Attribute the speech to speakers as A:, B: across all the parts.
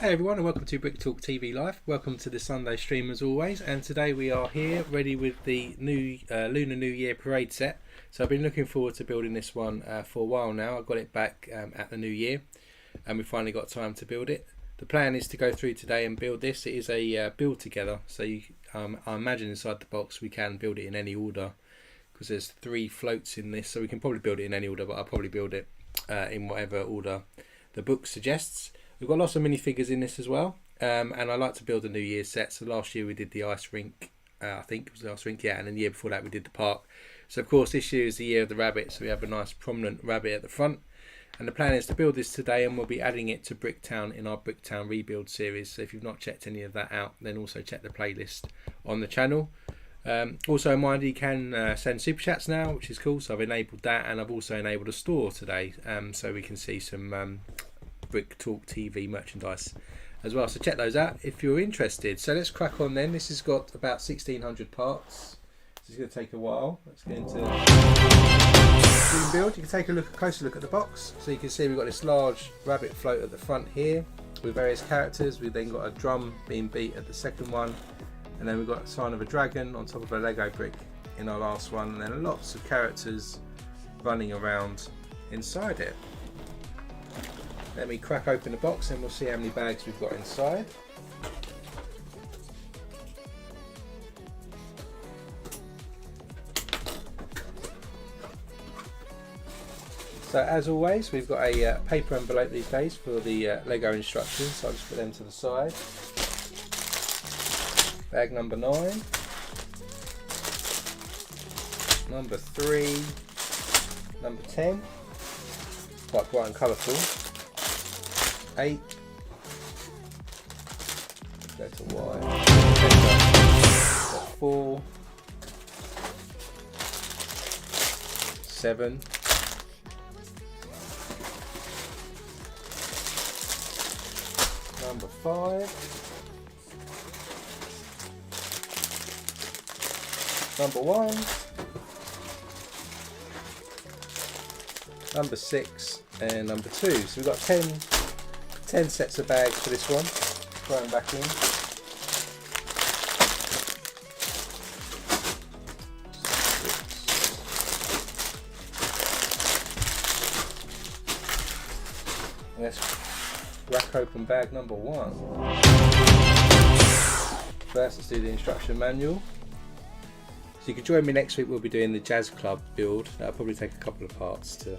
A: Hey everyone, and welcome to Brick Talk TV Live. Welcome to the Sunday stream as always, and today we are here ready with the new Lunar New Year parade set. So I've been looking forward to building this one for a while now. I got it back at the new year and we finally got time to build it. The plan is to go through today and build this. It is a build together, so I imagine inside the box we can build it in any order because there's 3 floats in this, so we can probably build it in any order, but I'll probably build it in whatever order the book suggests. We've got lots of minifigures in this as well, and I like to build a New Year's set. So last year we did the ice rink, I think it was the ice rink, yeah, and then the year before that we did the park. So of course this year is the year of the rabbit, so we have a nice prominent rabbit at the front. And the plan is to build this today, and we'll be adding it to Bricktown in our Bricktown rebuild series. So if you've not checked any of that out, then also check the playlist on the channel. Also mind you can send super chats now, which is cool, so I've enabled that, and I've also enabled a store today, so we can see some Brick Talk TV merchandise as well, so check those out if you're interested. So let's crack on then. This has got about 1600 parts. This is going to take a while. Let's get into the build. You can take a closer look at the box. So you can see we've got this large rabbit float at the front here with various characters. We've then got a drum being beat at the second one, and then we've got a sign of a dragon on top of a Lego brick in our last one, and then lots of characters running around inside it. Let me crack open the box and we'll see how many bags we've got inside. So as always, we've got a paper envelope these days for the Lego instructions, so I'll just put them to the side. Bag number 9, number 3, number 10, quite bright and colourful. 8, go to Y, 4, 7, 5, number 1, number 6, and number 2. So we've got 10 sets of bags for this one. Throw them back in. Let's rack open bag number 1. First, let's do the instruction manual. So you can join me next week. We'll be doing the Jazz Club build. That'll probably take a couple of parts to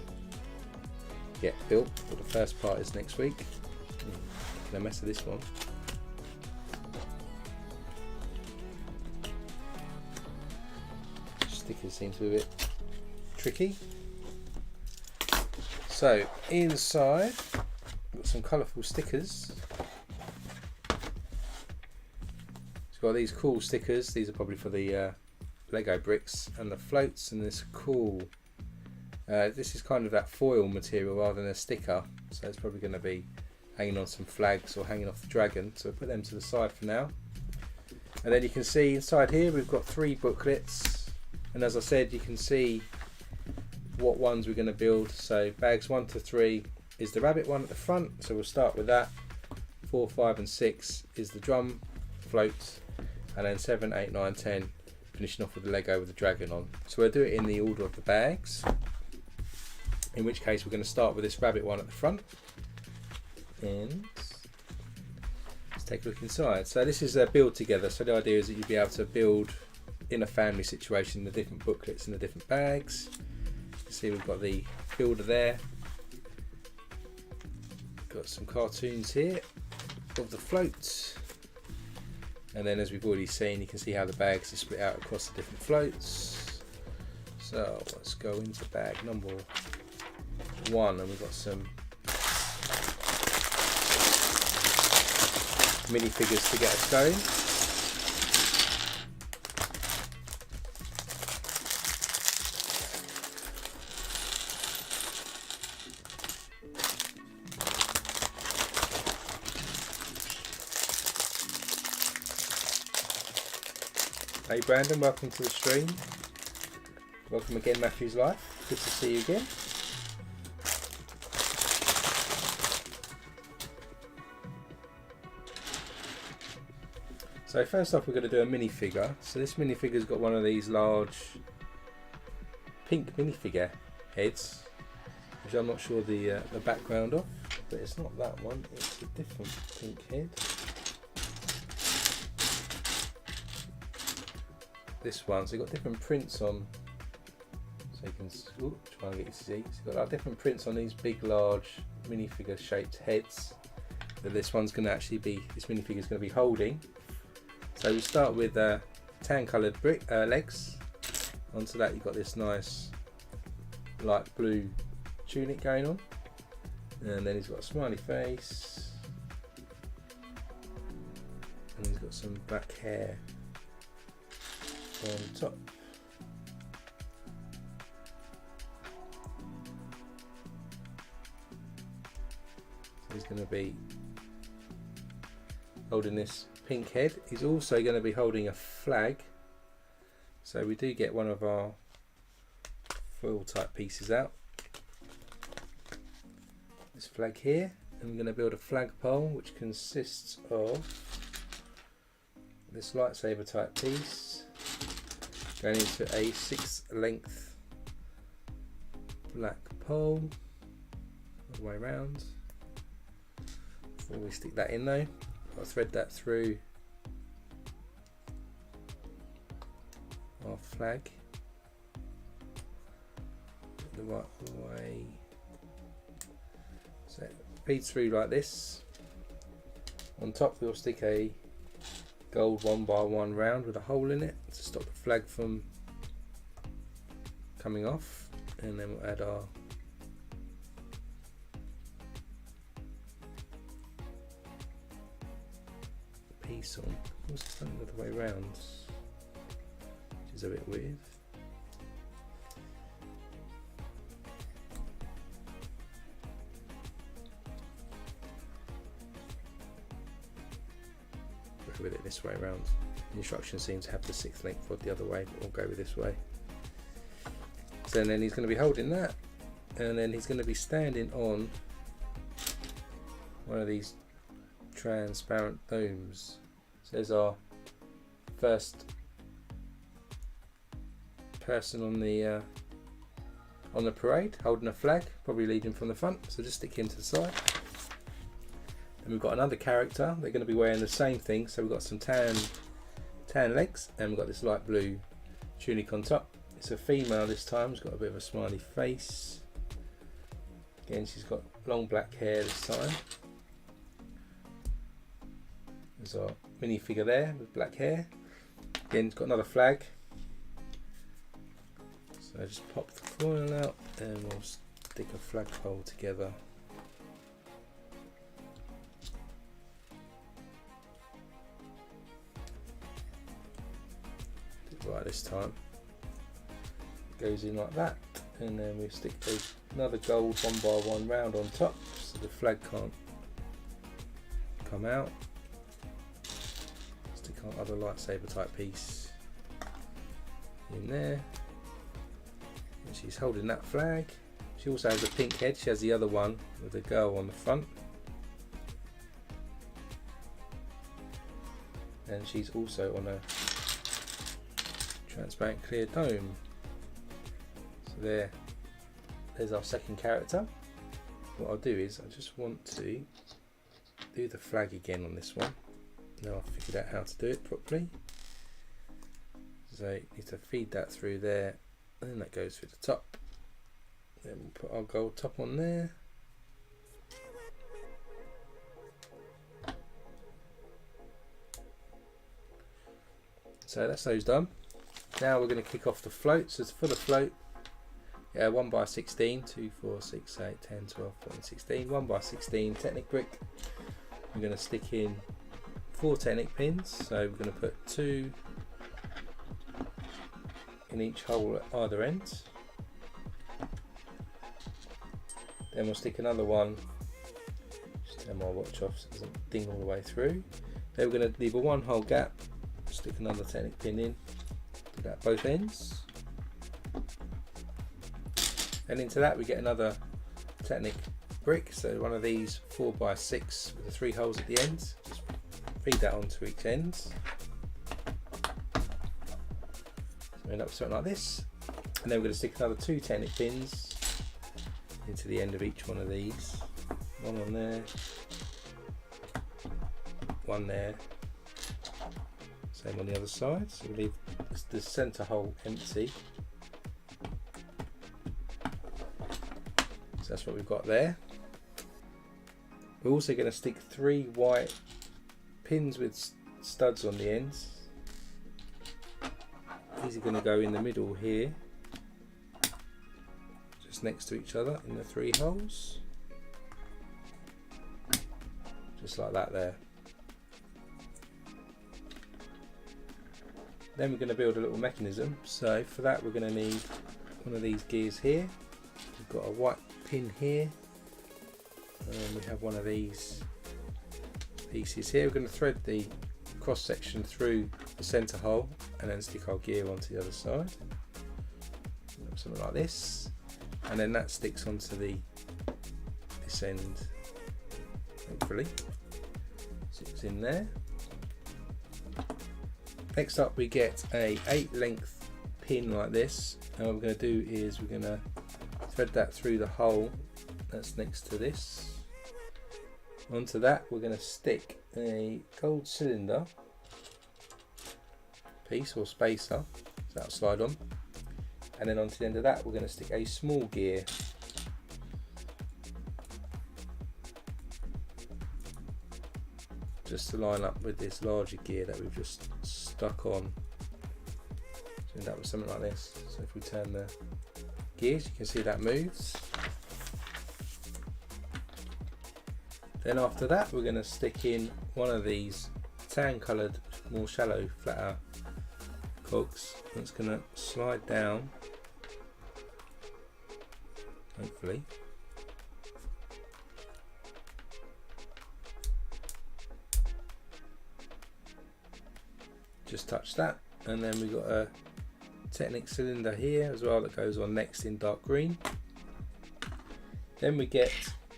A: get built, but the first part is next week. No mess of this one. Stickers seem to be a bit tricky. So inside, we've got some colourful stickers. It's got these cool stickers. These are probably for the Lego bricks and the floats, and this cool. This is kind of that foil material rather than a sticker, so it's probably going to be hanging on some flags or hanging off the dragon, so we'll put them to the side for now. And then you can see inside here we've got 3 booklets, and as I said, you can see what ones we're going to build. So bags 1 to 3 is the rabbit one at the front, so we'll start with that. 4, 5 and 6 is the drum float, and then 7, 8, 9, 10 finishing off with the Lego with the dragon on. So we'll do it in the order of the bags, in which case we're going to start with this rabbit one at the front. And let's take a look inside. So this is a build together, so the idea is that you'll be able to build in a family situation the different booklets and the different bags. You can see we've got the builder there, got some cartoons here of the floats, and then as we've already seen, you can see how the bags are split out across the different floats. So let's go into bag number 1, and we've got some minifigures to get us going. Hey Brandon, welcome to the stream. Welcome again, Matthew's Life. Good to see you again. So first off we're going to do a minifigure. So this minifigure's got one of these large pink minifigure heads, which I'm not sure the background of, but it's not that one, it's a different pink head. This one, so you've got different prints on, so you can try and get you to see. So you've got different prints on these big large minifigure shaped heads that this one's going to actually be, this minifigure is going to be holding. So we start with tan coloured brick legs. Onto that you've got this nice light blue tunic going on, and then he's got a smiley face, and he's got some black hair on top. So he's going to be holding this pink head. He's also going to be holding a flag. So we do get one of our foil type pieces out. This flag here, and we're going to build a flagpole which consists of this lightsaber type piece going into a 6 length black pole all the way around. Before we stick that in though, I'll thread that through our flag the right way, so it feeds through like this. On top we'll stick a gold 1x1 round with a hole in it to stop the flag from coming off, and then we'll add our piece on. What's this done the other way around, which is a bit weird. With it this way around. The instructions seem to have the 6th length rod the other way, but we'll go with this way. So then he's going to be holding that, and then he's going to be standing on one of these transparent domes. So there's our first person on the parade holding a flag, probably leading from the front, so just stick him to the side. And we've got another character, they're going to be wearing the same thing, so we've got some tan legs, and we've got this light blue tunic on top. It's a female this time, she's got a bit of a smiley face. Again, she's got long black hair this time. There's our minifigure there with black hair. Again, it's got another flag. So just pop the foil out and we'll stick a flagpole together. Right this time. It goes in like that, and then we stick another gold 1x1 round on top so the flag can't come out. Stick our other lightsaber type piece in there, and she's holding that flag. She also has a pink head, she has the other one with a girl on the front, and she's also on a transparent clear dome. So there's our second character. What I'll do is I just want to do the flag again on this one. Now I've figured out how to do it properly. So you need to feed that through there, and then that goes through the top. Then we'll put our gold top on there. So that's those done. Now we're going to kick off the float. So for the float, 1x16, 2, 4, 6, 8, 10, 12, 14, 16, 1x16 Technic brick. We're going to stick in 4 Technic pins. So we're going to put 2 in each hole at either end. Then we'll stick another one. Just turn my watch off so it doesn't ding all the way through. Then we're going to leave a 1 hole gap. Stick another Technic pin in. At both ends, and into that we get another Technic brick, so one of these 4x6 with the 3 holes at the ends. Just feed that onto each end. we end up with something like this. And then we're going to stick another 2 Technic pins into the end of each one of these. One on there, one there, same on the other side. So we leave the centre hole empty. So that's what we've got there. We're also going to stick 3 white pins with studs on the ends. These are going to go in the middle here, just next to each other in the 3 holes, just like that there. Then we're going to build a little mechanism. So for that we're going to need one of these gears here. We've got a white pin here, and we have one of these pieces here. We're going to thread the cross section through the centre hole and then stick our gear onto the other side, something like this, and then that sticks onto this end, hopefully sits in there. Next up we get a 8 length pin like this, and what we're going to do is we're going to thread that through the hole that's next to this. Onto that we're going to stick a gold cylinder piece or spacer, so that'll slide on, and then onto the end of that we're going to stick a small gear. Just to line up with this larger gear that we've just stuck on. So end up with something like this. So if we turn the gears, you can see that moves. Then after that we're going to stick in one of these tan coloured, more shallow, flatter cogs. That's going to slide down, hopefully. Just touch that, and then we've got a Technic cylinder here as well that goes on next in dark green. Then we get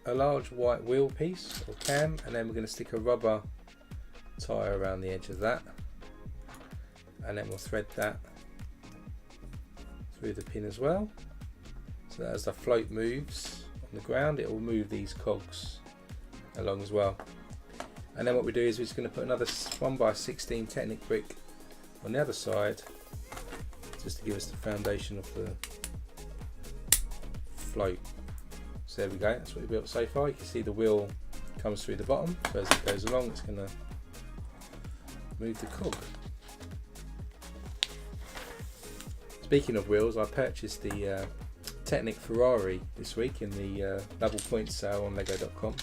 A: a large white wheel piece or cam, and then we're going to stick a rubber tyre around the edge of that, and then we'll thread that through the pin as well, so that as the float moves on the ground it will move these cogs along as well. And then what we do is we're just going to put another 1x16 Technic brick on the other side, just to give us the foundation of the float. So there we go, that's what we built so far. You can see the wheel comes through the bottom, so as it goes along it's going to move the cog. Speaking of wheels, I purchased the Technic Ferrari this week in the double point sale on lego.com.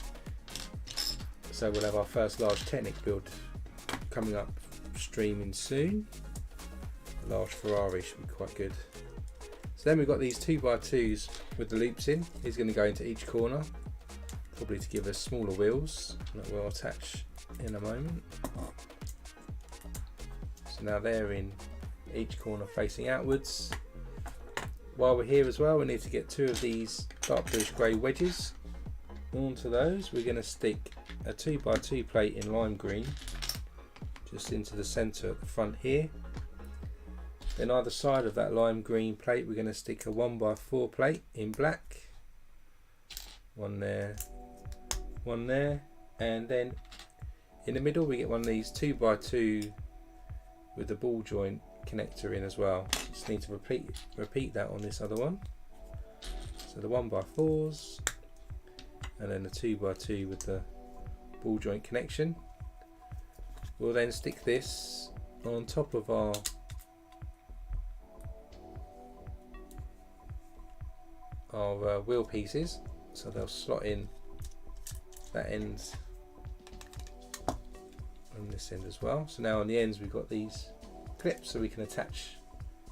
A: So we'll have our first large Technic build coming up streaming soon. A large Ferrari should be quite good. So then we've got these 2x2s with the loops in. These are going to go into each corner, probably to give us smaller wheels that we'll attach in a moment. So now they're in each corner facing outwards. While we're here as well, we need to get 2 of these dark bluish grey wedges. Onto those we're going to stick a 2x2 plate in lime green just into the centre at the front here. Then either side of that lime green plate we're going to stick a 1x4 plate in black. One there, and then in the middle we get one of these 2x2 with the ball joint connector in as well. Just need to repeat that on this other one. So the 1x4s, and then the 2x2 with the ball joint connection. We'll then stick this on top of our wheel pieces, so they'll slot in that end and this end as well. So now on the ends we've got these clips, so we can attach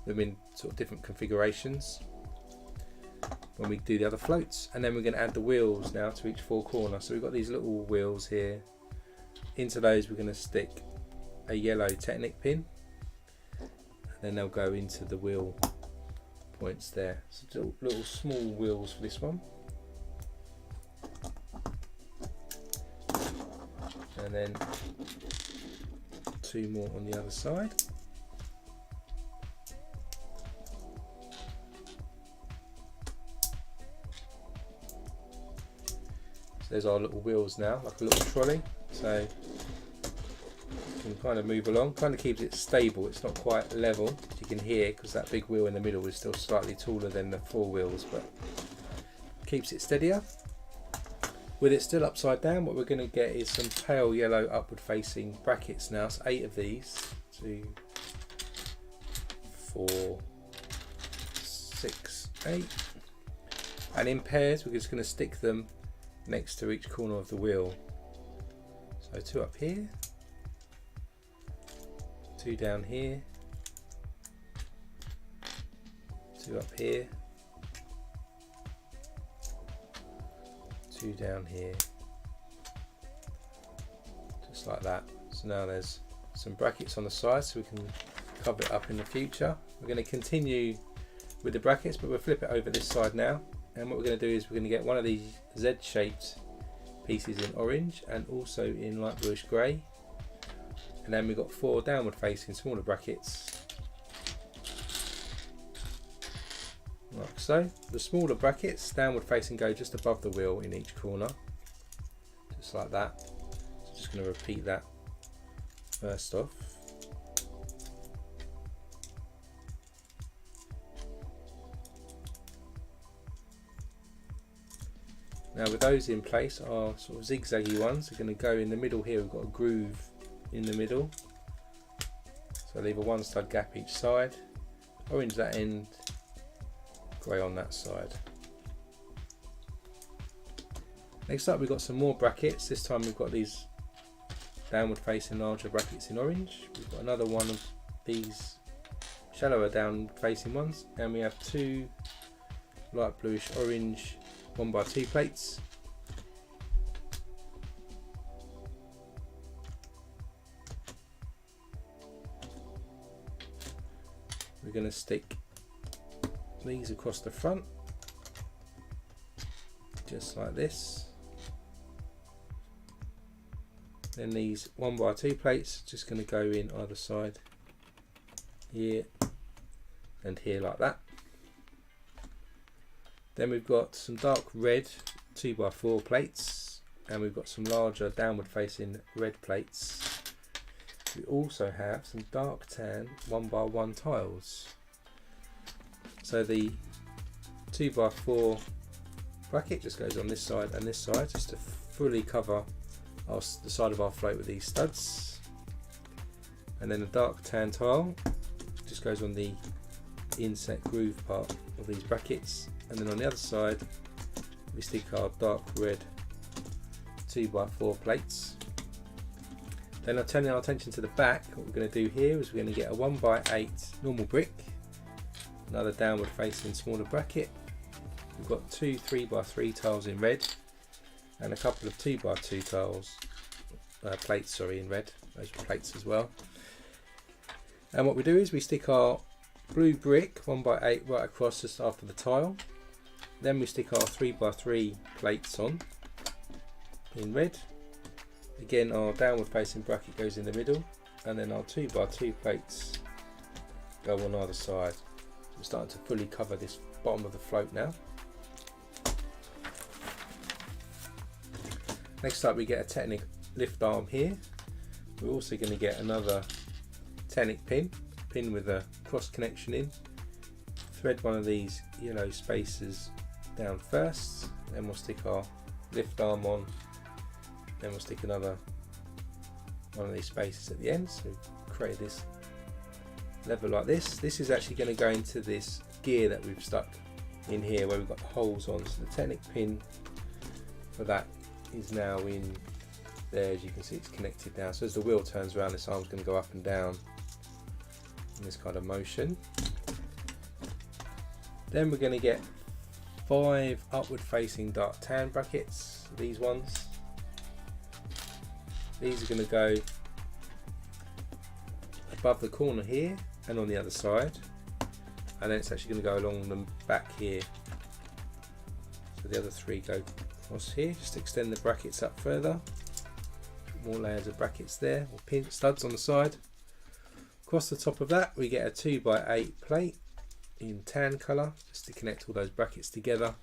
A: them in sort of different configurations when we do the other floats. And then we're going to add the wheels now to each 4 corners. So we've got these little wheels here. Into those we're going to stick a yellow Technic pin, and then they'll go into the wheel points there. So little small wheels for this one, and then 2 more on the other side. there's our little wheels now, like a little trolley. So you can kind of move along, kind of keeps it stable. It's not quite level, as you can hear, because that big wheel in the middle is still slightly taller than the four wheels, but keeps it steadier. With it still upside down, what we're going to get is some pale yellow upward facing brackets now. So 8 of these, 2, 4, 6, 8. And in pairs, we're just going to stick them next to each corner of the wheel. So 2 up here, 2 down here, 2 up here, 2 down here, just like that. So now there's some brackets on the side so we can cover it up in the future. We're going to continue with the brackets, but we'll flip it over this side now, and what we're going to do is we're going to get one of these Z-shaped pieces in orange and also in light bluish grey, and then we've got 4 downward facing smaller brackets like so. The smaller brackets downward facing go just above the wheel in each corner, just like that. So just going to repeat that first off. Now with those in place, our sort of zigzaggy ones are going to go in the middle here. We've got a groove in the middle, so leave a 1 stud gap each side, orange that end, grey on that side. Next up we've got some more brackets. This time we've got these downward facing larger brackets in orange. We've got another one of these shallower downward facing ones, and we have 2 light bluish orange 1x2 plates. We're going to stick these across the front, just like this. Then these 1x2 plates just going to go in either side, here and here, like that. Then we've got some dark red 2x4 plates, and we've got some larger downward facing red plates. We also have some dark tan 1x1 tiles. So the 2x4 bracket just goes on this side and this side, just to fully cover the side of our float with these studs. And then the dark tan tile just goes on the inset groove part of these brackets. And then on the other side we stick our dark red 2x4 plates. Then I'll turn our attention to the back. What we're going to do here is we're going to get a 1x8 normal brick, another downward facing smaller bracket. We've got 2 3x3 tiles in red and a couple of 2x2 tiles, plates, sorry, in red. Those are plates as well. And what we do is we stick our blue brick 1x8 right across just after the tile. Then we stick our 3x3 plates on in red. Again, our downward facing bracket goes in the middle, and then our 2x2 plates go on either side. We're starting to fully cover this bottom of the float now. Next up we get a Technic lift arm here. We're also going to get another Technic pin with a cross connection in. Thread one of these yellow spacers down first, then we'll stick our lift arm on, then we'll stick another one of these spacers at the end. So create this lever like this. This is actually going to go into this gear that we've stuck in here where we've got the holes on. So the Technic pin for that is now in there. As you can see, it's connected now. So as the wheel turns around, this arm's going to go up and down in this kind of motion. Then we're going to get 5 upward facing dark tan brackets, these ones. These are going to go above the corner here and on the other side, and then it's actually going to go along the back here. So the other 3 go across here, just to extend the brackets up further. More layers of brackets there, or pin studs on the side. Across the top of that we get a 2x8 plate in tan colour, just to connect all those brackets together,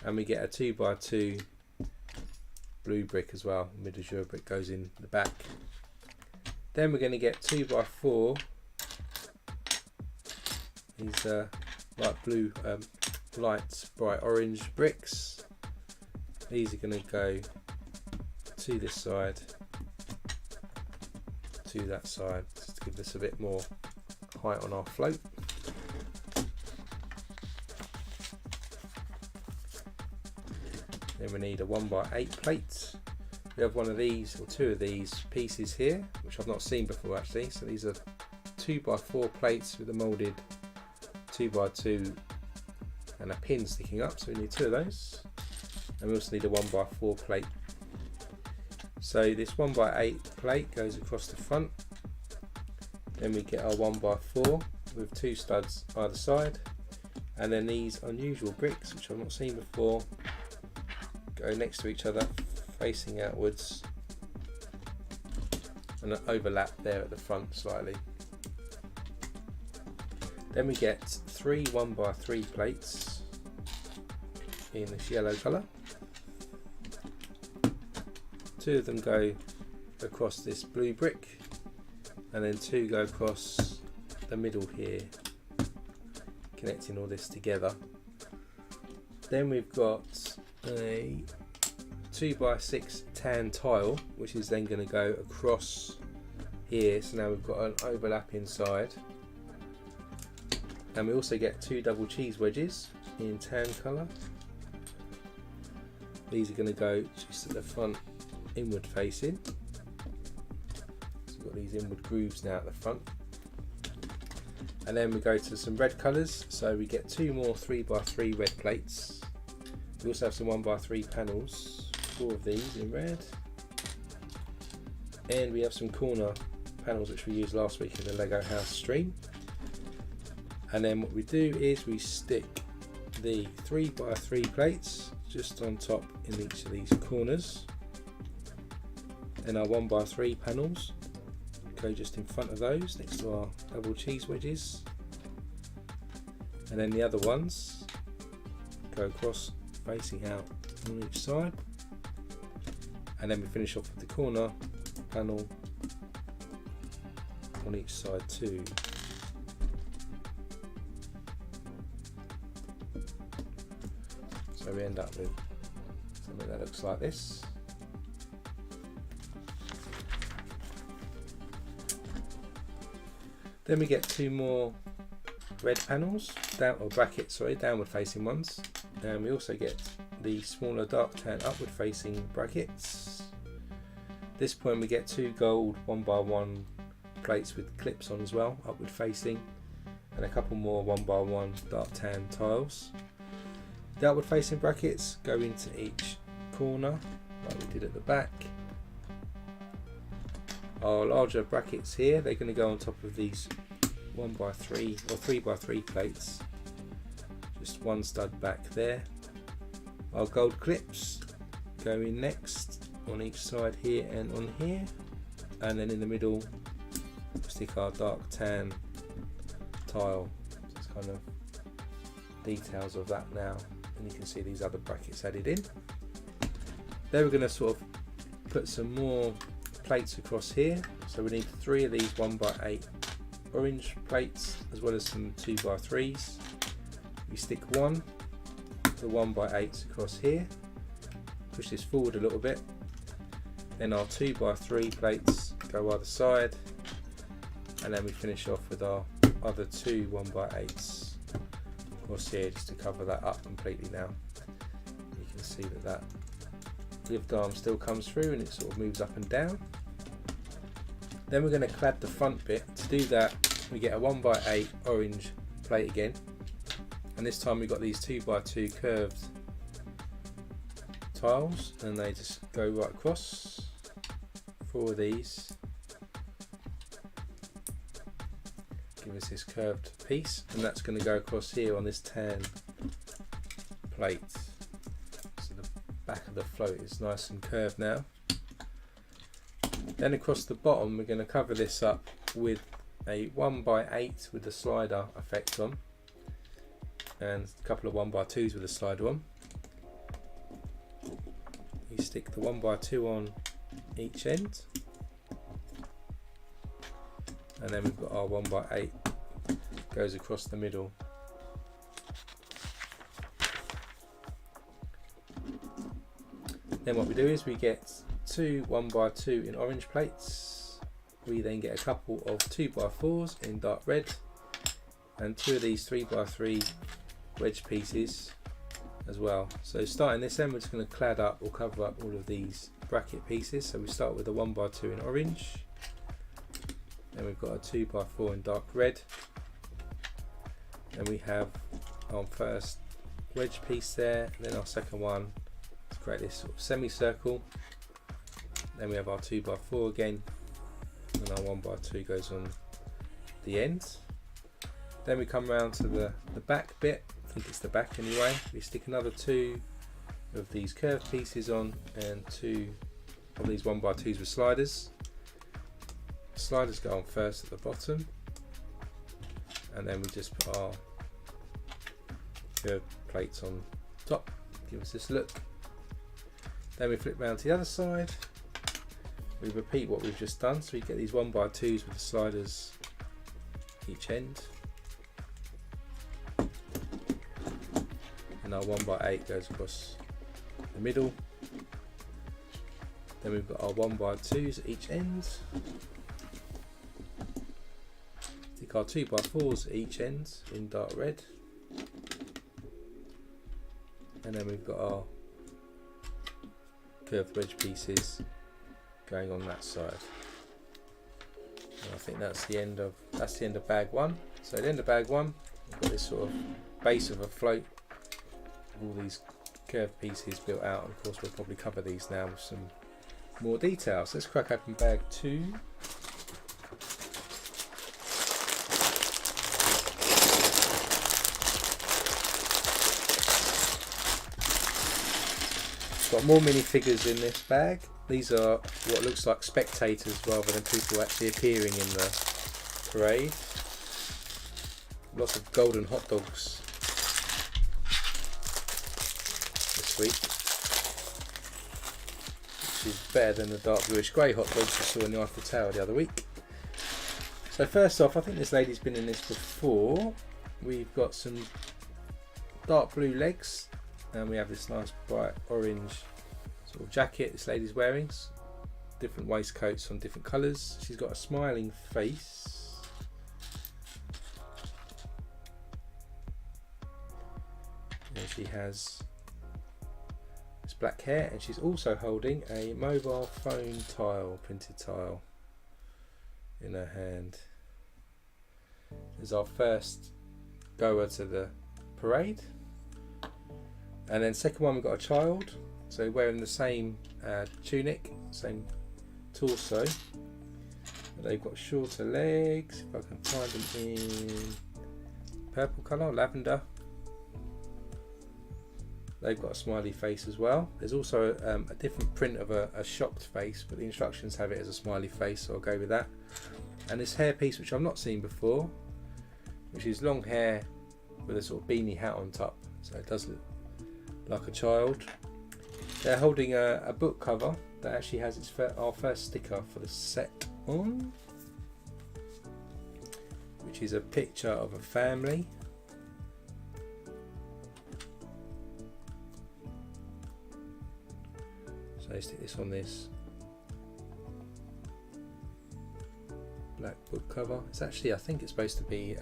A: and we get a 2x2 blue brick as well. Mid-azure brick goes in the back. Then we're going to get 2x4. These light blue, light bright orange bricks. These are going to go to this side, to that side, just to give us a bit more height on our float. Then we need a 1x8 plate. We have one of these, or two of these pieces here, which I've not seen before actually. So these are 2x4 plates with a moulded 2x2 and a pin sticking up, so we need two of those. And we also need a 1x4 plate. So this 1x8 plate goes across the front. Then we get our 1x4 with two studs either side. And then these unusual bricks, which I've not seen before, go next to each other, facing outwards, and an overlap there at the front slightly. Then we get 3 1x3 plates in this yellow colour. Two of them go across this blue brick, and then two go across the middle here, connecting all this together. Then we've got a 2x6 tan tile, which is then going to go across here. So now we've got an overlap inside. And we also get 2 double cheese wedges in tan colour. These are going to go just at the front, inward facing. So we've got these inward grooves now at the front. And then we go to some red colours, so we get 2 more 3x3 red plates. We also have some 1x3 panels, 4 of these in red. And we have some corner panels which we used last week in the Lego house stream. And then what we do is we stick the 3x3 plates just on top in each of these corners. Then our 1x3 panels go just in front of those, next to our double cheese wedges. And then the other ones go across, facing out on each side. And then we finish off with the corner panel on each side too. So we end up with something that looks like this. Then we get 2 more red panels, downward facing ones. And we also get the smaller dark tan upward facing brackets. At this point we get 2 gold 1x1 plates with clips on as well, upward facing, and a couple more 1x1 dark tan tiles. The outward facing brackets go into each corner like we did at the back. Our larger brackets here, they're going to go on top of these 1x3 or 3x3 plates, just one stud back there. Our gold clips go in next on each side here and on here, and then in the middle stick our dark tan tile. Just kind of details of that now, and you can see these other brackets added in. Then we're going to sort of put some more plates across here, so we need 3 of these 1x8 orange plates as well as some 2x3s. We stick one of the 1x8s across here, push this forward a little bit, then our 2x3 plates go either side, and then we finish off with our other 2 1x8s across here just to cover that up completely. Now you can see that that lift arm still comes through and it sort of moves up and down. Then we're going to clad the front bit. To do that we get a 1x8 orange plate again, and this time we've got these 2x2 curved tiles, and they just go right across. 4 of these give us this curved piece, and that's going to go across here on this tan plate, so the back of the float is nice and curved now. Then across the bottom we're going to cover this up with a 1x8 with the slider effect on, and a couple of 1x2s with the slider on. we stick the 1x2 on each end, and then we've got our 1x8 goes across the middle. Then what we do is we get two 1x2 in orange plates. We then get a couple of 2x4s in dark red, and two of these 3x3 wedge pieces as well. So starting this end, we're just going to clad up or cover up all of these bracket pieces. So we start with a 1x2 in orange, then we've got a 2x4 in dark red, then we have our first wedge piece there, and then our second one to create this sort of semicircle. Then we have our 2x4 again, and our 1x2 goes on the ends. Then we come round to the back bit. I think it's the back anyway. We stick another two of these curved pieces on, and two of these 1x2s with sliders. Sliders go on first at the bottom, and then we just put our curved plates on top, give us this look. Then we flip round to the other side. We repeat what we've just done, so we get these 1x2s with the sliders each end, and our 1x8 goes across the middle. Then we've got our 1x2s at each end, stick our 2x4s at each end in dark red, and then we've got our curved wedge pieces going on that side. And I think that's the end of bag one. So at the end of bag one, we've got this sort of base of a float, all these curved pieces built out, and of course we'll probably cover these now with some more details. Let's crack open bag two. Got more minifigures in this bag. These are what looks like spectators rather than people actually appearing in the parade. Lots of golden hot dogs this week, which is better than the dark bluish grey hot dogs we saw in the Eiffel Tower the other week. So first off, I think this lady's been in this before. We've got some dark blue legs, and we have this nice bright orange sort of jacket this lady's wearing. Different waistcoats on different colours. She's got a smiling face. And she has this black hair, and she's also holding a mobile phone tile, printed tile, in her hand. This is our first goer to the parade. And then second one, we've got a child, so wearing the same tunic, same torso, but they've got shorter legs. If I can find them in purple colour, lavender. They've got a smiley face as well. There's also a different print of a shocked face, but the instructions have it as a smiley face, so I'll go with that. And this hair piece, which I've not seen before, which is long hair with a sort of beanie hat on top, so it does look like a child. They're holding a book cover that actually has our first sticker for the set on, which is a picture of a family. So I stick this on this black book cover. It's actually, I think it's supposed to be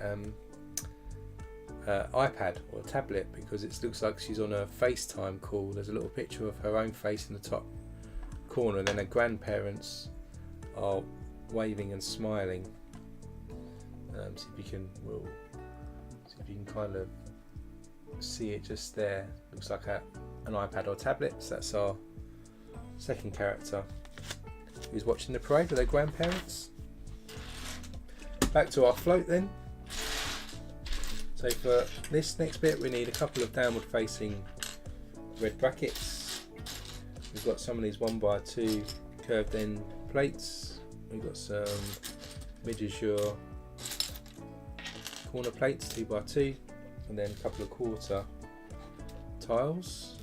A: iPad or a tablet, because it looks like she's on a FaceTime call. There's a little picture of her own face in the top corner, and then her grandparents are waving and smiling. See if you can kind of see it just there. Looks like an iPad or tablet. So that's our second character who's watching the parade with their grandparents. Back to our float then. So for this next bit, we need a couple of downward facing red brackets. We've got some of these 1x2 curved end plates. We've got some mid-azure corner plates, 2x2, and then a couple of quarter tiles.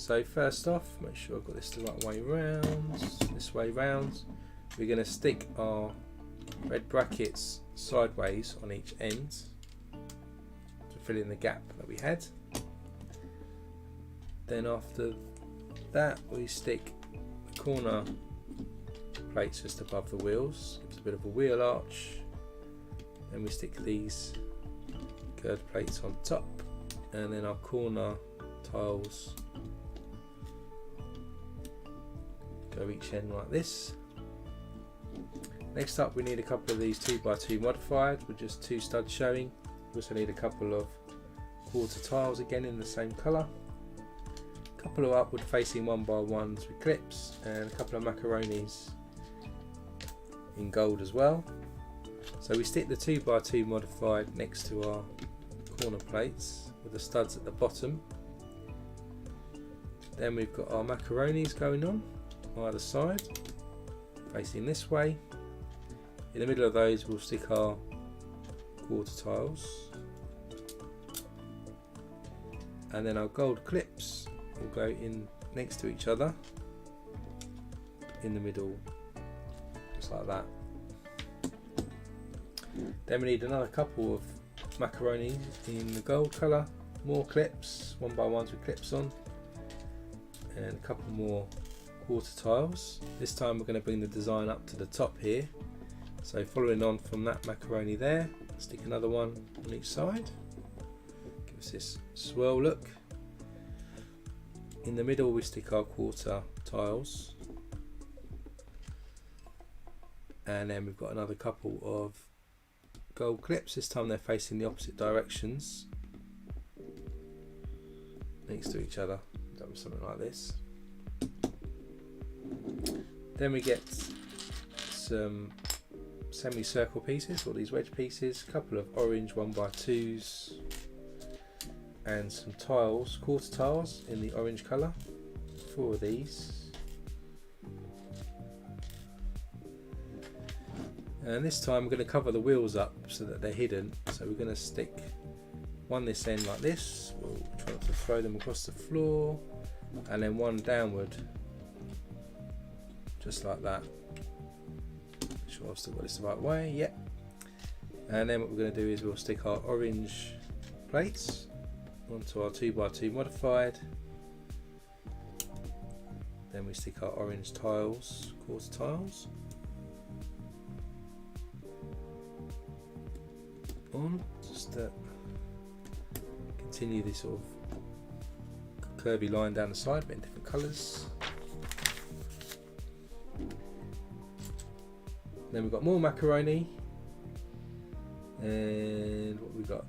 A: So first off, make sure I've got this the right way round, this way round. We're going to stick our red brackets sideways on each end to fill in the gap that we had. Then after that we stick the corner plates just above the wheels, gives a bit of a wheel arch. Then we stick these curved plates on top, and then our corner tiles go each end like this. Next up we need a couple of these 2x2 modified with just 2 studs showing. We also need a couple of quarter tiles again in the same colour, a couple of upward facing 1x1s with clips, and a couple of macaronis in gold as well. So we stick the 2x2 modified next to our corner plates with the studs at the bottom. Then we've got our macaronis going on either side, facing this way. In the middle of those we'll stick our quarter tiles, and then our gold clips will go in next to each other in the middle, just like that. Then we need another couple of macaroni in the gold colour, more clips, 1x1s with clips on, and a couple more quarter tiles. This time we're going to bring the design up to the top here. So following on from that macaroni there, stick another one on each side. Give us this swirl look. In the middle we stick our quarter tiles. And then we've got another couple of gold clips. This time they're facing the opposite directions next to each other. Done something like this. Then we get some semicircle pieces, or these wedge pieces, a couple of orange 1x2s, and some tiles, quarter tiles in the orange colour, 4 of these. And this time we're going to cover the wheels up so that they're hidden. So we're going to stick one this end like this, we'll try not to throw them across the floor, and then one downward, just like that. Make sure I've still got this the right way, yep. And then what we're going to do is we'll stick our orange plates onto our 2x2 modified. Then we stick our orange tiles, quarter tiles, on, just to continue this sort of curvy line down the side, but in different colours. Then we've got more macaroni, and what we got?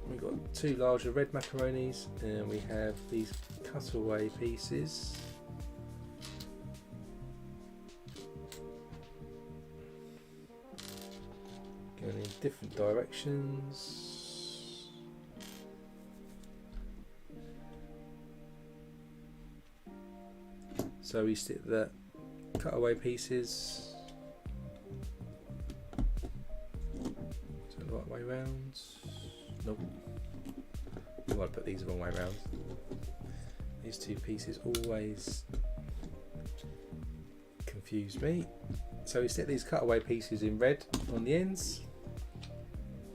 A: We've got 2 larger red macaronis, and we have these cutaway pieces. Going in different directions. So we stick the cutaway pieces the right way round. Nope. I want to put these the wrong way round. These 2 pieces always confuse me. So we stick these cutaway pieces in red on the ends.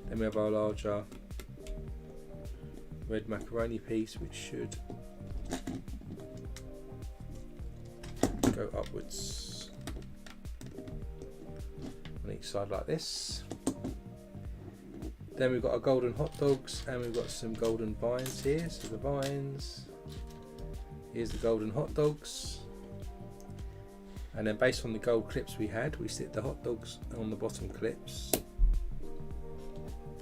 A: Then we have our larger red macaroni piece, which should go upwards on each side like this. Then we've got our golden hot dogs, and we've got some golden vines here. So the vines, here's the golden hot dogs. And then based on the gold clips we had, we stick the hot dogs on the bottom clips,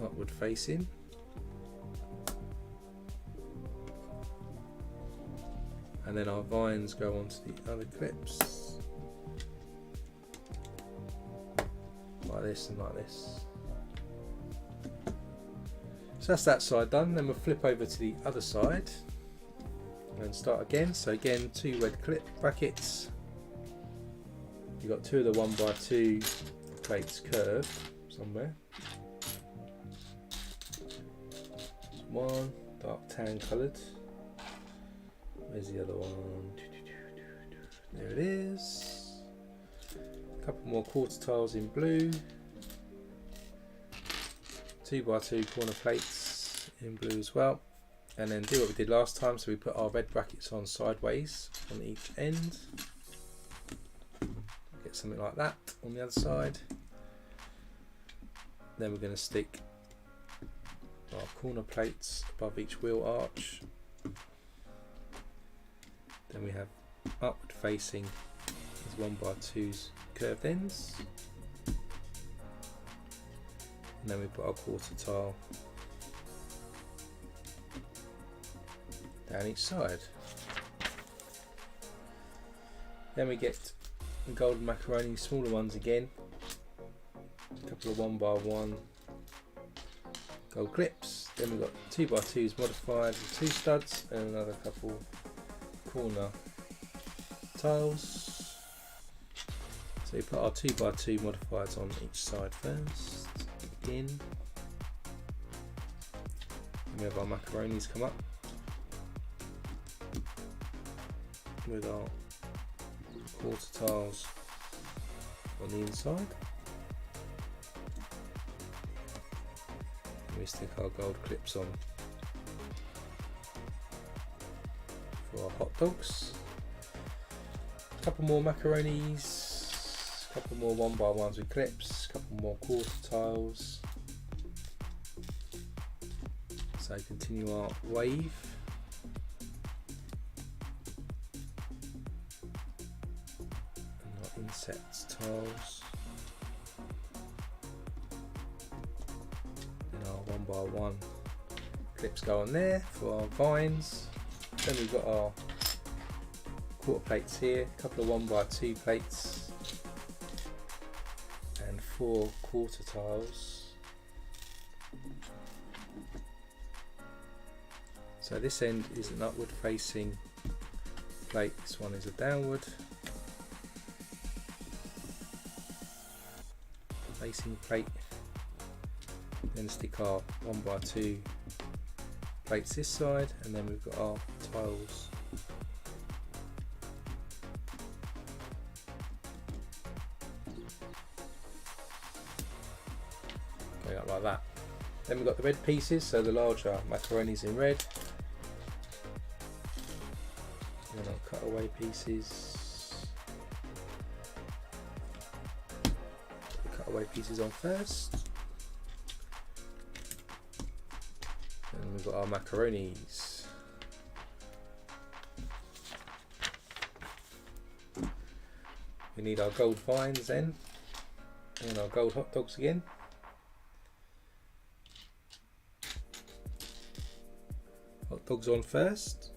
A: upward facing. And then our vines go onto the other clips, like this and like this. So that's that side done. Then we'll flip over to the other side and start again. So again, 2 red clip brackets. You've got 2 of the 1x2 plates curved somewhere. One dark tan coloured, Where's the other one? There it is. A couple more quarter tiles in blue. 2x2 corner plates in blue as well. And then do what we did last time, so we put our red brackets on sideways on each end. Get something like that on the other side. Then we're going to stick our corner plates above each wheel arch. Then we have upward facing as 1x2's curved ends. And then we put our quarter tile down each side. Then we get the golden macaroni, smaller ones again. A couple of 1x1 gold clips. Then we've got 2x2s modified with 2 studs and another couple corner tiles. So we put our 2x2 modifieds on each side first. Again. And we have our macaronis come up with our quarter tiles on the inside. And we stick our gold clips on for our hot dogs. A couple more macaronis, a couple more 1x1s with clips, a couple more quarter tiles. So continue our wave. And our insets tiles. And our 1x1 clips go on there for our vines. Then we've got our quarter plates here, a couple of 1x2 plates and 4 quarter tiles. So this end is an upward facing plate, this one is a downward facing plate. Then stick our 1x2 plates this side, and then we've got our tiles going up like that. Then we've got the red pieces, so the larger macaronis in red. And then our cutaway pieces. Put the cutaway pieces on first. And we've got our macaronis. We need our gold vines then, and our gold hot dogs again. Hot dogs on first.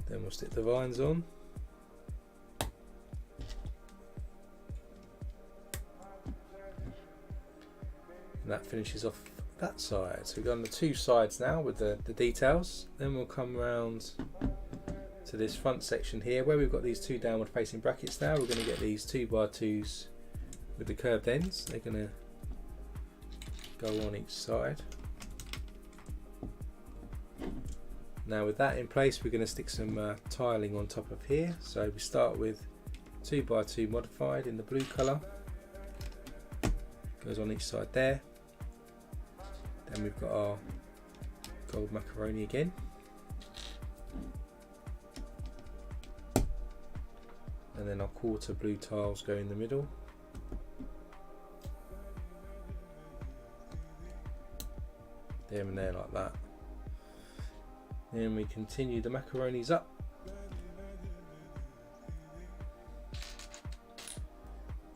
A: Then we'll stick the vines on. And that finishes off that side. So we've got on the 2 sides now with the details. Then we'll come round to this front section here where we've got these 2 downward facing brackets now. We're going to get these 2x2s with the curved ends. They're going to go on each side. Now with that in place, we're going to stick some tiling on top of here. So we start with 2x2 modified in the blue colour. Goes on each side there. Then we've got our gold macaroni again. And then our quarter blue tiles go in the middle. There and there like that. Then we continue the macaronis up.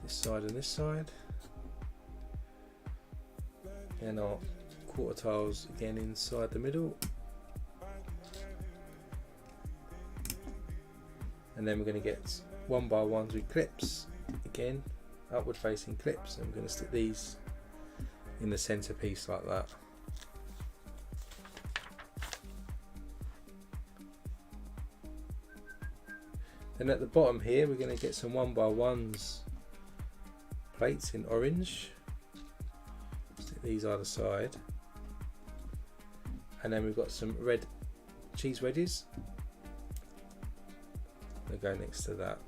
A: This side and this side. And our quarter tiles again inside the middle. And then we're going to get 1x1s with clips, again upward facing clips, and we're going to stick these in the centre piece like that. Then at the bottom here we're going to get some 1x1s plates in orange. Stick these either side. And then we've got some red cheese wedges. They go next to that.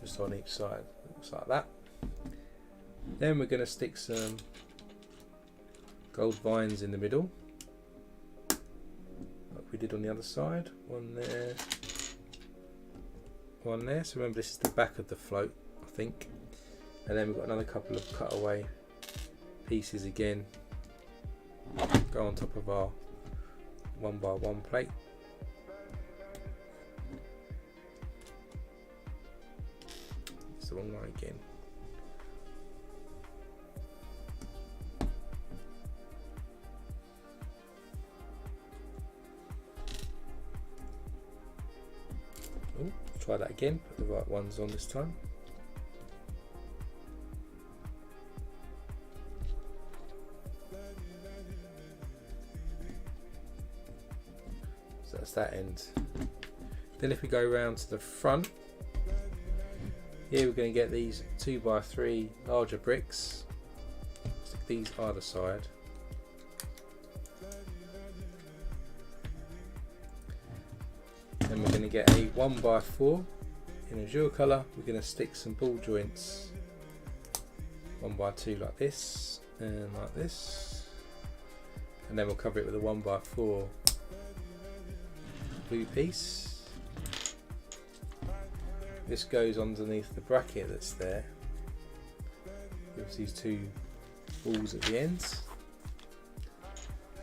A: Just on each side, looks like that. Then we're going to stick some gold vines in the middle, like we did on the other side. One there, one there. So remember, this is the back of the float, I think. And then we've got another couple of cutaway pieces again, go on top of our 1x1 plate. It's the wrong one again. Ooh, try that again, put the right ones on this time. So that's that end. Then if we go around to the front, here we're going to get these 2x3 larger bricks. Stick these either side. Then we're going to get a 1x4 in azure colour. We're going to stick some ball joints 1x2 like this and like this. And then we'll cover it with a 1x4 blue piece. This goes underneath the bracket that's there. Gives these two balls at the ends.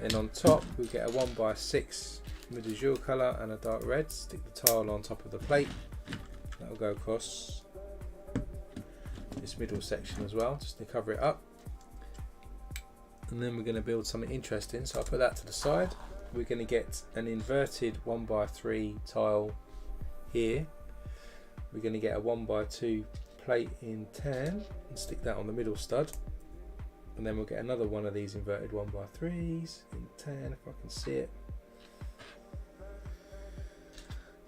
A: Then on top we get a 1x6 with azure colour and a dark red. Stick the tile on top of the plate. That'll go across this middle section as well, just to cover it up. And then we're going to build something interesting. So I'll put that to the side. We're going to get an inverted 1x3 tile here. We're going to get a 1x2 plate in tan and stick that on the middle stud. And then we'll get another one of these inverted 1x3s in tan, if I can see it.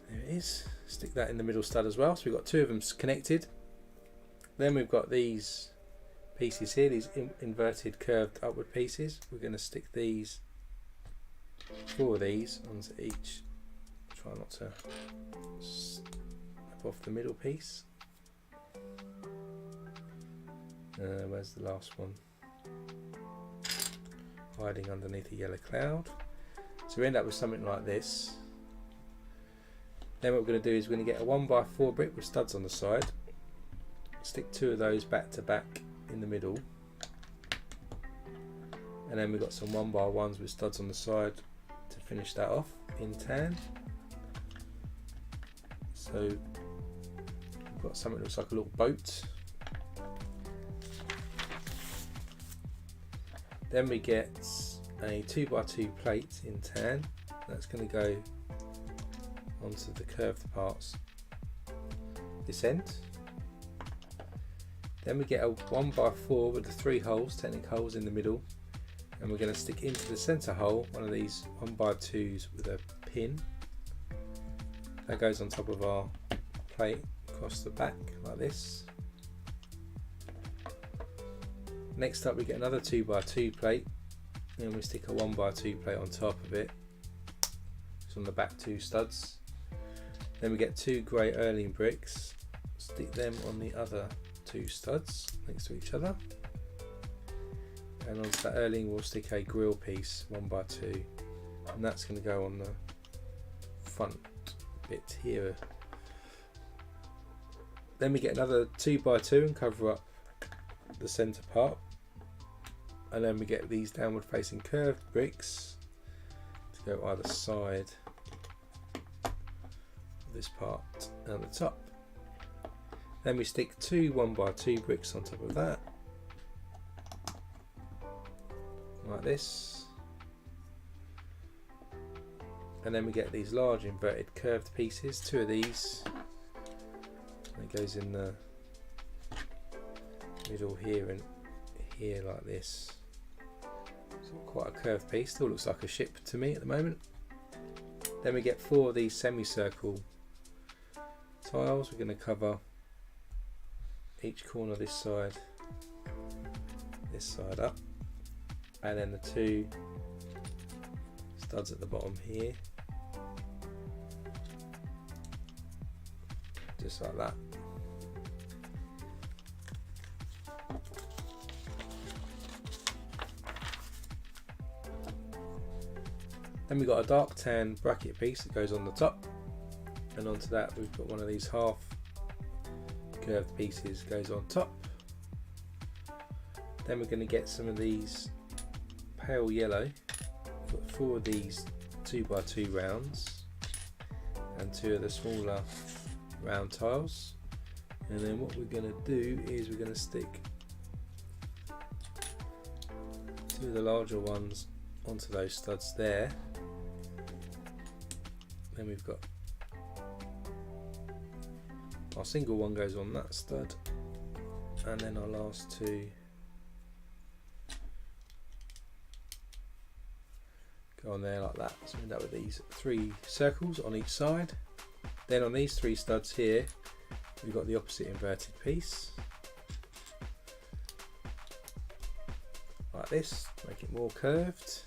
A: There it is. Stick that in the middle stud as well. So we've got two of them connected. Then we've got these pieces here, these inverted curved upward pieces. We're going to stick these, 4 of these onto each. Try not to snap off the middle piece. Where's the last one? Hiding underneath a yellow cloud. So we end up with something like this. Then what we're going to do is we're going to get a 1x4 brick with studs on the side. Stick 2 of those back to back in the middle. And then we've got some 1x1s with studs on the side to finish that off in tan. So we've got something that looks like a little boat. Then we get a 2x2 plate in tan. That's going to go onto the curved parts this end. Then we get a 1x4 with the 3 holes, technic holes in the middle, and we're going to stick into the centre hole one of these 1x2s with a pin. That goes on top of our plate across the back like this. Next up we get another 2x2 plate, and we stick a 1x2 plate on top of it. It's on the back 2 studs. Then we get 2 grey Erling bricks, stick them on the other 2 studs next to each other. And onto that Erling we'll stick a grill piece 1x2, and that's going to go on the front bit here. Then we get another 2x2 and cover up the centre part. And then we get these downward facing curved bricks to go either side of this part and the top. Then we stick 2 1x2 bricks on top of that, like this. And then we get these large inverted curved pieces, 2 of these. And it goes in the middle here and here like this. So quite a curved piece, still looks like a ship to me at the moment. Then we get 4 of these semicircle tiles. We're going to cover each corner this side up, and then the 2 studs at the bottom here, just like that. Then we've got a dark tan bracket piece that goes on the top, and onto that we've got one of these half curved pieces goes on top. Then we're going to get some of these pale yellow. We've got 4 of these 2x2 rounds and 2 of the smaller round tiles, and then what we're going to do is we're going to stick 2 of the larger ones onto those studs there. Then we've got our single one goes on that stud, and then our last 2 go on there like that. So we end up with these 3 circles on each side. Then on these 3 studs here we've got the opposite inverted piece like this, make it more curved.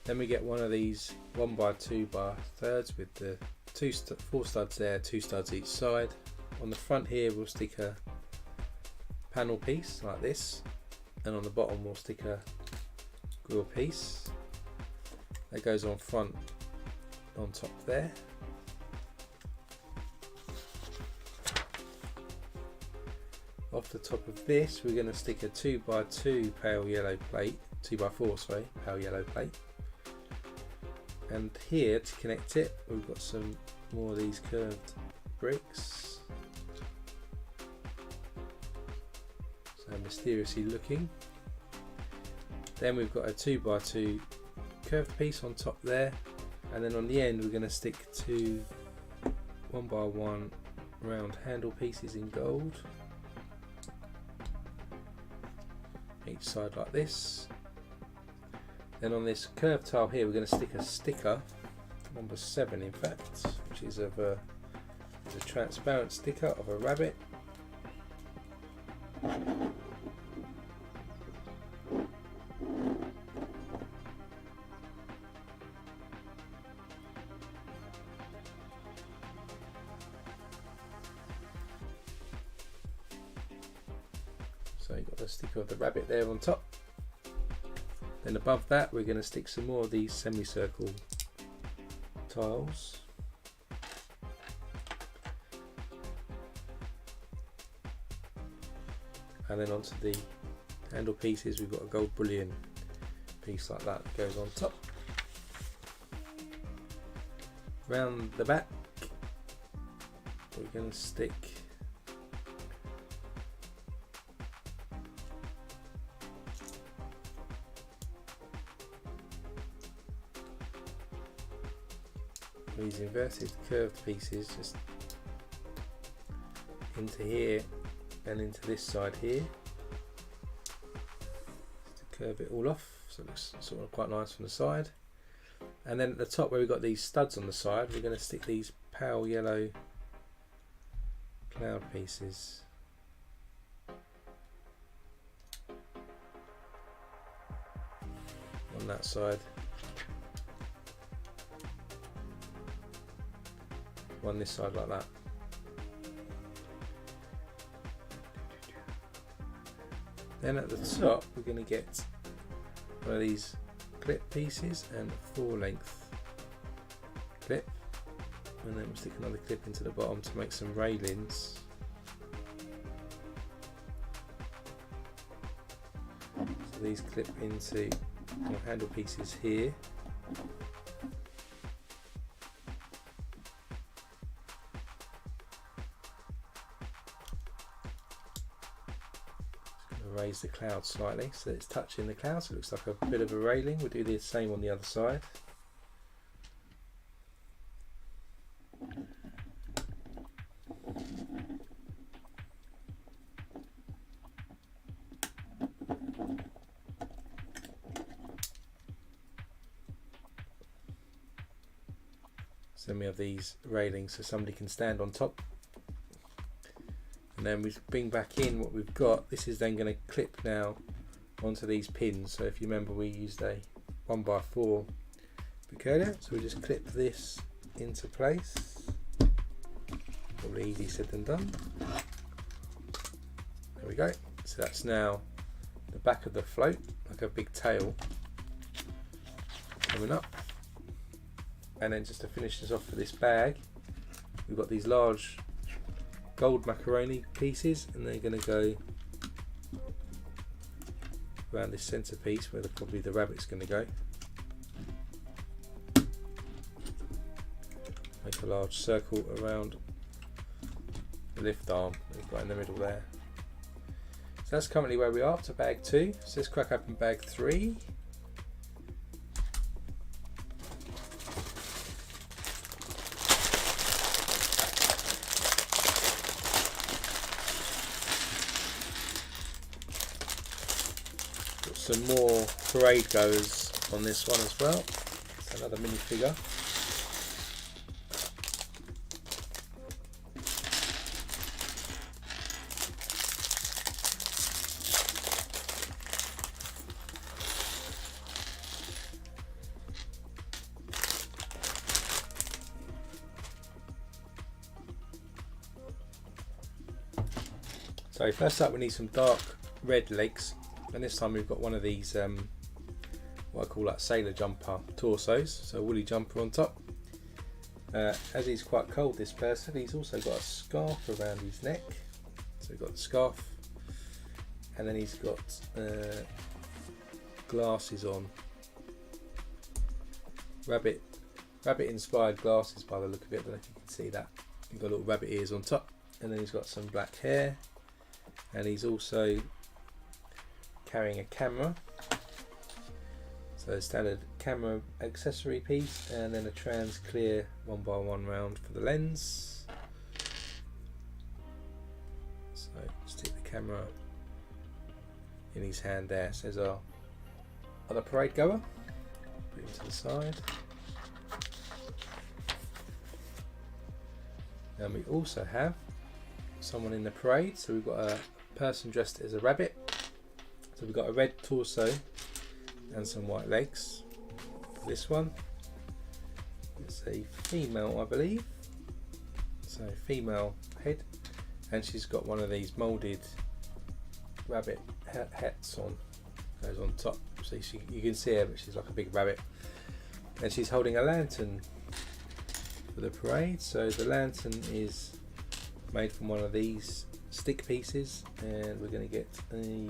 A: Then we get one of these 1x2x3s with the 4 studs there, 2 studs each side. On the front here we'll stick a panel piece like this, and on the bottom we'll stick a grill piece that goes on front on top there. Off the top of this we're going to stick a 2x2 pale yellow plate, 2x4 sorry, pale yellow plate. And here to connect it we've got some more of these curved bricks, so mysteriously looking. Then we've got a 2x2 curved piece on top there, and then on the end we're going to stick 2 1x1 round handle pieces in gold, each side like this. Then on this curved tile here we're going to stick a sticker, number 7 in fact, which is of a transparent sticker of a rabbit. So you've got the sticker of the rabbit there on top. Then above that we're going to stick some more of these semicircle tiles. And then onto the handle pieces we've got a gold bullion piece like that that goes on top. Round the back we're going to stick these inverted curved pieces just into here and into this side here, just to curve it all off so it looks sort of quite nice from the side. And then at the top where we've got these studs on the side we're going to stick these pale yellow cloud pieces. On that side, one this side like that. Then at the top we're going to get one of these clip pieces and a 4-length clip, and then we'll stick another clip into the bottom to make some railings. So these clip into the handle pieces here. Raise the cloud slightly so that it's touching the cloud, so it looks like a bit of a railing. We'll do the same on the other side. So then we have these railings so somebody can stand on top. And then we bring back in what we've got. This is then going to clip now onto these pins. So if you remember, we used a 1x4 bricola, so we just clip this into place. Probably easy said than done. There we go. So that's now the back of the float, like a big tail coming up. And then just to finish this off for this bag, we've got these large gold macaroni pieces, and they're going to go around this centre piece where probably the rabbit's going to go. Make a large circle around the lift arm that we've got in the middle there. So that's currently where we are up to bag 2. So let's crack open bag 3. Got some more parade goers on this one as well. It's another minifigure. So first up we need some dark red legs, and this time we've got one of these what I call like sailor jumper torsos, so a woolly jumper on top. As he's quite cold, this person, he's also got a scarf around his neck, so we've got the scarf, and then he's got glasses on, rabbit inspired glasses by the look of it. I don't know if you can see that. He's got little rabbit ears on top, and then he's got some black hair. And he's also carrying a camera, so a standard camera accessory piece, and then a trans clear 1x1 round for the lens. So stick the camera in his hand there. So there's our other parade goer. Put him to the side. And we also have someone in the parade, so we've got a person dressed as a rabbit. So we've got a red torso and some white legs. This one, it's a female, I believe. So female head, and she's got one of these moulded rabbit hats on, goes on top. So you can see her, but she's like a big rabbit. And she's holding a lantern for the parade. So the lantern is made from one of these stick pieces, and we're going to get a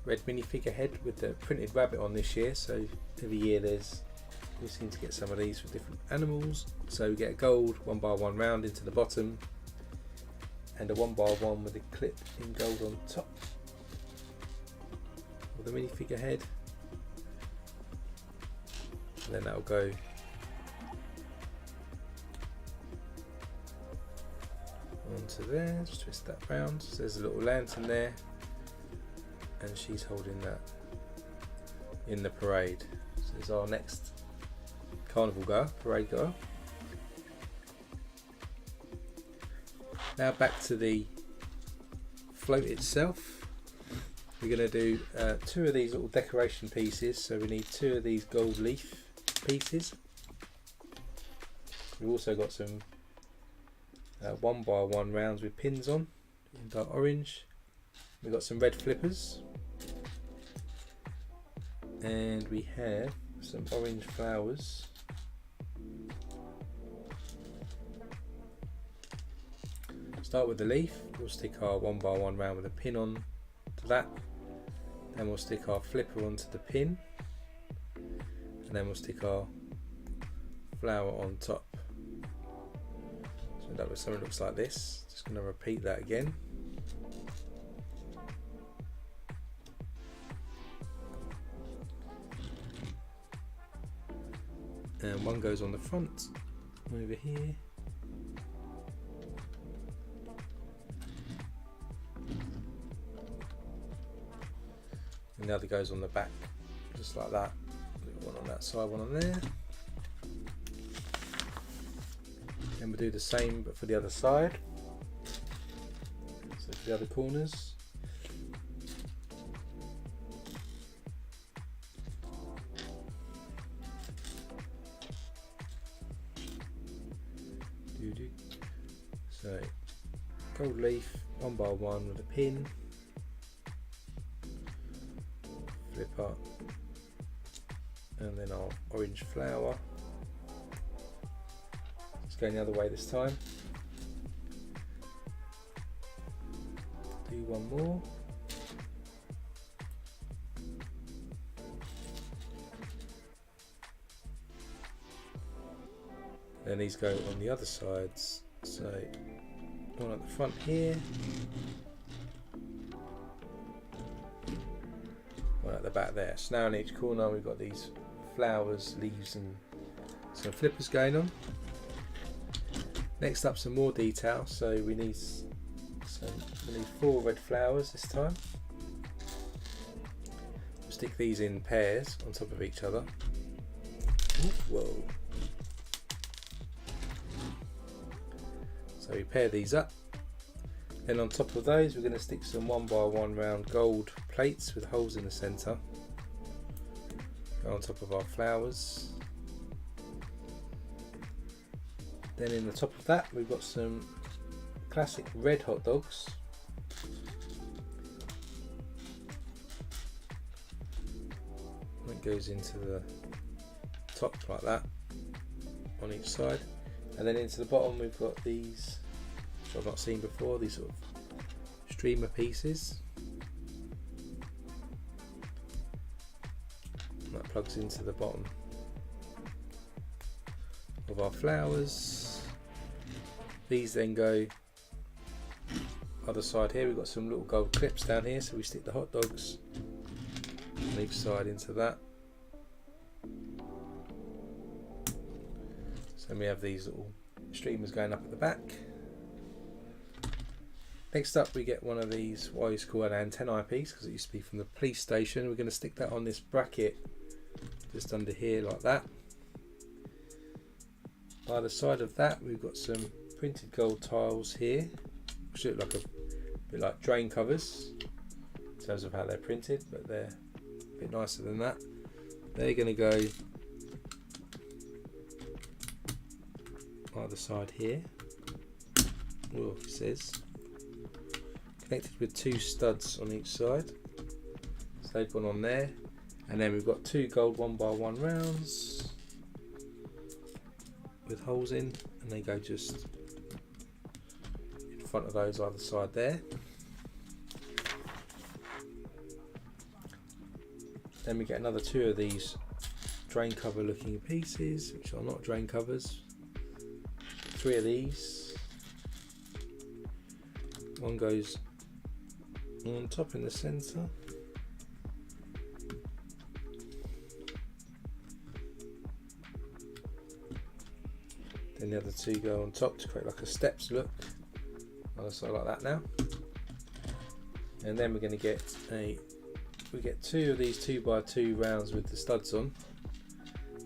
A: red minifigure head with the printed rabbit on this year. So every year we seem to get some of these for different animals. So we get a gold 1x1 round into the bottom, and a 1x1 with a clip in gold on top of the minifigure head, and then that'll go onto there. Just twist that round. So there's a little lantern there, and she's holding that in the parade. So there's our next carnival goer, parade goer. Now back to the float itself. We're going to do 2 of these little decoration pieces. So we need 2 of these gold leaf pieces. We've also got some 1x1 rounds with pins on in dark orange. We've got some red flippers, and we have some orange flowers. Start with the leaf. We'll stick our 1x1 round with a pin on to that, then we'll stick our flipper onto the pin, and then we'll stick our flower on top. So that was something that looks like this. Just going to repeat that again. And one goes on the front over here. And the other goes on the back, just like that. One on that side, one on there. Then we'll do the same but for the other side. So for the other corners. So gold leaf, 1 by 1 with a pin, flip up, and then our orange flower. Let's go the other way this time. Do one more. Then these go on the other sides. So one at the front here, one at the back there. So now in each corner we've got these flowers, leaves and some flippers going on. Next up, some more detail. So we need 4 red flowers this time. We'll stick these in pairs on top of each other. Whoa. So we pair these up. Then on top of those we're going to stick some 1 by 1 round gold plates with holes in the centre. Go on top of our flowers. Then in the top of that we've got some classic red hot dogs. It goes into the top like that on each side. And then into the bottom we've got these, which I've not seen before, these sort of streamer pieces. And that plugs into the bottom of our flowers. These then go other side here. We've got some little gold clips down here, so we stick the hot dogs on each side into that. So we have these little streamers going up at the back. Next up we get one of these, what I used to call an antennae piece, because it used to be from the police station. We're going to stick that on this bracket just under here like that. By the side of that we've got some printed gold tiles here, which look like a bit like drain covers in terms of how they're printed, but they're a bit nicer than that. They're going to go either side here. Oh, it says connected with 2 studs on each side, so they've gone on there. And then we've got 2 gold 1 by 1 rounds with holes in, and they go just in front of those either side there. Then we get another 2 of these drain cover looking pieces, which are not drain covers. 3 of these. One goes on top in the centre. Then the other 2 go on top to create like a steps look. Other side like that now. And then we're going to get we get 2 of these 2 by 2 rounds with the studs on.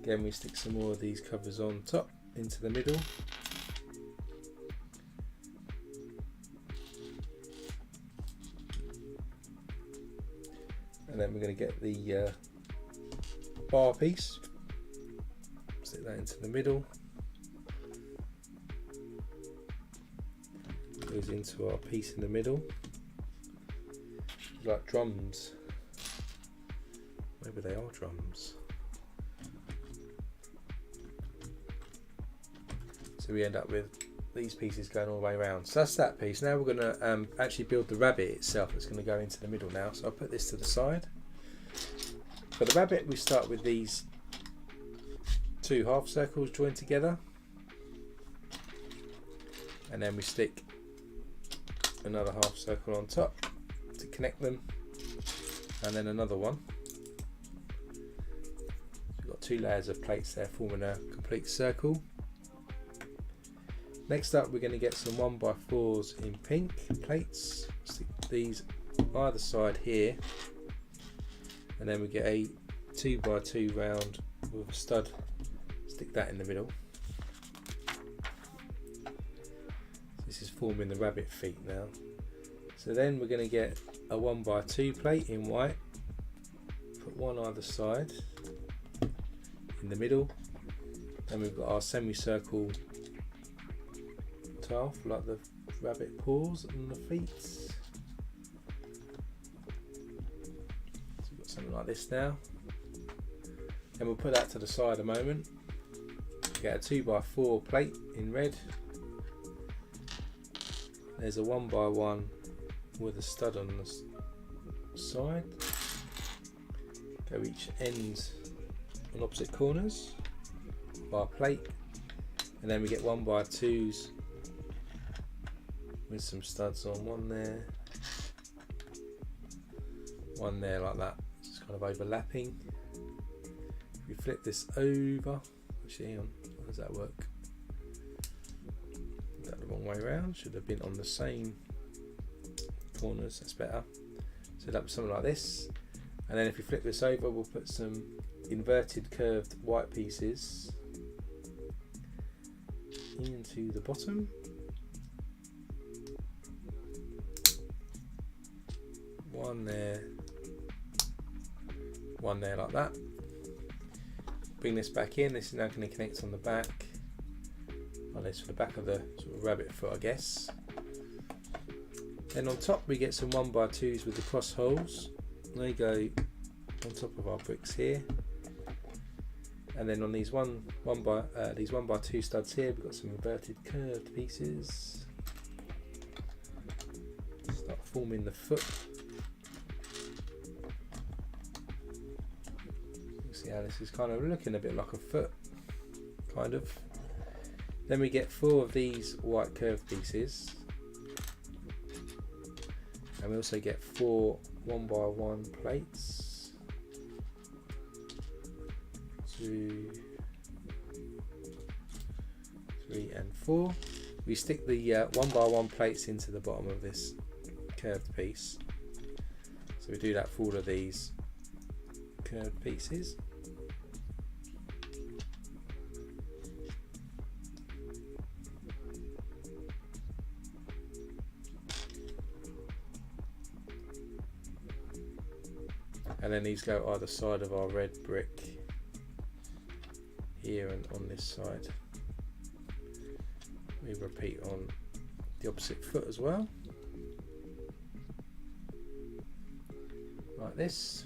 A: Again we stick some more of these covers on top into the middle. And then we're going to get the bar piece, stick that into the middle, goes into our piece in the middle, like drums, maybe they are drums. So we end up with these pieces going all the way around. So that's that piece. Now we're going to actually build the rabbit itself. It's going to go into the middle now. So I'll put this to the side. For the rabbit we start with these 2 half circles joined together, and then we stick another half circle on top to connect them, and then another one. We've got 2 layers of plates there forming a complete circle. Next up we're going to get some 1 by 4s in pink plates, stick these either side here, and then we get a 2 by 2 round with a stud, stick that in the middle. forming the rabbit feet now. So then we're going to get a 1x2 plate in white, put one either side in the middle. Then we've got our semicircle tile for like the rabbit paws and the feet. So we've got something like this now. Then we'll put that to the side a moment. Get a 2x4 plate in red. There's a 1x1 with a stud on the side. Go each end on opposite corners by a plate, and then we get 1x2s with some studs on, one there like that, just kind of overlapping. If we flip this over, actually hang on, how does that work? That the wrong way around, should have been on the same corners, that's better. So that was something like this, and then if we flip this over, we'll put some inverted curved white pieces into the bottom. One there like that. Bring this back in. This is now going to connect on the back. Well, it's for the back of the sort of rabbit foot, I guess. Then on top we get some 1x2s with the cross holes. They go on top of our bricks here. And then on these 1x2 studs here, we've got some inverted curved pieces. Start forming the foot. You see how this is kind of looking a bit like a foot, kind of. Then we get 4 of these white curved pieces, and we also get 4 1x1 plates. 2, 3 and 4. We stick the 1x1 plates into the bottom of this curved piece. So we do that for all of these curved pieces. And then these go either side of our red brick here and on this side. We repeat on the opposite foot as well, like this.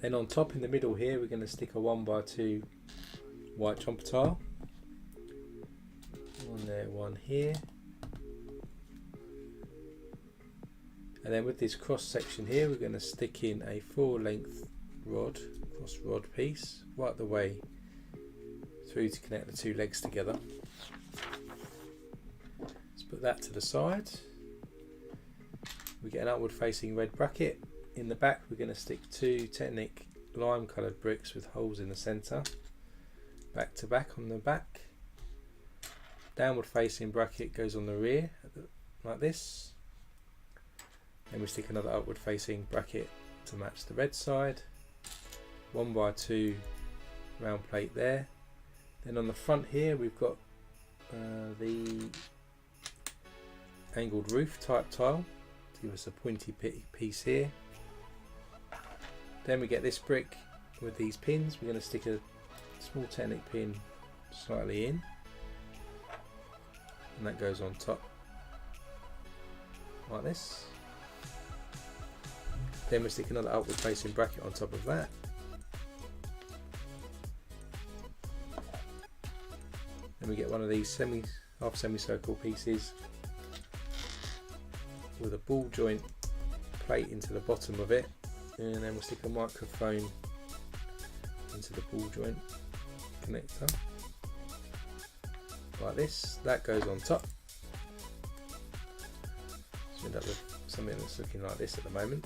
A: Then on top in the middle here, we're going to stick a 1x2 white chomper tile. One there, one here. And then with this cross section here, we're going to stick in a 4-length rod, cross rod piece, right the way through to connect the 2 legs together. Let's put that to the side. We get an upward facing red bracket. In the back, we're going to stick 2 Technic lime coloured bricks with holes in the centre, back to back on the back. Downward facing bracket goes on the rear, like this. Then we stick another upward facing bracket to match the red side. 1x2 round plate there. Then on the front here we've got the angled roof type tile to give us a pointy piece here. Then we get this brick with these pins. We're going to stick a small Technic pin slightly in, and that goes on top like this. Then we stick another upward facing bracket on top of that. Then we get one of these half semicircle pieces with a ball joint plate into the bottom of it, and then we'll stick a microphone into the ball joint connector like this. That goes on top. So we end up with something that's looking like this at the moment.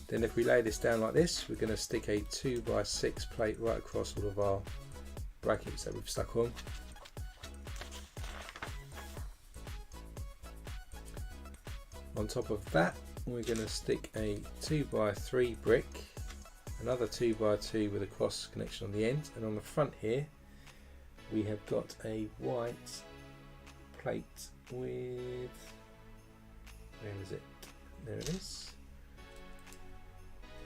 A: Then if we lay this down like this, we're going to stick a 2x6 plate right across all of our brackets that we've stuck on. On top of that, we're going to stick a 2x3 brick, another 2x2 with a cross connection on the end, and on the front here we have got a white plate with, where is it? There it is.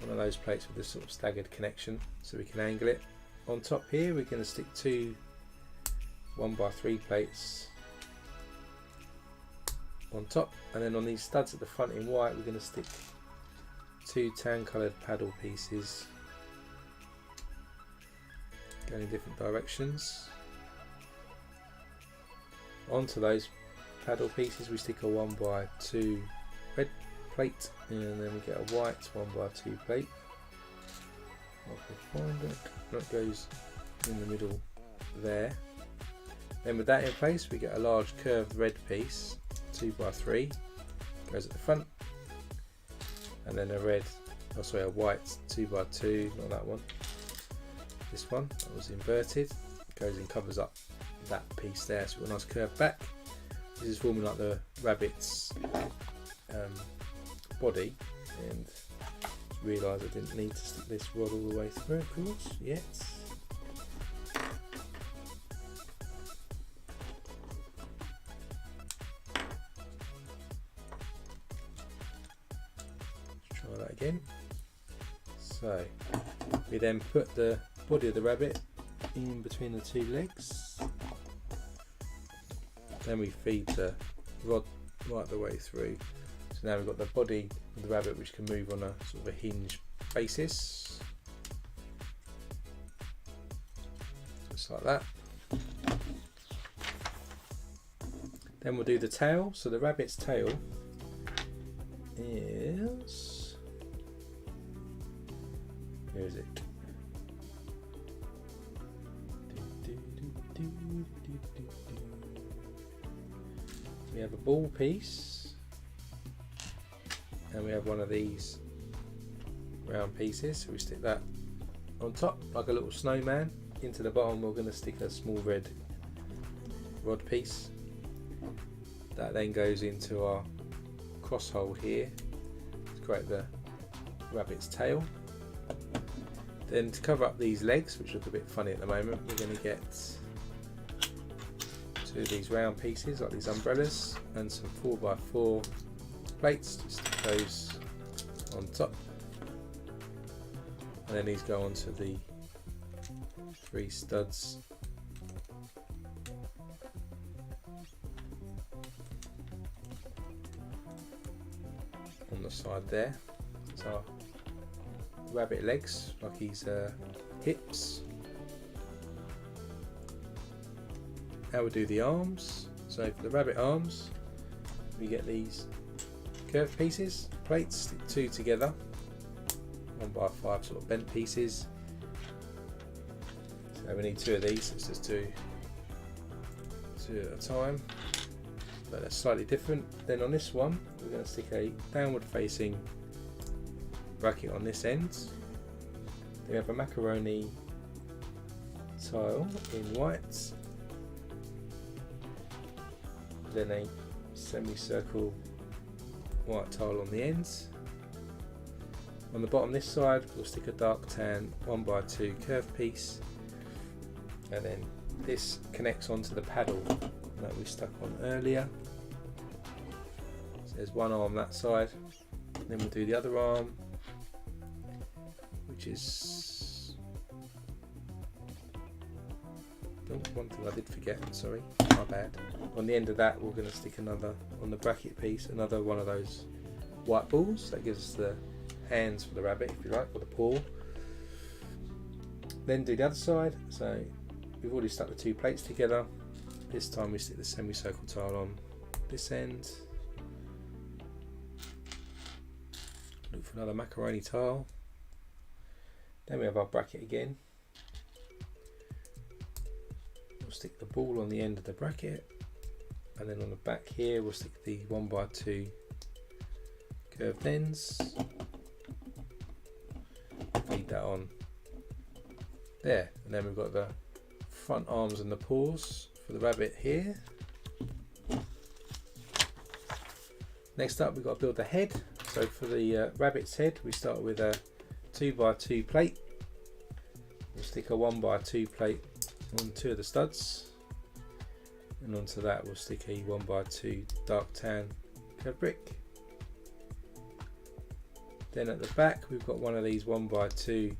A: One of those plates with this sort of staggered connection so we can angle it. On top here we're going to stick two 1x3 plates on top, and then on these studs at the front in white we're going to stick two tan coloured paddle pieces going in different directions. Onto those paddle pieces we stick a 1x2 red plate, and then we get a white 1x2 plate. I can find it. That goes in the middle there. Then with that in place we get a large curved red piece, 2x3, goes at the front, and then a white 2x2, not that one, this one that was inverted, goes and covers up that piece there, so we've got a nice curved back. This is forming like the rabbit's body, and realised I didn't need to stick this rod all the way through, of course, yet. Let's try that again. So we then put the body of the rabbit in between the two legs. Then we feed the rod right the way through. So now we've got the body of the rabbit which can move on a sort of a hinge basis. Just like that. Then we'll do the tail. So the rabbit's tail is... where is it? We have a ball piece, and we have one of these round pieces, so we stick that on top like a little snowman. Into the bottom we're going to stick a small red rod piece that then goes into our cross hole here to create the rabbit's tail. Then to cover up these legs, which look a bit funny at the moment, we're going to get two of these round pieces like these umbrellas and some 4x4 plates to stick those on top, and then these go onto the 3 studs on the side there. That's our rabbit legs, like his hips. Now we'll do the arms. So for the rabbit arms we get these curved pieces, plates, stick 2 together, 1x5 sort of bent pieces. So we need 2 of these, let's just do 2 at a time, but they're slightly different. Then on this one we're going to stick a downward facing bracket on this end. Then we have a macaroni tile in white, then a semicircle white tile on the ends. On the bottom this side we'll stick a dark tan 1x2 curved piece, and then this connects onto the paddle that we stuck on earlier. So there's one arm that side, then we'll do the other arm, which is one thing I did forget, sorry, my bad. On the end of that we're going to stick another, on the bracket piece, another one of those white balls that gives us the hands for the rabbit, if you like, or the paw. Then do the other side. So we've already stuck the 2 plates together. This time we stick the semicircle tile on this end. Look for another macaroni tile. Then we have our bracket again. We'll stick the ball on the end of the bracket, and then on the back here we'll stick the 1x2 curved ends. Feed that on there, and then we've got the front arms and the paws for the rabbit here. Next up we've got to build the head. So for the rabbit's head we start with a 2x2 plate. We'll stick a 1x2 plate on 2 of the studs. and onto that we'll stick a 1x2 dark tan curved brick. Then at the back we've got one of these 1x2,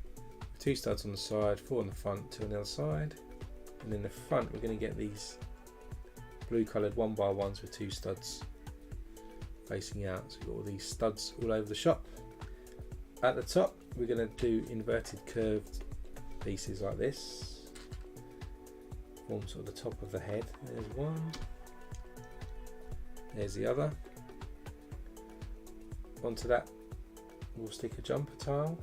A: 2 studs on the side, 4 on the front, 2 on the other side, and in the front we're going to get these blue coloured 1x1s with 2 studs facing out. So we've got all these studs all over the shop. At the top we're going to do inverted curved pieces like this, form sort of the top of the head. There's one, there's the other. Onto that we'll stick a jumper tile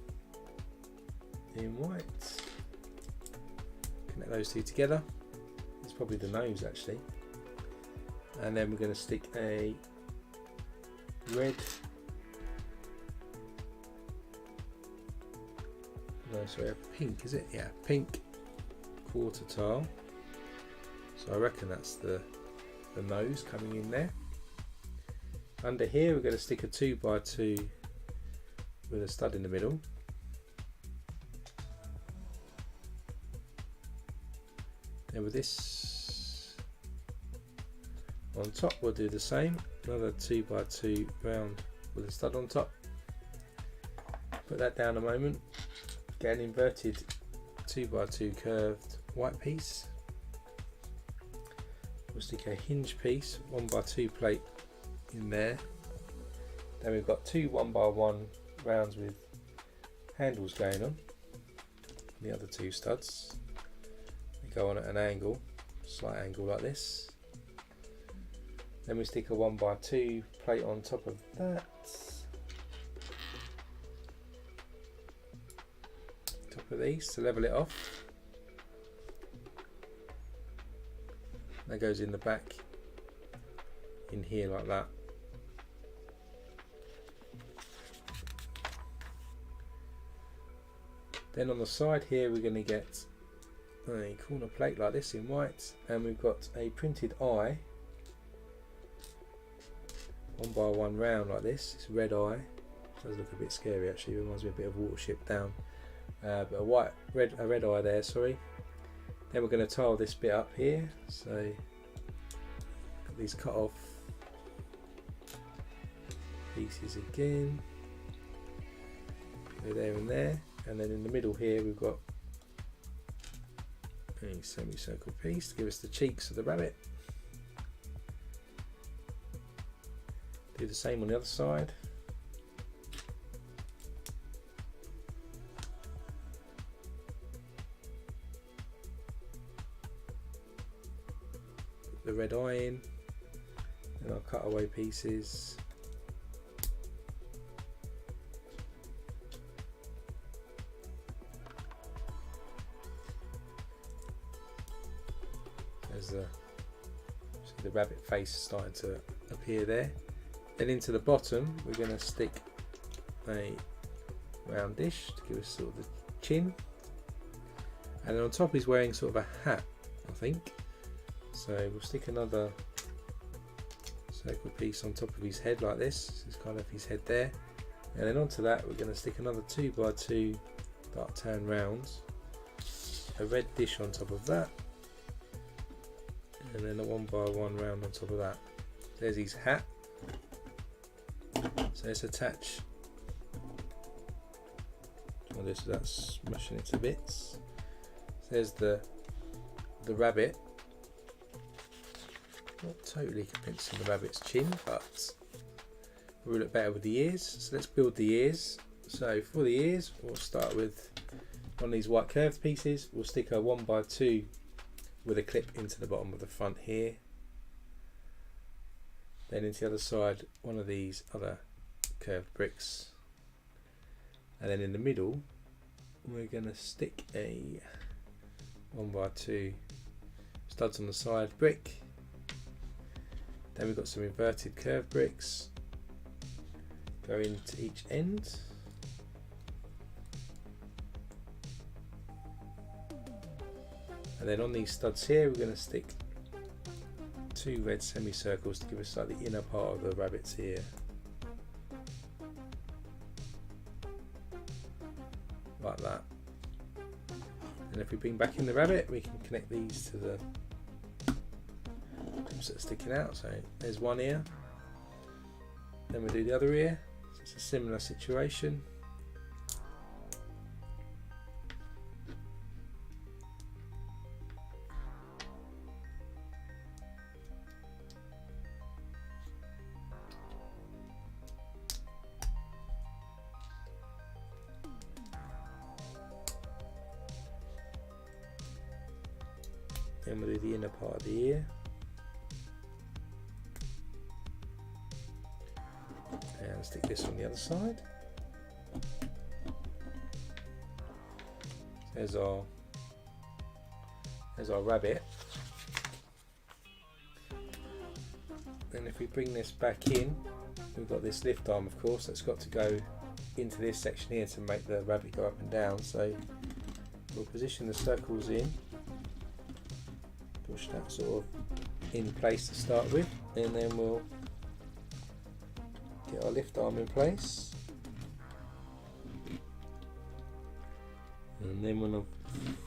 A: in white, connect those two together. It's probably the nose actually, and then we're going to stick a red, no sorry, a pink, is it? Yeah, pink quarter tile. So I reckon that's the nose coming in there. Under here we're going to stick a 2x2 with a stud in the middle. Then with this on top we'll do the same, another 2x2 round with a stud on top. Put that down a moment, get an inverted 2x2 curved white piece. We'll stick a hinge piece, 1x2 plate in there. Then we've got 2 1x1 rounds with handles going on, the other 2 studs. They go on at an angle, slight angle like this. Then we stick a 1x2 plate on top of that. Top of these to level it off. That goes in the back in here like that. Then on the side here we're going to get a corner plate like this in white, and we've got a printed eye, 1x1 round like this. It's a red eye, does look a bit scary actually, reminds me a bit of Watership Down, but a red eye there, sorry. Then we're going to tile this bit up here, so got these cut off pieces again, go there and there. And then in the middle here we've got a semicircle piece to give us the cheeks of the rabbit. Do the same on the other side. Put the red eye in, and I'll cut away pieces. See the rabbit face starting to appear there. Then into the bottom we're going to stick a round dish to give us sort of the chin, and then on top he's wearing sort of a hat, I think, so we'll stick another circle piece on top of his head like this. This is kind of his head there, and then onto that we're going to stick another 2x2 dark tan rounds, a red dish on top of that, and then a 1x1 round on top of that. There's his hat. So let's attach all this without smashing it to bits. So there's the rabbit. Not totally convinced of the rabbit's chin, but we'll look better with the ears. So let's build the ears. So for the ears we'll start with one of these white curved pieces. We'll stick a 1x2 with a clip into the bottom of the front here. Then into the other side one of these other curved bricks, and then in the middle we're going to stick a 1x2 studs on the side brick. Then we've got some inverted curved bricks go into each end. And then on these studs here we're going to stick 2 red semicircles to give us like the inner part of the rabbit's ear. Like that. And if we bring back in the rabbit we can connect these to limbs that are sticking out. So there's one ear, then we do the other ear. So it's a similar situation. Then we'll do the inner part of the ear. And stick this on the other side. There's our rabbit. Then if we bring this back in, we've got this lift arm, of course, that's got to go into this section here to make the rabbit go up and down. So we'll position the circles in. Push that sort of in place to start with, and then we'll get our lift arm in place, and then when I've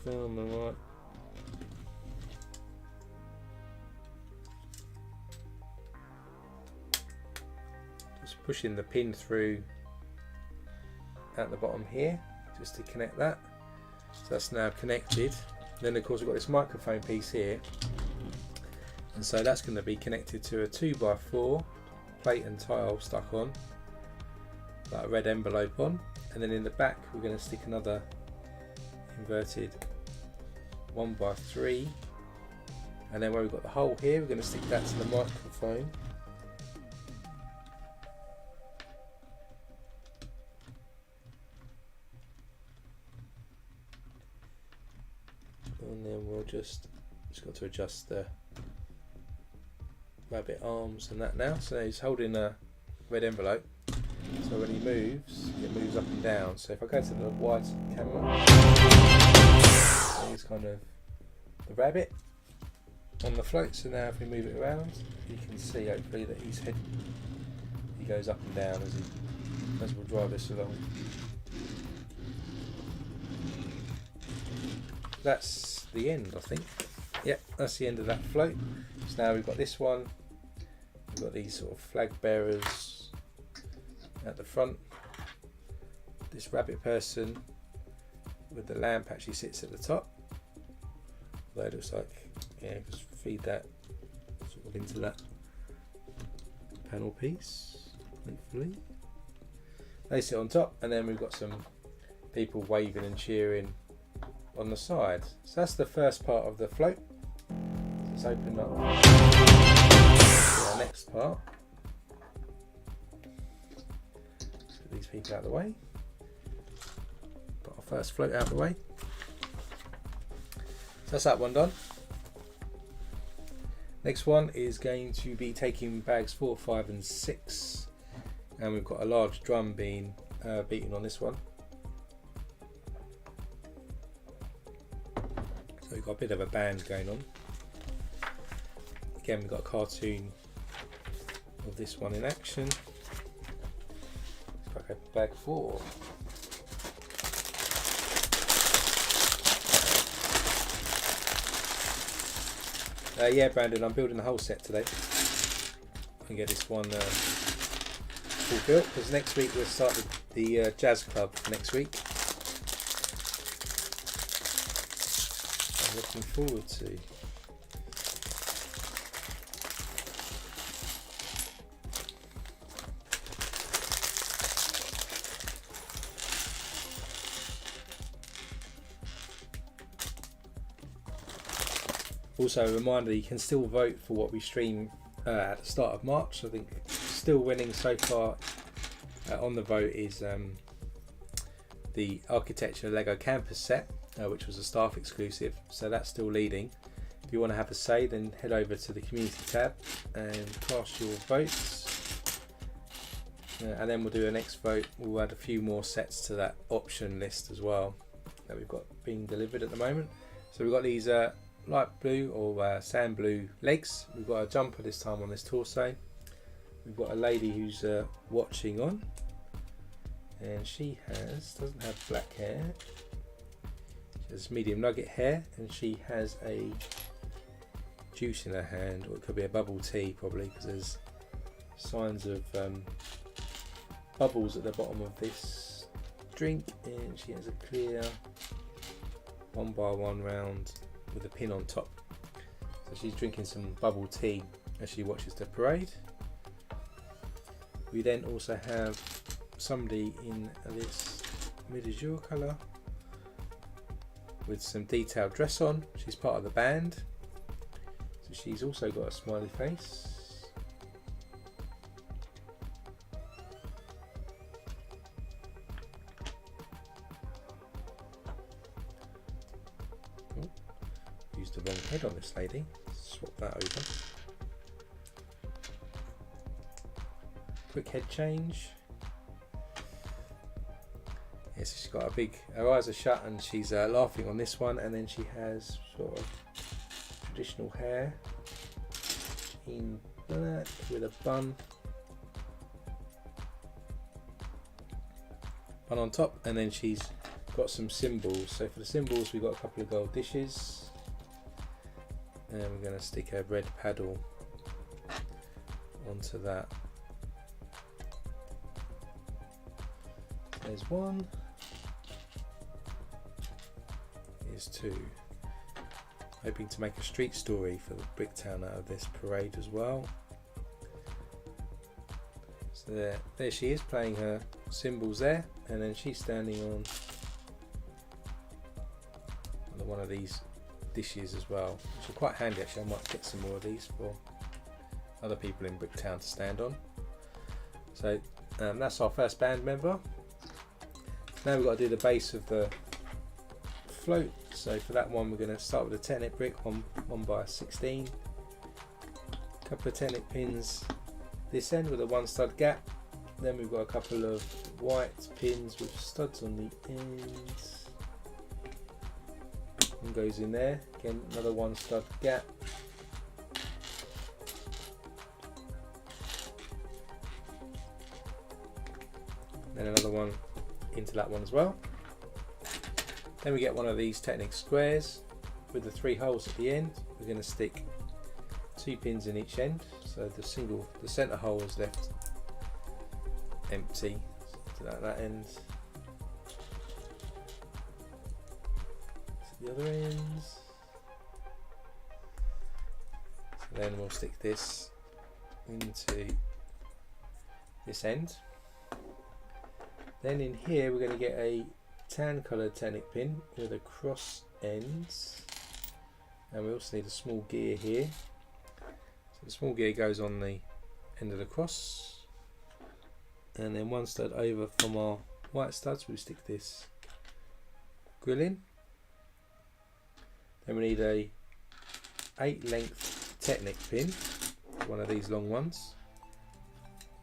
A: found the right just pushing the pin through at the bottom here just to connect that. So that's now connected. Then of course we've got this microphone piece here, and so that's going to be connected to a 2x4 plate and tile stuck on, like a red envelope on, and then in the back we're going to stick another inverted 1x3, and then where we've got the hole here we're going to stick that to the microphone. And then we'll just got to adjust the rabbit arms and that now. So he's holding a red envelope, so when he moves, it moves up and down. So if I go to the wide camera, here's kind of the rabbit on the float. So now if we move it around, you can see hopefully that his head, he goes up and down as we'll drive this along. That's the end, I think. Yep, that's the end of that float. So now we've got this one. We've got these sort of flag bearers at the front. This rabbit person with the lamp actually sits at the top. Although it looks like, yeah, just feed that sort of into that panel piece, hopefully. They sit on top, and then we've got some people waving and cheering on the side. So that's the first part of the float. Let's open up our next part. Let's get these people out of the way. Put our first float out of the way. So that's that one done. Next one is going to be taking bags 4, 5 and 6, and we've got a large drum being beaten on this one. So we've got a bit of a band going on. Again, we've got a cartoon of this one in action. Let's crack open bag 4. Yeah, Brandon, I'm building the whole set today. I can get this one all built, because next week we'll start the jazz club next week. I'm looking forward to. Also a reminder, you can still vote for what we stream at the start of March. I think still winning so far on the vote is the Architecture Lego Campus set, which was a staff exclusive, so that's still leading. If you want to have a say, then head over to the community tab and cast your votes, and then we'll do a next vote. We'll add a few more sets to that option list as well that we've got being delivered at the moment. So we've got these light blue or sand blue legs. We've got a jumper this time on this torso. We've got a lady who's watching on, and she doesn't have black hair. She has medium nugget hair, and she has a juice in her hand, or it could be a bubble tea probably, because there's signs of bubbles at the bottom of this drink, and she has a clear 1x1 round with a pin on top. So she's drinking some bubble tea as she watches the parade. We then also have somebody in this mid-azure colour with some detailed dress on. She's part of the band, so she's also got a smiley face. Oh, used the wrong head on this lady. Swap that over. Quick head change. Yes, she's got a big, her eyes are shut and she's laughing on this one, and then she has sort of traditional hair in black with a bun on top, and then she's got some symbols. So for the symbols we've got a couple of gold dishes, and we're going to stick a red paddle onto that. There's one. Here's two. Hoping to make a street story for the Bricktown out of this parade as well. So there she is playing her symbols there, and then she's standing on one of these dishes as well, which are quite handy actually. I might get some more of these for other people in Bricktown to stand on. So that's our first band member. Now we've got to do the base of the float. So for that one we're going to start with a Technic brick, 1x16, a couple of Technic pins this end with a 1 stud gap. Then we've got a couple of white pins with studs on the ends. One goes in there, again another 1 stud gap. Then another one into that one as well. Then we get one of these Technic squares with the 3 holes at the end. We're going to stick 2 pins in each end, so the centre hole is left empty to that end. To the other ends. So then we'll stick this into this end. Then in here we're going to get a tan coloured Technic pin with a cross ends, and we also need a small gear here. So the small gear goes on the end of the cross, and then 1 stud over from our white studs we stick this grill in. Then we need a 8 length Technic pin, one of these long ones.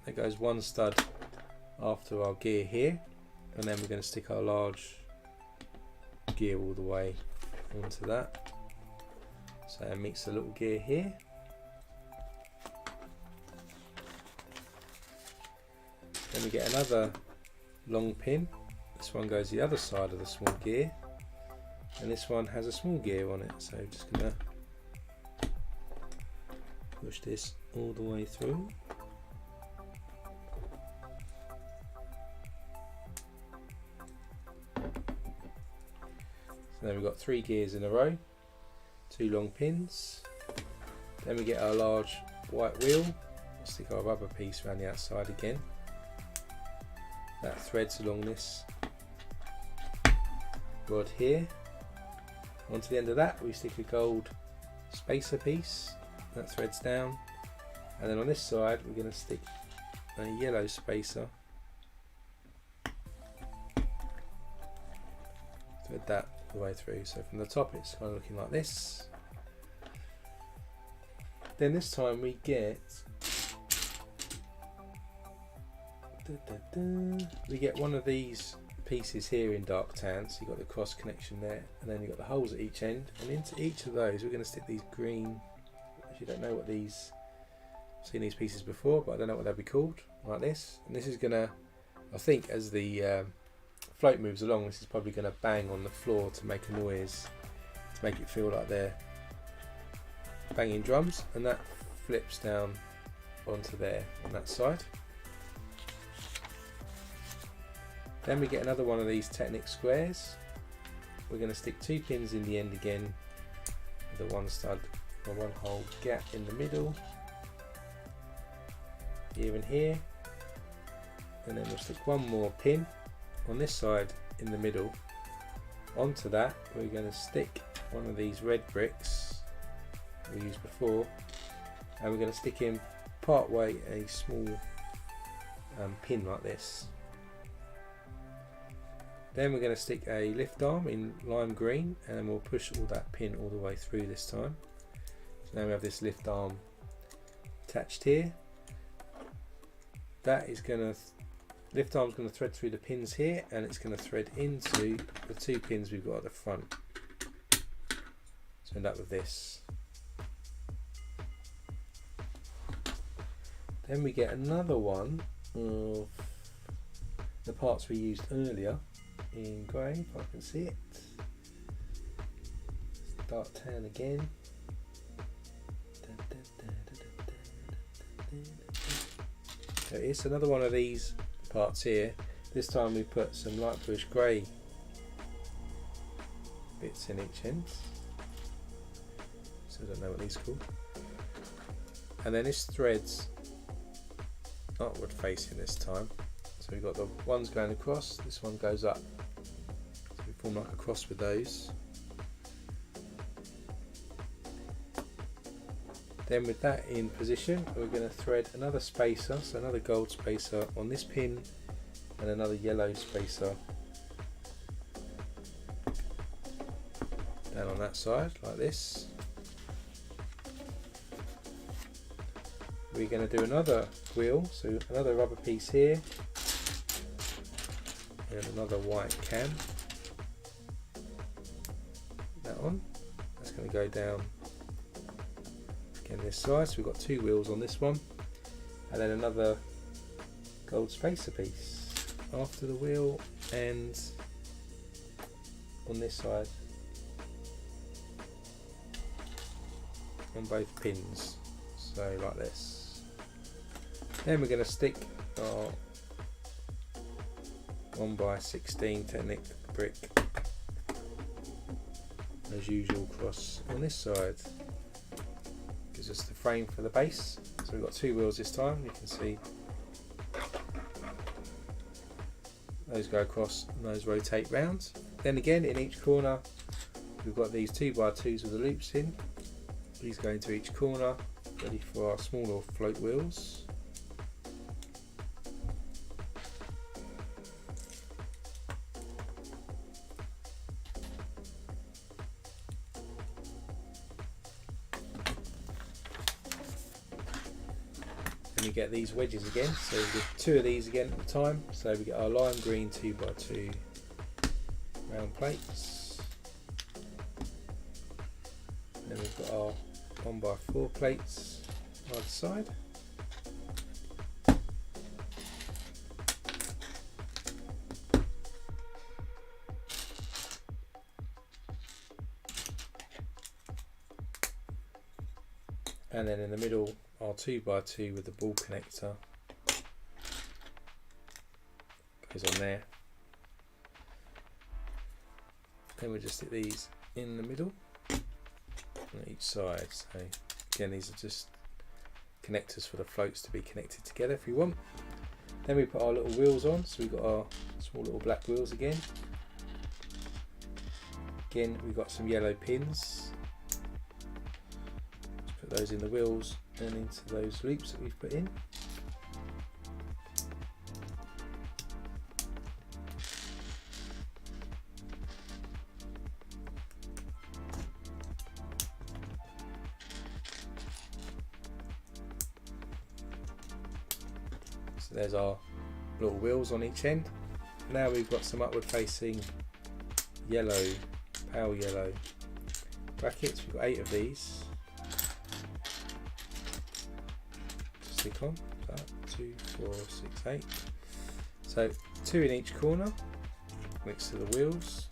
A: That goes 1 stud after our gear here, and then we're going to stick our large gear all the way onto that, so it meets the little gear here. Then we get another long pin. This one goes the other side of the small gear, and this one has a small gear on it, so just going to push this all the way through. So then we've got 3 gears in a row, 2 long pins. Then we get our large white wheel. We'll stick our rubber piece around the outside again. That threads along this rod here. Onto the end of that we stick a gold spacer piece that threads down, and then on this side we're going to stick a yellow spacer. Thread that the way through, so from the top it's kind of looking like this. Then this time we get one of these pieces here in dark tan, so you've got the cross connection there, and then you've got the holes at each end, and into each of those we're going to stick these green, actually don't know what these, I've seen these pieces before but I don't know what they'll be called, like this. And this is going to, I think as the float moves along, this is probably going to bang on the floor to make a noise, to make it feel like they're banging drums, and that flips down onto there on that side. Then we get another one of these Technic squares. We're going to stick 2 pins in the end again, with a 1 stud or 1 hole gap in the middle, here and here, and then we'll stick 1 more pin on this side in the middle. Onto that we're going to stick one of these red bricks we used before, and we're going to stick in part way a small pin like this. Then we're going to stick a lift arm in lime green, and then we'll push all that pin all the way through this time. So now we have this lift arm attached here. That is going to, lift arm is going to thread through the pins here, and it's going to thread into the 2 pins we've got at the front. So end up with this. Then we get another one of the parts we used earlier in grey, if I can see it. Dark tan again. There is another one of these parts here. This time we put some light bluish grey bits in each end. So I don't know what these are called. And then this threads upward facing this time. So we've got the ones going across, this one goes up. So we form like a cross with those. Then with that in position, we're going to thread another spacer, so another gold spacer on this pin, and another yellow spacer down on that side like this. We're going to do another wheel, so another rubber piece here, and another white cam. That on, that's going to go down again this side, so we've got 2 wheels on this one, and then another gold spacer piece after the wheel and on this side on both pins, so like this. Then we're going to stick our 1x16 Technic brick as usual across on this side. Gives us the frame for the base. So we've got 2 wheels this time, you can see those go across and those rotate round. Then again in each corner we've got these 2x2s with the loops in. These go into each corner, ready for our smaller float wheels. And we get these wedges again, so we get 2 of these again at a time. So we get our lime green 2x2 round plates, and then we've got our 1x4 plates either side. And then in the middle our 2x2 with the ball connector goes on there. Then we just stick these in the middle on each side. So again, these are just connectors for the floats to be connected together if you want. Then we put our little wheels on, so we've got our small little black wheels again. Again, we've got some yellow pins. Just put those in the wheels and into those loops that we've put in. So there's our little wheels on each end. Now we've got some upward facing yellow, pale yellow brackets. We've got 8 of these. Stick on, so 2, 4, 6, 8. So 2 in each corner next to the wheels.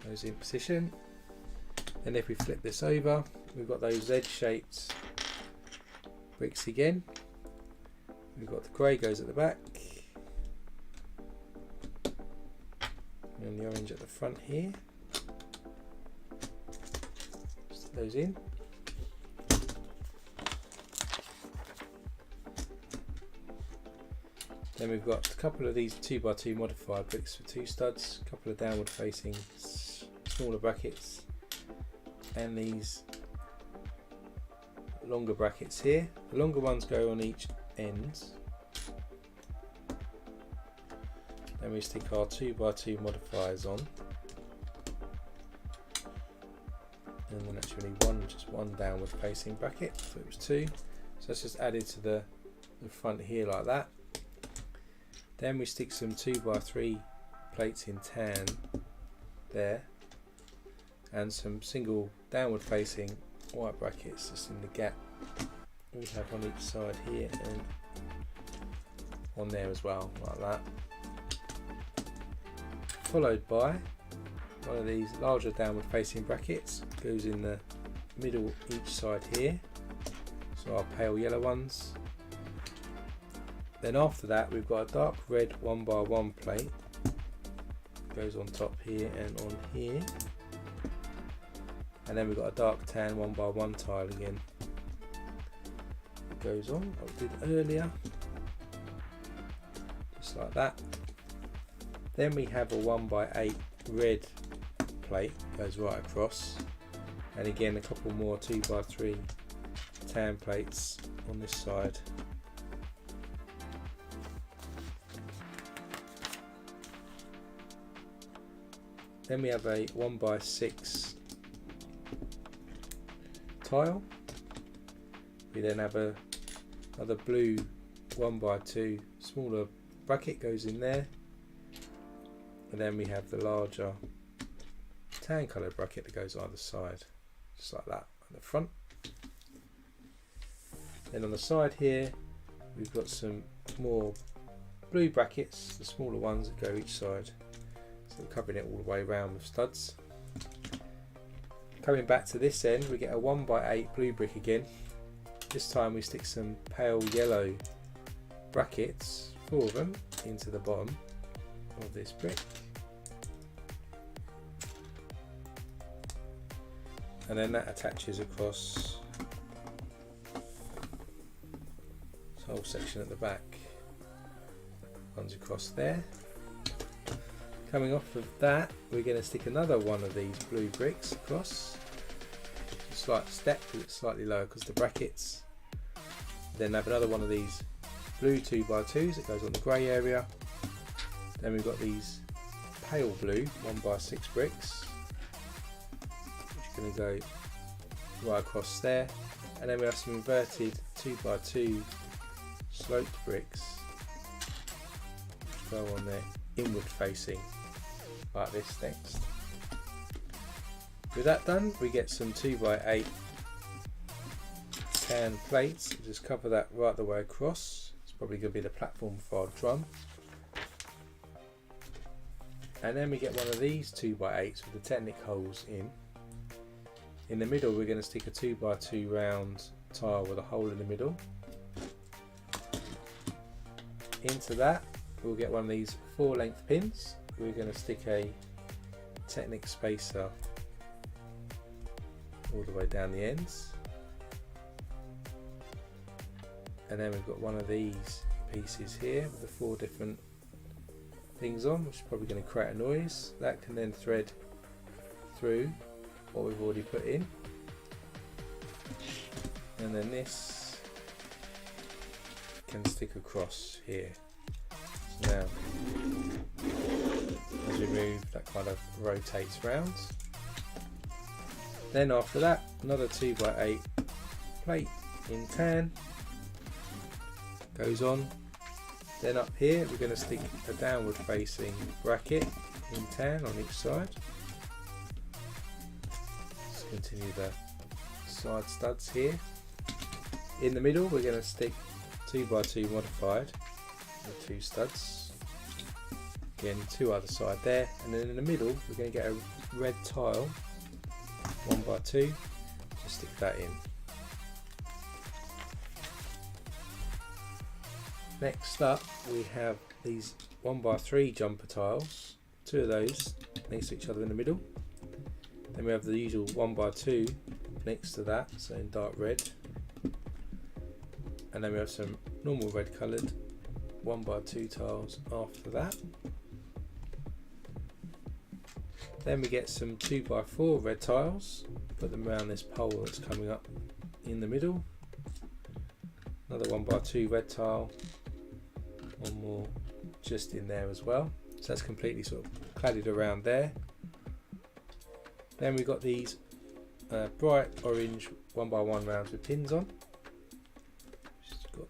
A: those in position. And if we flip this over, we've got those Z-shaped bricks again. We've got the grey goes at the back, and the orange at the front here. Stick those in. Then we've got a couple of these 2x2 modified bricks for 2 studs, a couple of downward facing smaller brackets, and these longer brackets here. The longer ones go on each end. Then we stick our 2x2 modifiers on, and then actually just one downward facing bracket, so it was 2, so that's just added to the front here like that. Then we stick some 2x3 plates in tan there, and some single downward facing white brackets just in the gap we have on each side here and on there as well, like that. Followed by one of these larger downward facing brackets, goes in the middle each side here, so our pale yellow ones. Then after that we've got a dark red 1x1 plate, goes on top here and on here, and then we've got a dark tan 1x1 tile again, it goes on, I did earlier, just like that. Then we have a 1x8 red plate, goes right across, and again a couple more 2x3 tan plates on this side. Then we have a 1x6 tile. We then have another blue 1x2 smaller bracket goes in there, and then we have the larger tan coloured bracket that goes either side, just like that on the front. Then on the side here we've got some more blue brackets, the smaller ones that go each side. So we're covering it all the way around with studs. Coming back to this end, we get a 1x8 blue brick again. This time we stick some pale yellow brackets, 4 of them, into the bottom of this brick. And then that attaches across this whole section at the back. Runs across there. Coming off of that, we're going to stick another one of these blue bricks across. A slight step because it's slightly lower because the brackets. Then have another one of these blue 2x2s that goes on the grey area. Then we've got these pale blue 1x6 bricks, which are going to go right across there. And then we have some inverted 2x2 sloped bricks, which go on there inward facing, like this next. With that done, we get some 2x8 tan plates. Just cover that right the way across. It's probably going to be the platform for our drum. And then we get one of these 2x8s with the Technic holes in. In the middle we're going to stick a 2x2 round tile with a hole in the middle. Into that we'll get one of these 4 length pins. We're going to stick a Technic spacer all the way down the ends, and then we've got one of these pieces here with the 4 different things on, which is probably going to create a noise. That can then thread through what we've already put in, and then this can stick across here. So now as we move, that kind of rotates round. Then after that, another 2x8 plate in tan goes on. Then up here we're going to stick a downward facing bracket in tan on each side. Let's continue the side studs here. In the middle we're going to stick 2x2 modified with 2 studs. Again, 2 either side there, and then in the middle we're going to get a red tile, 1x2, just stick that in. Next up we have these 1x3 jumper tiles, 2 of those next to each other in the middle. Then we have the usual 1x2 next to that, so in dark red. And then we have some normal red coloured 1x2 tiles after that. Then we get some 2x4 red tiles, put them around this pole that's coming up in the middle. Another 1x2 red tile, one more just in there as well. So that's completely sort of cladded around there. Then we've got these bright orange 1x1 rounds with pins on. Just got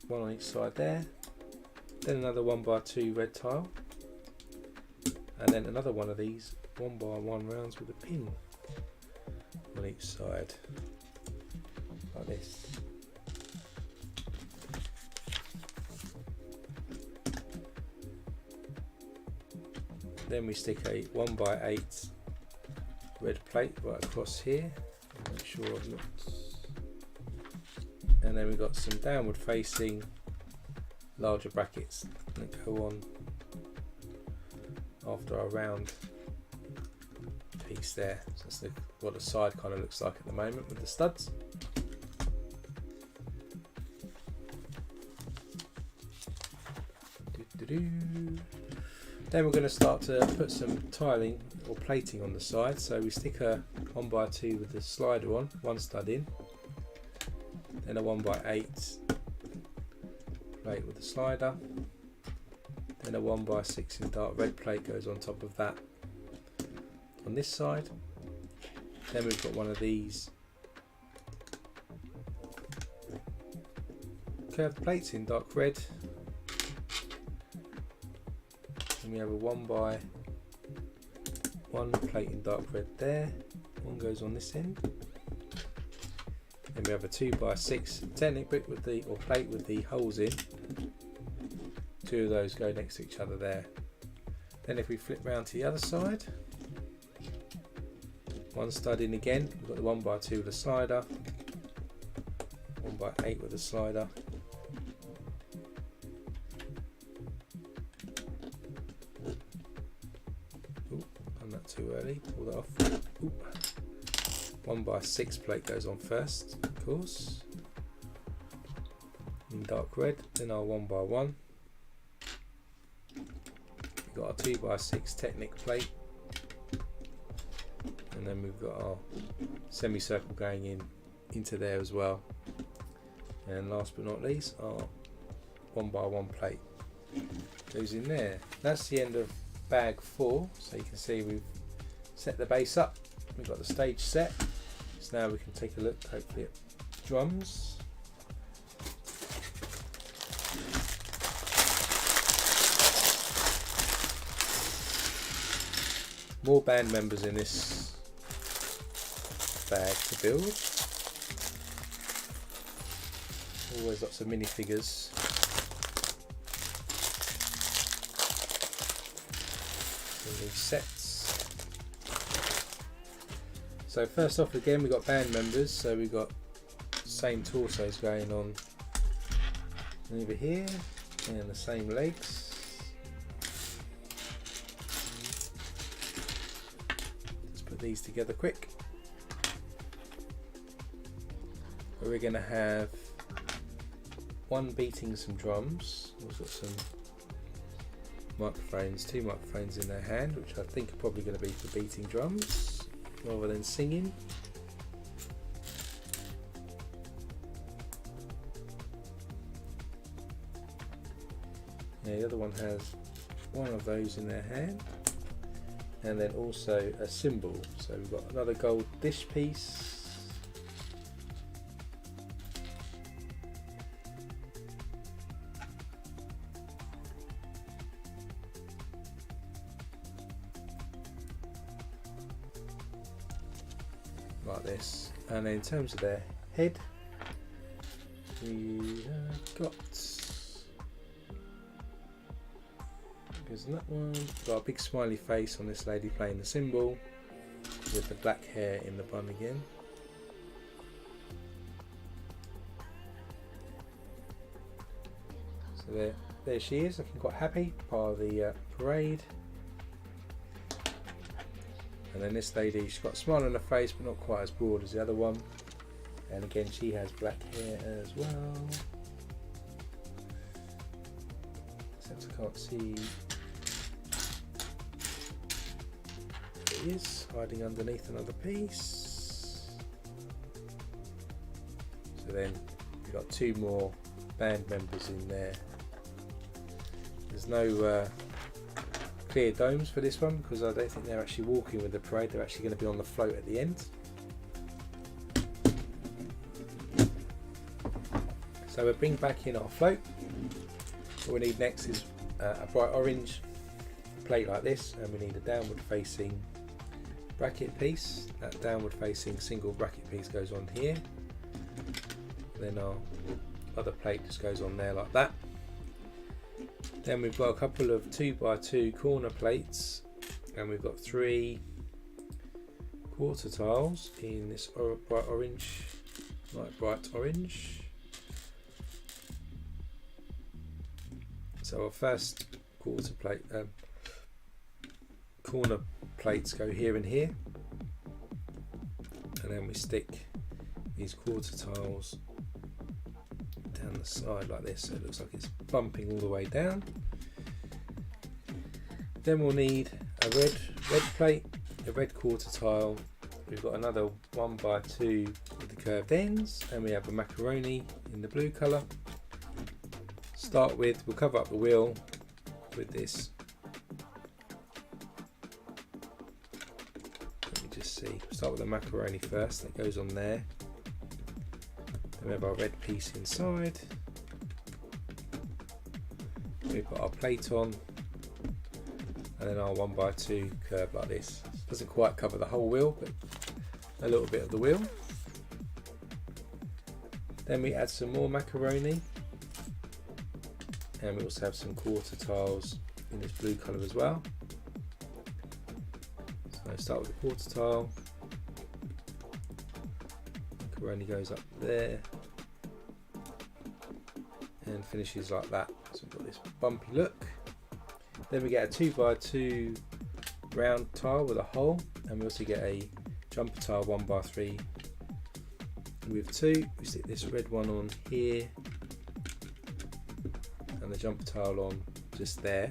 A: one on each side there. Then another 1x2 red tile. And then another one of these 1x1 rounds with a pin on each side, like this. Then we stick a 1x8 red plate right across here. Make sure I've not. And then we've got some downward facing larger brackets that go on after our round piece there. So that's what the side kind of looks like at the moment with the studs. Then we're going to start to put some tiling or plating on the side. So we stick a 1x2 with the slider on, 1 stud in, then a 1x8 plate with the slider, then a 1x6 in dark red plate goes on top of that on this side. Then we've got one of these curved plates in dark red. And we have a 1x1 plate in dark red there. One goes on this end. Then we have a 2x6 Technic brick with the plate with the holes in. 2 of those go next to each other there. Then if we flip round to the other side, 1 stud in again. We've got the 1x2 with a slider, 1x8 with a slider. Too early, pull that off. 1x6 plate goes on first, of course, in dark red, then our 1x1. We've got our 2x6 Technic plate, and then we've got our semicircle going into there as well. And last but not least, our 1x1 plate goes in there. That's the end of bag 4. So you can see we've set the base up, we've got the stage set, so now we can take a look hopefully at drums. More band members in this bag to build. Always lots of minifigures. In these sets. So first off, again, we've got band members, so we've got same torsos going on over here and the same legs. Let's put these together quick. We're going to have one beating some drums. We've got some microphones, 2 microphones in their hand, which I think are probably going to be for beating drums rather than singing. The other one has one of those in their hand, and then also a cymbal. So we've got another gold dish piece, like this. And then in terms of their head, we have got Goes on that one. Got a big smiley face on this lady playing the cymbal with the black hair in the bun again. So there she is, looking quite happy, part of the parade. And then this lady, she's got a smile on her face, but not quite as broad as the other one. And again, she has black hair as well. Except I can't see. There it is, hiding underneath another piece. So then we've got two more band members in there. There's no clear domes for this one because I don't think they're actually walking with the parade, they're actually going to be on the float at the end. So we'll bring back in our float. What we need next is a bright orange plate like this, and we need a downward facing bracket piece. That downward facing single bracket piece goes on here. Then our other plate just goes on there like that. Then we've got a couple of 2x2 corner plates, and we've got 3 quarter tiles in this bright orange, light bright orange. So our first quarter plate, corner plates go here and here, and then we stick these quarter tiles down the side like this, so it looks like it's bumping all the way down. Then we'll need a red plate, a red quarter tile. We've got another 1x2 with the curved ends, and we have a macaroni in the blue colour. Start with, we'll cover up the wheel with this. Let me just see. Start with the macaroni first, that goes on there. Then we have our red piece inside. We put our plate on, and then our 1x2 curve like this. Doesn't quite cover the whole wheel, but a little bit of the wheel. Then we add some more macaroni, and we also have some quarter tiles in this blue colour as well. So start with the quarter tile. Macaroni goes up there and finishes like that. So we've got this bumpy look. Then we get a 2x2 round tile with a hole, and we also get a jumper tile 1x3 with 2. We stick this red one on here and the jumper tile on just there.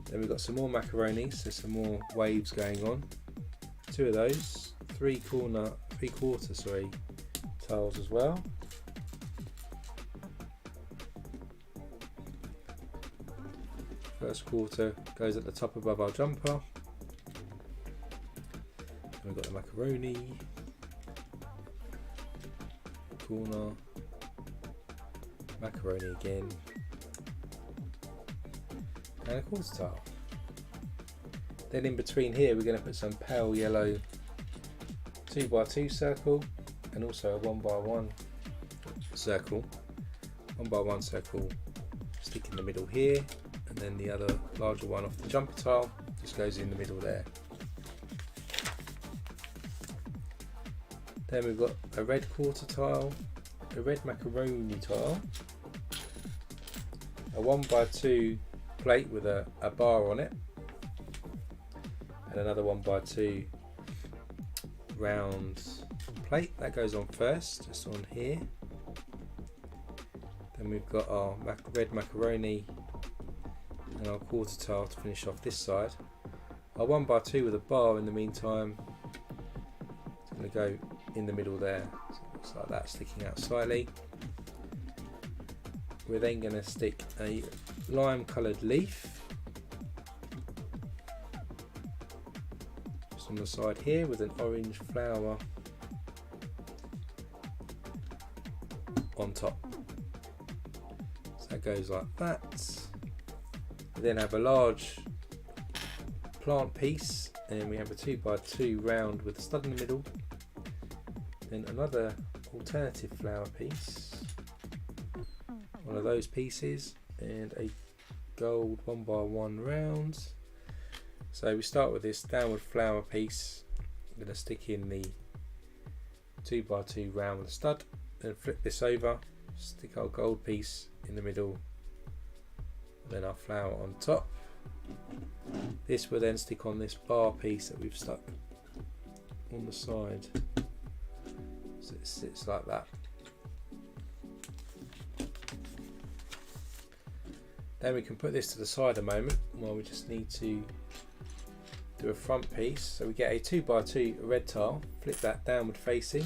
A: Then we've got some more macaroni, so some more waves going on. 2 of those, 3 quarter tiles as well. First quarter goes at the top above our jumper. And we've got the macaroni, corner, macaroni again, and a quarter tile. Then in between here we're going to put some pale yellow 2x2 circle, and also a 1x1 circle. 1x1 circle stick in the middle here, and then the other larger one off the jumper tile just goes in the middle there. Then we've got a red quarter tile, a red macaroni tile, a 1x2 plate with a bar on it, and another 1x2 round plate that goes on first, just on here. Then we've got our red macaroni and our quarter tile to finish off this side. Our 1x2 with a bar in the meantime, it's going to go in the middle there, so it looks like that, sticking out slightly. We're then going to stick a lime coloured leaf just on the side here with an orange flower on top. So that goes like that. We then have a large plant piece, and we have a 2x2 round with a stud in the middle. Then another alternative flower piece, one of those pieces, and a gold 1x1 rounds. So we start with this downward flower piece. I'm going to stick in the 2x2 round with a stud, then flip this over, stick our gold piece in the middle, and then our flower on top. This will then stick on this bar piece that we've stuck on the side, so it sits like that. Then we can put this to the side a moment while we just need to do a front piece. So we get a 2x2 red tile, flip that downward facing.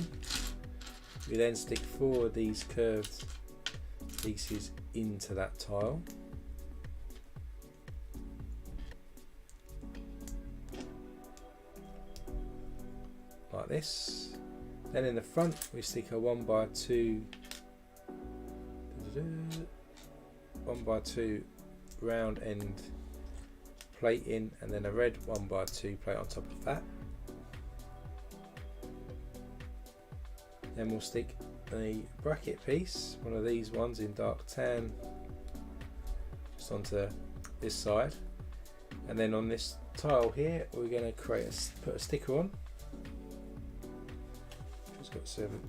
A: We then stick 4 of these curved pieces into that tile. Like this. Then in the front we stick a 1x2 round end plate in, and then a red 1x2 plate on top of that. Then we'll stick a bracket piece, one of these ones in dark tan, just onto this side, and then on this tile here we're going to put a sticker on. It's got some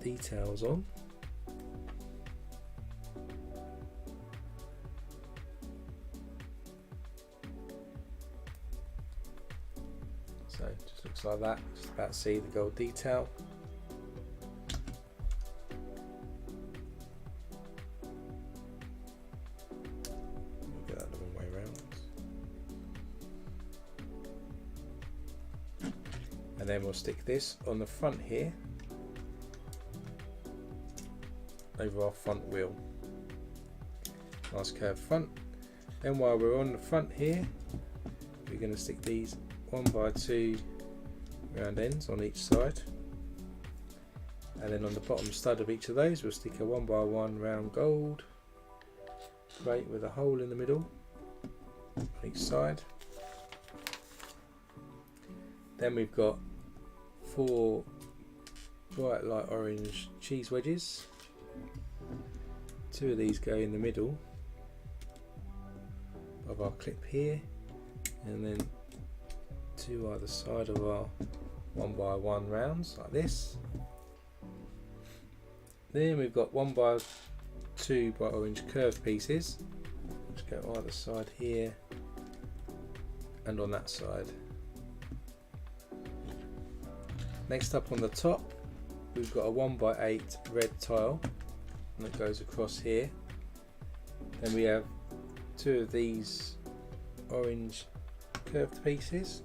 A: details on. So it just looks like that, just about to see the gold detail. We'll get that the wrong way around. And then we'll stick this on the front here, over our front wheel. Nice curved front. Then while we're on the front here, we're going to stick these 1x2 round ends on each side, and then on the bottom stud of each of those we'll stick a 1x1 round gold plate with a hole in the middle on each side. Then we've got 4 bright light orange cheese wedges. 2 of these go in the middle of our clip here, and then 2 either side of our 1x1 rounds like this. Then we've got 1x2 bright orange curved pieces which go either side here and on that side. Next up on the top we've got a 1x8 red tile that goes across here. Then we have 2 of these orange curved pieces.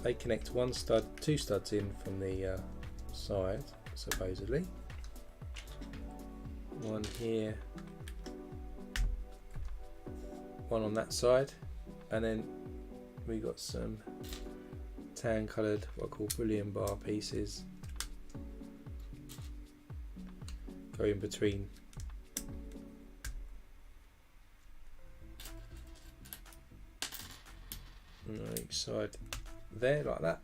A: They connect 2 studs in from the side, supposedly. One here, one on that side, and then we got some tan coloured, what I call bullion bar pieces, go in between. On each side there, like that.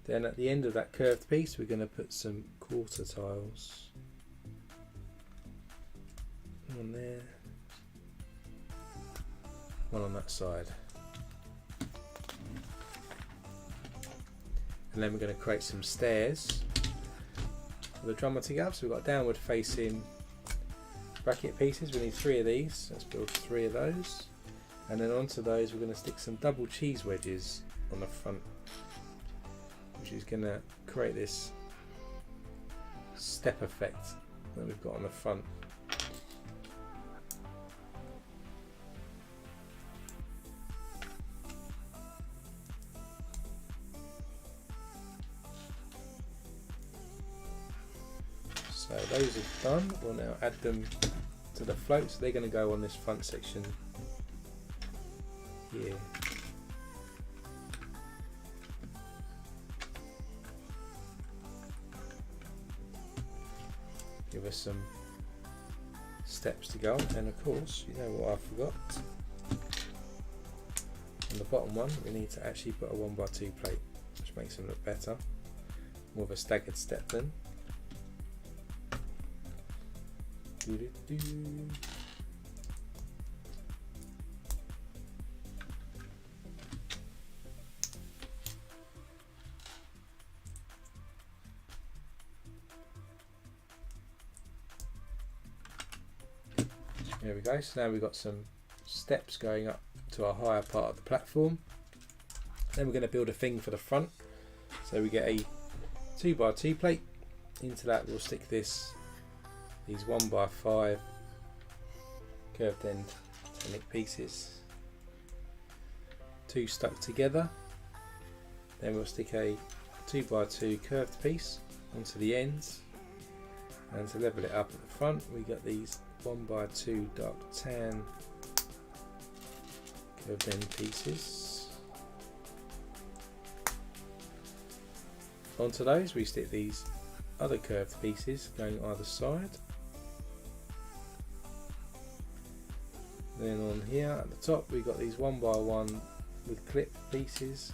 A: Then at the end of that curved piece we're going to put some quarter tiles. One there, one on that side. And then we're going to create some stairs for the drummer to go up. So we've got downward facing bracket pieces, we need 3 of these, let's build 3 of those. And then onto those we're going to stick some double cheese wedges on the front, which is going to create this step effect that we've got on the front. So those are done. We'll now add them to the floats. They're going to go on this front section here. Give us some steps to go on, and of course, you know what I forgot. On the bottom one, we need to actually put a 1x2 plate, which makes them look better. more of a staggered step then. There we go, so now we've got some steps going up to our higher part of the platform. Then we're going to build a thing for the front. So we get a 2x2 plate. Into that we'll stick these 1x5 curved end Titanic pieces, 2 stuck together. Then we'll stick a 2x2 curved piece onto the ends, and to level it up at the front we got these 1x2 dark tan curved end pieces. Onto those we stick these other curved pieces going either side. Then on here at the top we got these 1x1 with clip pieces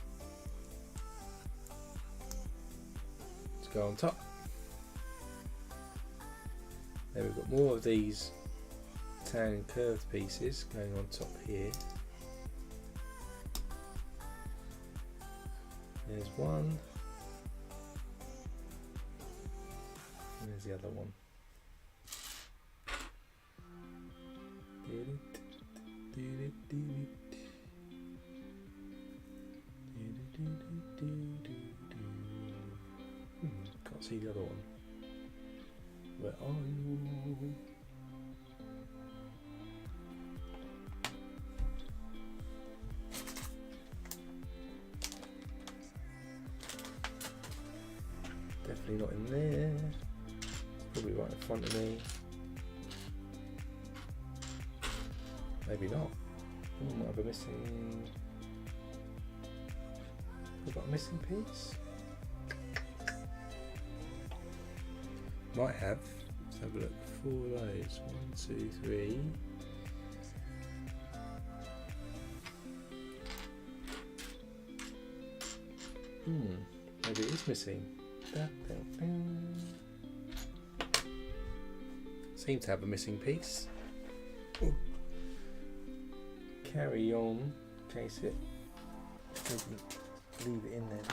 A: to go on top. Then we've got more of these tan curved pieces going on top here. There's one. And there's the other one. Can't see the other one. Where are you? Definitely not in there. Probably right in front of me. Maybe not. Oh, might have a missing. We've got a missing piece. Might have. Let's have a look. 4 of those. 1, 2, 3. Maybe it is missing. Seem to have a missing piece. Ooh. Carry on, in case it doesn't leave it in there.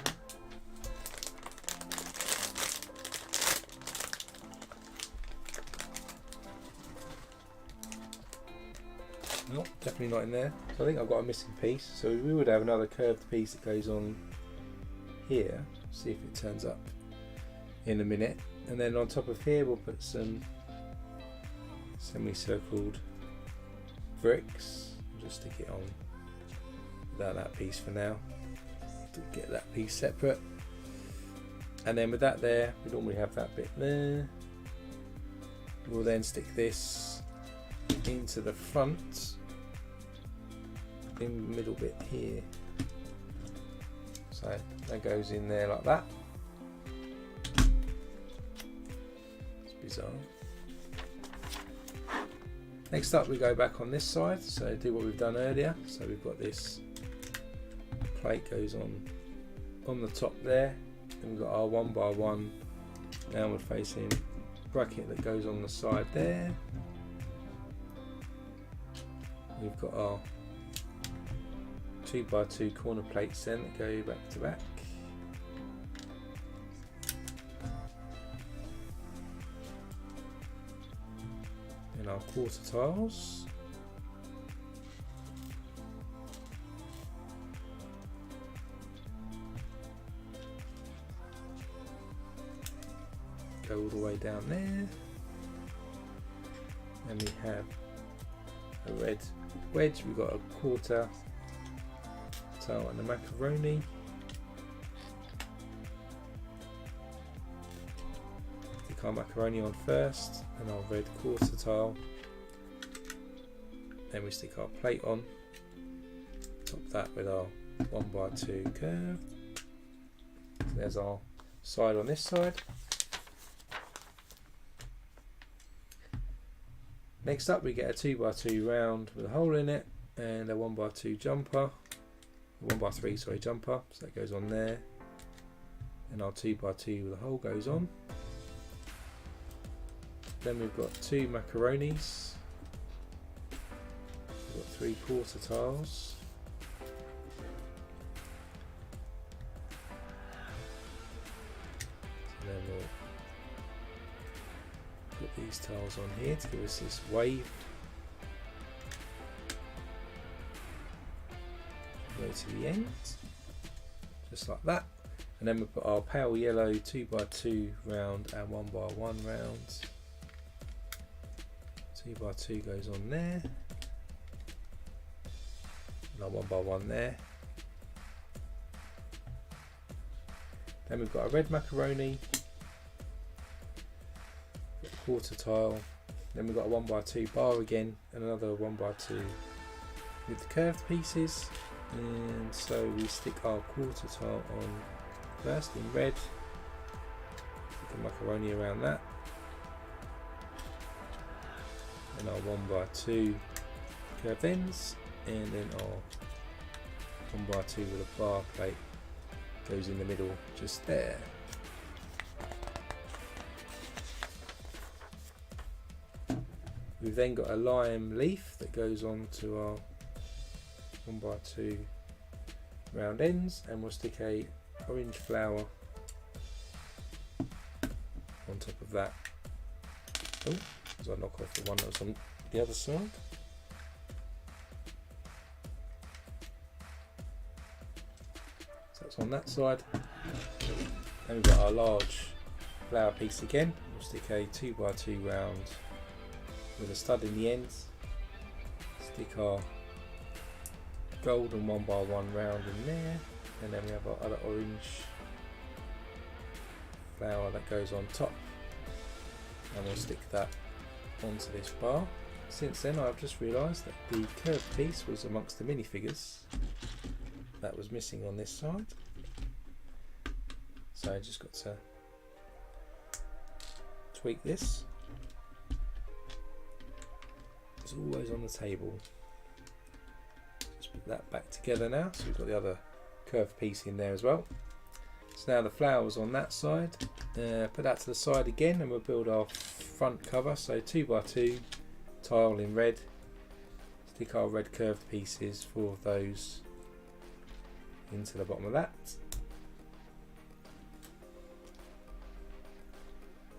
A: No, definitely not in there. So I think I've got a missing piece. So we would have another curved piece that goes on here. See if it turns up in a minute. And then on top of here we'll put some semicircled bricks. We'll just stick it on without that piece for now to get that piece separate. And then with that there, we normally have that bit there. We'll then stick this into the front in the middle bit here. So that goes in there like that. It's bizarre. Next up we go back on this side, so do what we've done earlier. So we've got this plate goes on the top there, and we've got our 1x1 downward facing bracket that goes on the side there. We've got our 2x2 corner plates then that go back to back. And our quarter tiles. Go all the way down there. And we have a red wedge, we've got a quarter tile and a macaroni. Stick our macaroni on first and our red quarter tile. Then we stick our plate on. Top that with our 1x2 curve. So there's our side on this side. Next up we get a 2x2 round with a hole in it and a 1x2 jumper, 1x3 sorry jumper, so that goes on there. and our 2x2 the hole goes on. Then we've got 2 macaronis, we've got 3/4 tiles, and then we'll put these tiles on here to give us this wave. Go to the end, just like that, and then we put our pale yellow 2x2 round and 1x1 rounds. 2x2 goes on there, and our 1x1 there. Then we've got a red macaroni, got a 1/4 tile, then we've got a 1x2 bar again, and another 1x2 with the curved pieces. And so we stick our 1/4 tile on first in red, put the macaroni around that, and our 1x2 curved ends, and then our 1x2 with a bar plate goes in the middle just there. We've then got a lime leaf that goes on to our 1x2 round ends, and we'll stick a orange flower on top of that. Oh, as I knock off the one that was on the other side. So that's on that side. Then we've got our large flower piece again. We'll stick a 2x2 round with a stud in the ends. Stick our golden 1x1 round in there, and then we have our other orange flower that goes on top, and we'll stick that onto this bar. Since then I've just realised that the curved piece was amongst the minifigures that was missing on this side, so I just got to tweak this. It's always on the table. Just put that back together now, so we've got the other curved piece in there as well. So now the flowers on that side, put that to the side again, and we'll build our front cover. So 2x2 tile in red, stick our red curved pieces, 4 of those, into the bottom of that.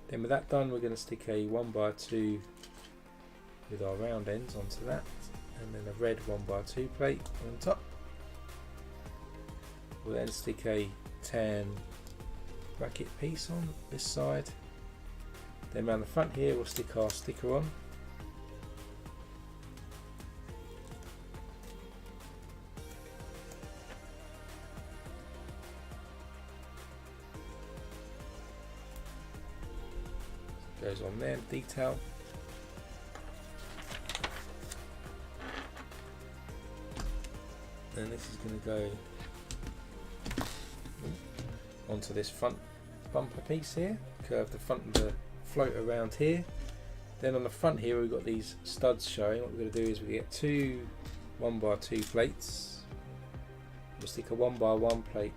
A: Then with that done, we're going to stick a 1x2 with our round ends onto that, and then a red 1x2 plate on top. We'll then stick a tan bracket piece on this side. Then around the front here we'll stick our sticker on. Goes on there, detail. And this is going to go onto this front bumper piece here, curve the front of the float around here. Then on the front here we've got these studs showing. What we're going to do is we get 2 1x2 plates. We'll stick a 1x1 plate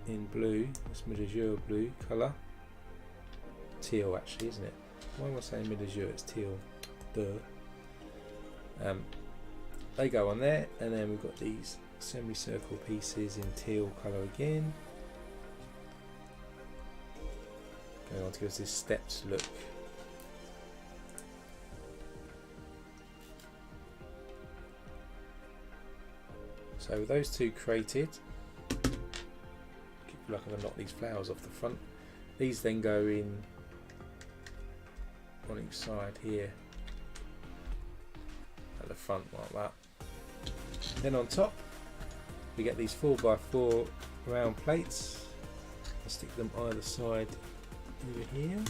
A: in blue, this mid azure blue colour. Teal actually, isn't it? Why am I saying mid azure? It's teal. Duh. They go on there, and then we've got these semicircle pieces in teal colour again. Going on to give us this steps look. So with those two created, keep looking to knock these flowers off the front. These then go in on each side here at the front like that. Then on top we get these 4x4 round plates. I'll stick them either side over here,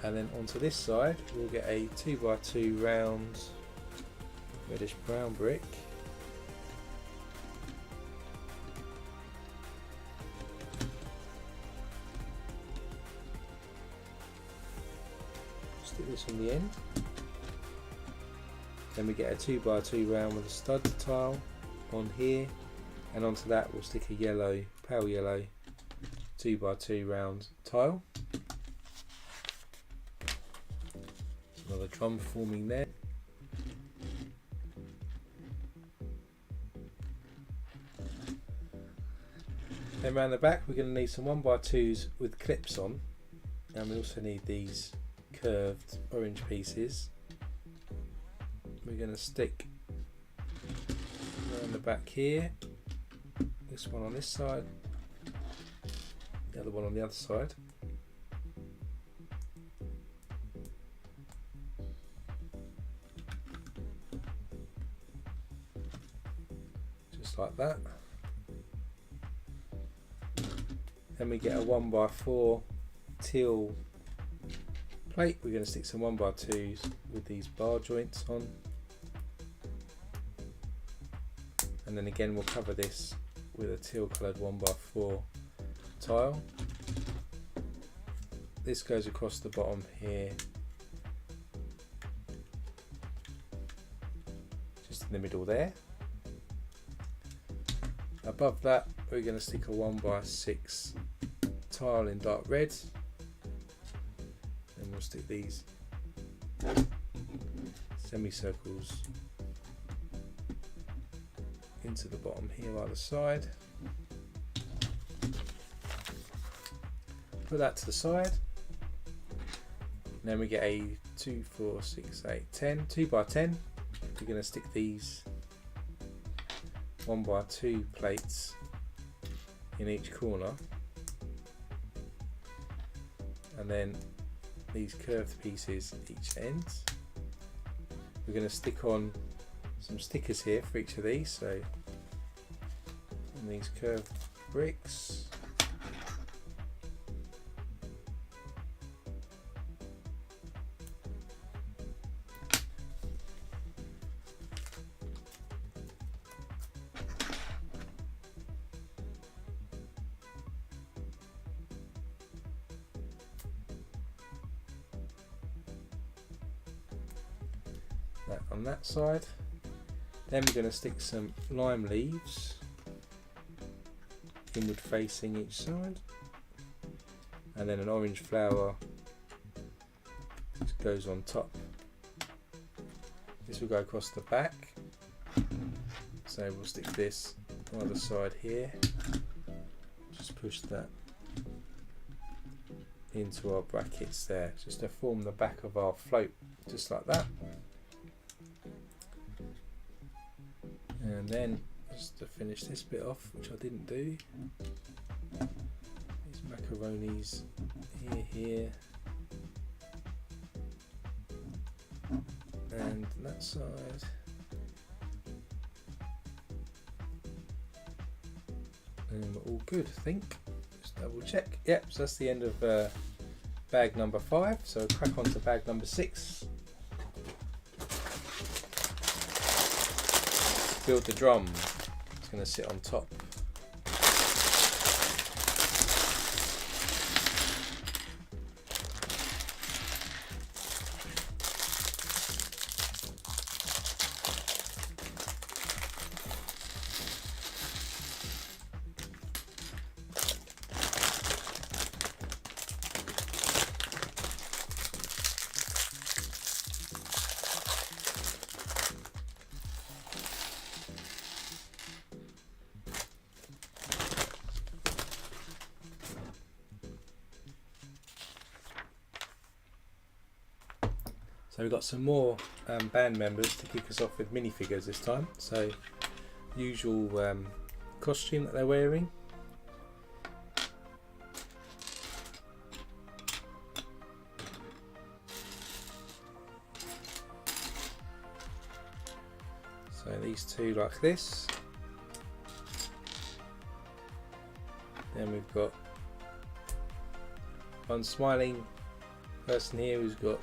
A: and then onto this side we'll get a 2x2 round reddish brown brick. Stick this on the end. Then we get a 2x2 round with a stud tile on here, and onto that we'll stick a yellow, pale yellow 2x2 round tile. Another drum forming there. Then around the back we're going to need some 1x2s with clips on, and we also need these curved orange pieces. We're going to stick around the back here, this one on this side, the other one on the other side. Just like that. Then we get a 1x4 teal plate. We're going to stick some 1x2s with these bar joints on, and then again we'll cover this with a teal coloured 1x4 tile. This goes across the bottom here, just in the middle there. Above that we're going to stick a 1x6 tile in dark red, and we'll stick these semicircles into the bottom here either side. Put that to the side. And then we get a 2, 4, 6, 8, 10, 2x10. We're going to stick these 1x2 plates in each corner, and then these curved pieces each end. We're going to stick on some stickers here for each of these, so on these curved bricks. That on that side. Then we're going to stick some lime leaves inward facing each side, and then an orange flower just goes on top. This will go across the back, so we'll stick this on the side here. Just push that into our brackets there, just to form the back of our float, just like that. And then just to finish this bit off, which I didn't do, these macaronis here, and that side. And we're all good, I think. Just double check. Yep, so that's the end of bag number 5. So crack on to bag number 6. Build the drum. It's going to sit on top. So we've got some more band members to kick us off with minifigures this time. So usual costume that they're wearing. So these two like this. Then we've got one smiling person here who's got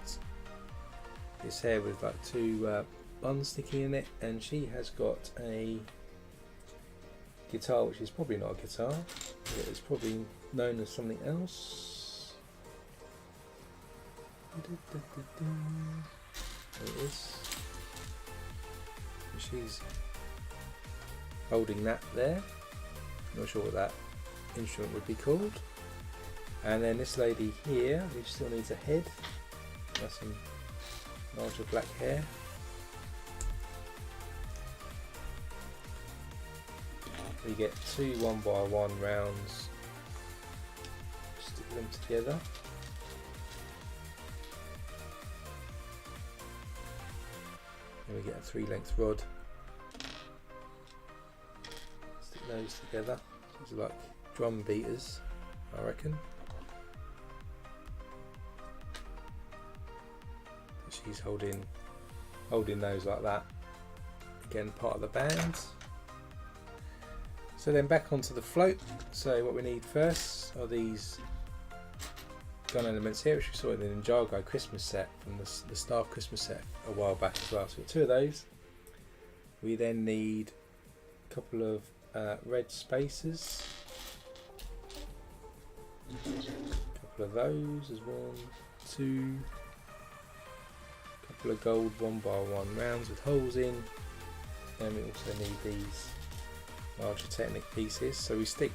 A: this hair with like two buns sticking in it, and she has got a guitar, which is probably not a guitar, it's probably known as something else. There it is. She's holding that there. Not sure what that instrument would be called. And then this lady here, which still needs a head. That's some larger black hair. We get 2 1x1 rounds. Stick them together. And we get a 3-length rod. Stick those together. These are like drum beaters, I reckon. She's holding those like that. Again, part of the band. So then back onto the float. So what we need first are these gun elements here, which we saw in the Ninjago Christmas set from the Star Christmas set a while back as well. So we've got 2 of those. We then need a couple of red spacers. A couple of those as 1, 2. A couple of gold 1x1 rounds with holes in. And we also need these larger Technic pieces. So we stick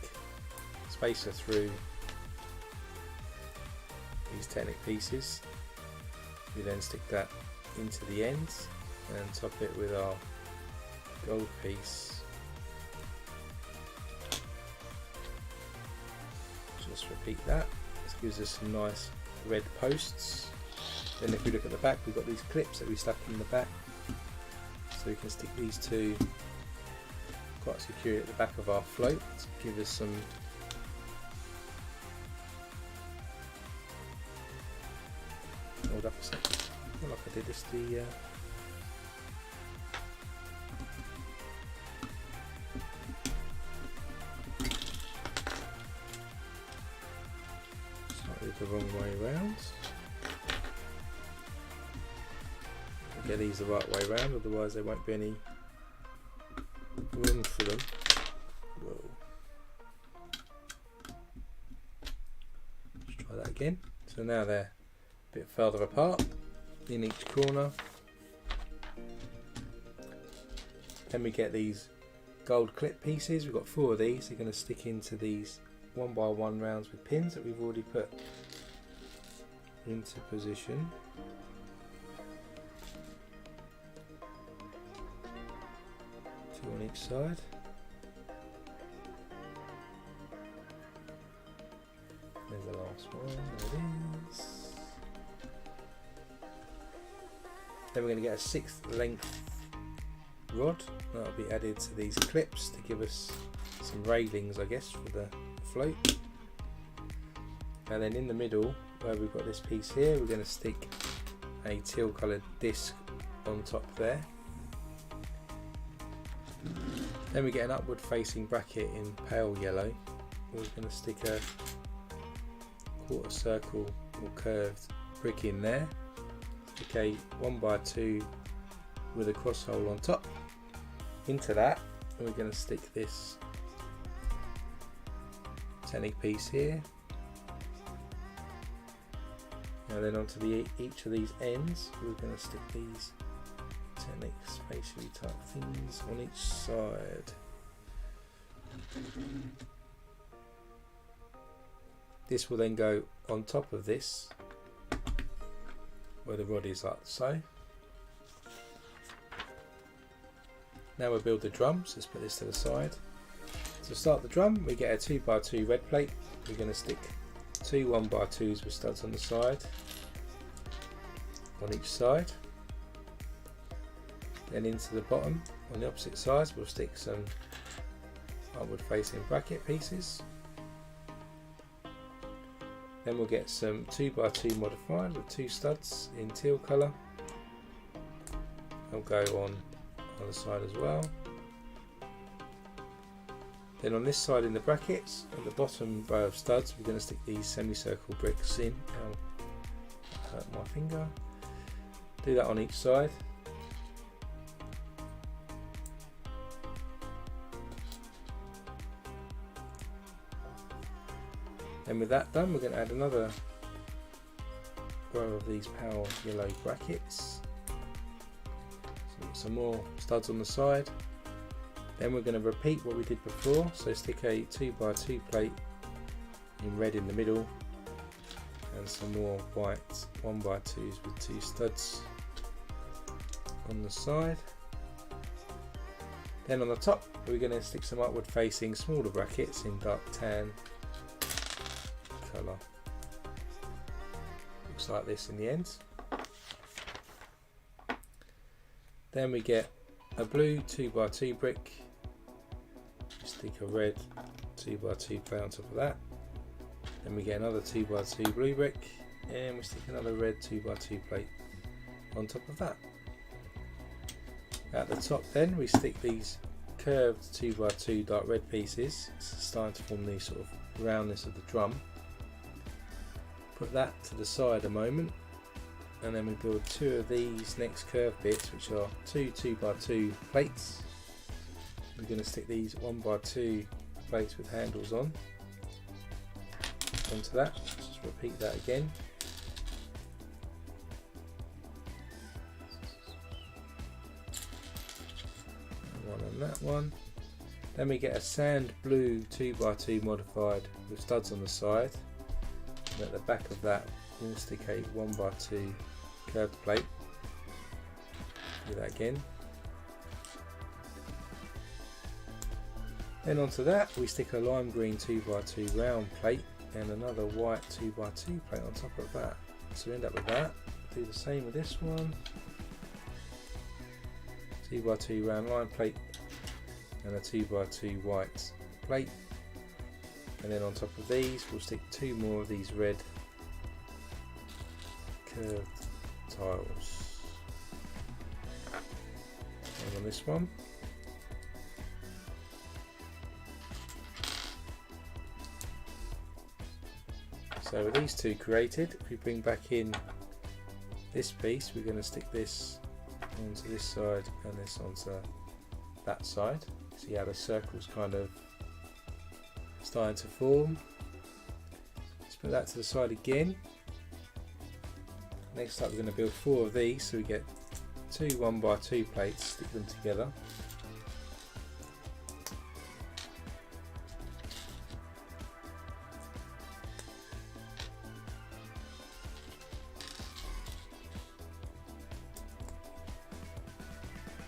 A: spacer through these Technic pieces. We then stick that into the ends and top it with our gold piece. Just repeat that. This gives us some nice red posts. Then if we look at the back, we've got these clips that we stuck in the back, so we can stick these 2 quite securely at the back of our float to give us some hold up a second. I feel like I did this slightly the wrong way round. Get these the right way round, otherwise there won't be any room for them. Whoa. Let's try that again. So now they're a bit further apart in each corner. Then we get these gold clip pieces. We've got 4 of these. They're going to stick into these 1x1 rounds with pins that we've already put into position. 2 on each side. There's the last one. There it is. Then we're going to get a 6th length rod that'll be added to these clips to give us some railings, I guess, for the float. And then in the middle, where we've got this piece here, we're going to stick a teal coloured disc on top there. Then we get an upward facing bracket in pale yellow. We're going to stick a quarter circle or curved brick in there. Stick a 1x2 with a cross hole on top into that, and we're going to stick this Technic piece here, and then onto each of these ends we're going to stick these Technic spatially type things on each side. This will then go on top of this where the rod is, like so. Now we'll build the drum, so let's put this to the side. To start the drum, we get a 2x2 red plate. We're going to stick 2 1x2s with studs on the side, on each side. Then into the bottom, on the opposite sides, we'll stick some upward facing bracket pieces. Then we'll get some 2x2 modified with 2 studs in teal colour. They'll go on the other side as well. Then on this side in the brackets, on the bottom row of studs, we're going to stick these semicircle bricks in. I'll hurt my finger. Do that on each side. And with that done, we're going to add another row of these pale yellow brackets. So some more studs on the side. Then we're going to repeat what we did before, so stick a 2x2 plate in red in the middle and some more white 1x2s with 2 studs on the side. Then on the top we're going to stick some upward facing smaller brackets in dark tan colour. Looks like this in the end. Then we get a blue 2x2 brick, stick a red 2x2 plate on top of that. Then we get another 2x2 blue brick and we stick another red 2x2 plate on top of that. At the top then we stick these curved 2x2 dark red pieces, starting to form the sort of roundness of the drum. Put that to the side a moment, and then we build 2 of these next curved bits, which are 2 2x2 plates. We're going to stick these 1x2 plates with handles on onto that. Just repeat that again. One on that one. Then we get a sand blue 2x2 modified with studs on the side, and at the back of that we'll stick a 1x2 curved plate. Do that again. Then onto that we stick a lime green 2x2 round plate and another white 2x2 plate on top of that. So we end up with that. Do the same with this one. 2x2 round line plate and a 2x2 white plate, and then on top of these we'll stick 2 more of these red curved tiles. And on this one so with these 2 created, if we bring back in this piece, we're going to stick this onto this side and this onto that side. See how the circle's kind of starting to form. Let's put that to the side again. Next up we're going to build 4 of these, so we get 2 1x2 plates, stick them together.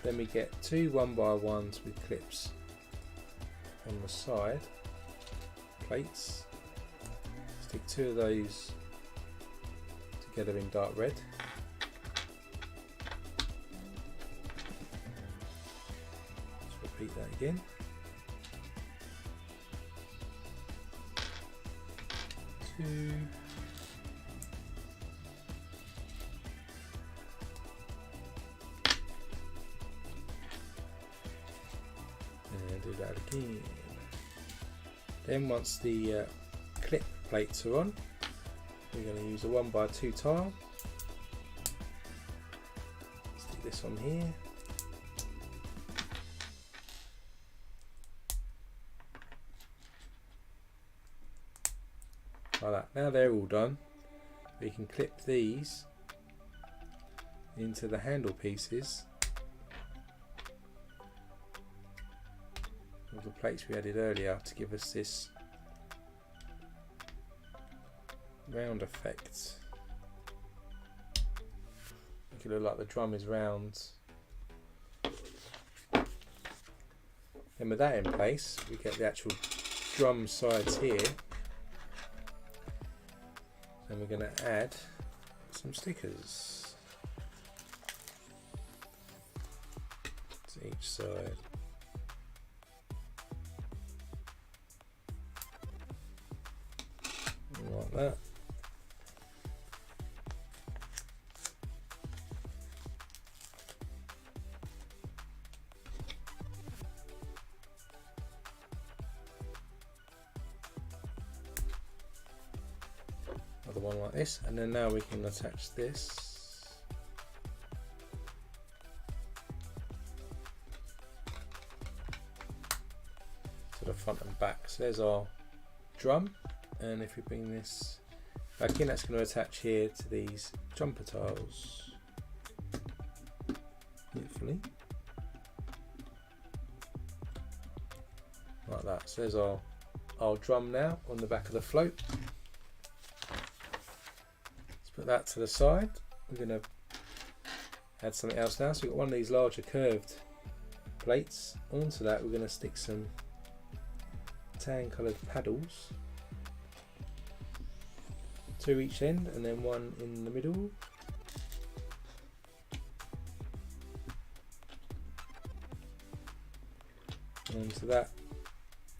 A: Then we get 2 1x1s with clips on the side, plates. Stick 2 of those together in dark red. Let's repeat that again. 2. And do that again. Then once the clip plates are on, we're going to use a 1x2 tile. Stick this on here. Like that. Now they're all done, we can clip these into the handle pieces of the plates we added earlier to give us this round effect. Make it look like the drum is round. Then with that in place, we get the actual drum sides here. Then we're going to add some stickers to each side. Like that. Another one like this, and then now we can attach this. To the front and back. So there's our drum. And if we bring this back in, that's going to attach here to these jumper tiles, hopefully. like that. So there's our drum now on the back of the float. Let's put that to the side. We're going to add something else now. So we've got one of these larger curved plates. Onto that we're going to stick some tan coloured paddles, 2 each end and then 1 in the middle. Onto that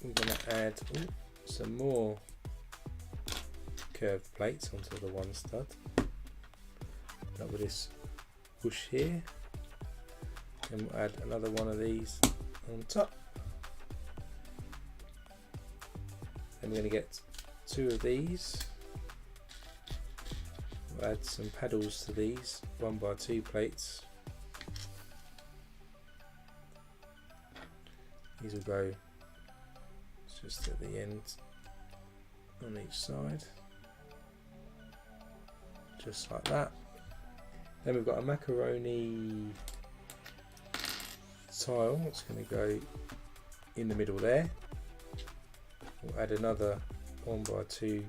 A: we're going to add some more curved plates onto the one stud. Up with this bush here, and we'll add another one of these on top. Then we're going to get 2 of these. We'll add some paddles to these 1x2 plates. These will go just at the end on each side, just like that. Then we've got a macaroni tile that's going to go in the middle there. We'll add another 1x2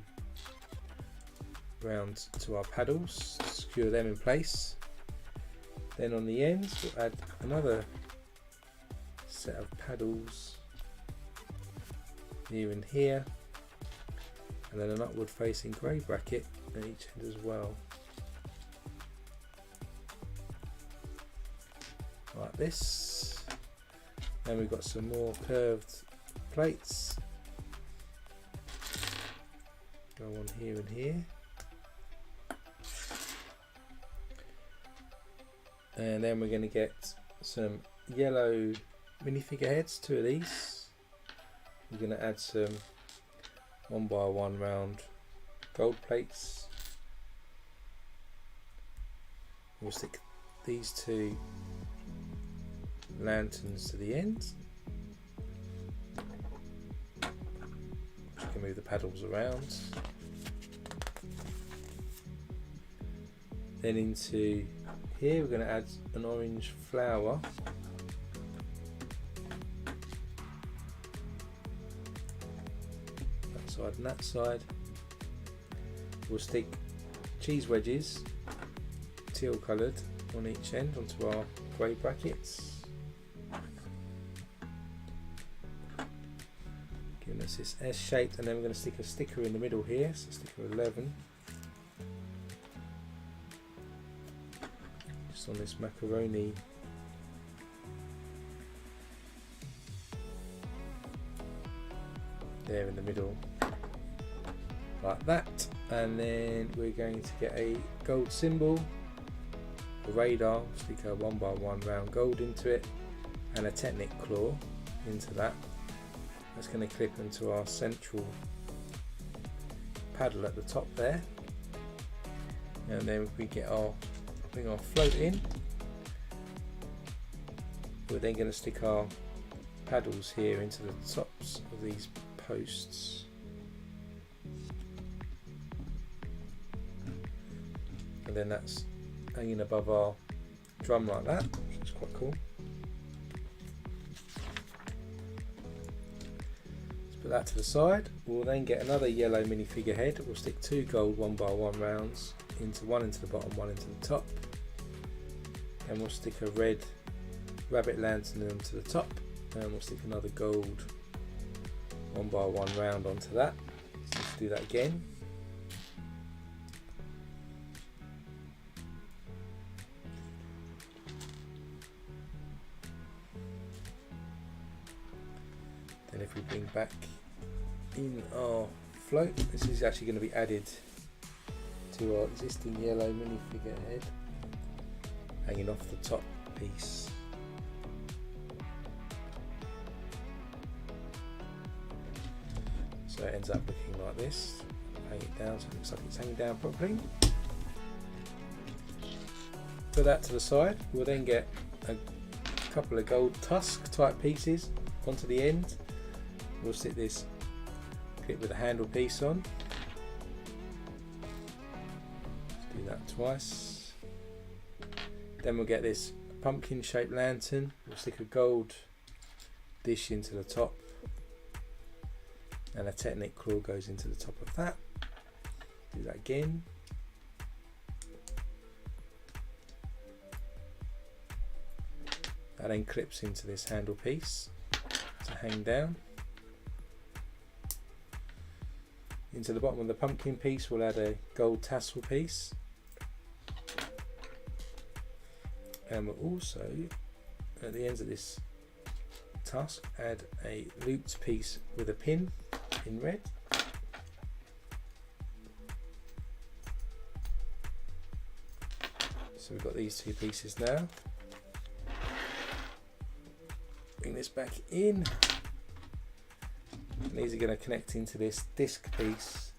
A: round to our paddles to secure them in place. Then on the ends we'll add another set of paddles here and here, and then an upward facing grey bracket at each end as well, like this. Then we've got some more curved plates go on here and here, and then we're going to get some yellow minifigure heads, 2 of these. We're going to add some 1x1 round gold plates. We'll stick these 2 lanterns to the end. You can move the paddles around. Then into here we're going to add an orange flower. That side and that side. We'll stick cheese wedges, teal coloured, on each end onto our grey brackets, giving us this S shaped, and then we're going to stick a sticker in the middle here, so sticker 11, just on this macaroni there in the middle, like that. And then we're going to get a gold symbol, a radar, stick a 1x1 round gold into it, and a Technic claw into that. That's going to clip into our central paddle at the top there. And then if we get bring our float in, we're then going to stick our paddles here into the tops of these posts. And then that's hanging above our drum like that, which is quite cool. Let's put that to the side. We'll then get another yellow minifigure head. We'll stick 2 gold 1x1 rounds into one into the bottom, one into the top. And we'll stick a red rabbit lantern onto the top, and we'll stick another gold 1x1 round onto that. So let's do that again. Then if we bring back in our float, this is actually going to be added to our existing yellow minifigure head, hanging off the top piece. So it ends up looking like this. Hang it down so it looks like it's hanging down properly. Put that to the side. We'll then get a couple of gold tusk type pieces onto the end. We'll stick this clip with a handle piece on. Let's do that twice. Then we'll get this pumpkin shaped lantern. We'll stick a gold dish into the top and a Technic claw goes into the top of that. Do that again. That then clips into this handle piece to hang down. Into the bottom of the pumpkin piece we'll add a gold tassel piece, and we'll also at the ends of this tusk add a looped piece with a pin in red. So we've got these two pieces now. Bring this back in, and these are going to connect into this disc piece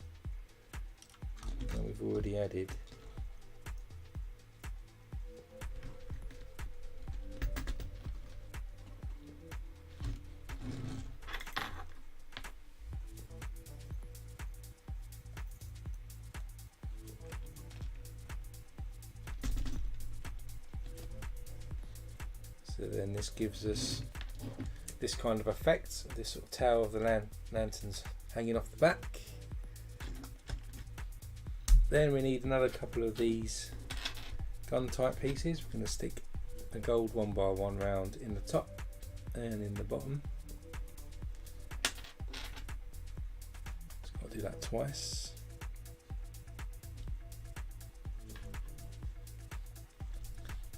A: that we've already added. So then this gives us this kind of effect, this sort of tail of the lanterns hanging off the back. Then we need another couple of these gun type pieces. We're going to stick a gold 1x1 round in the top and in the bottom. Just got to do that twice.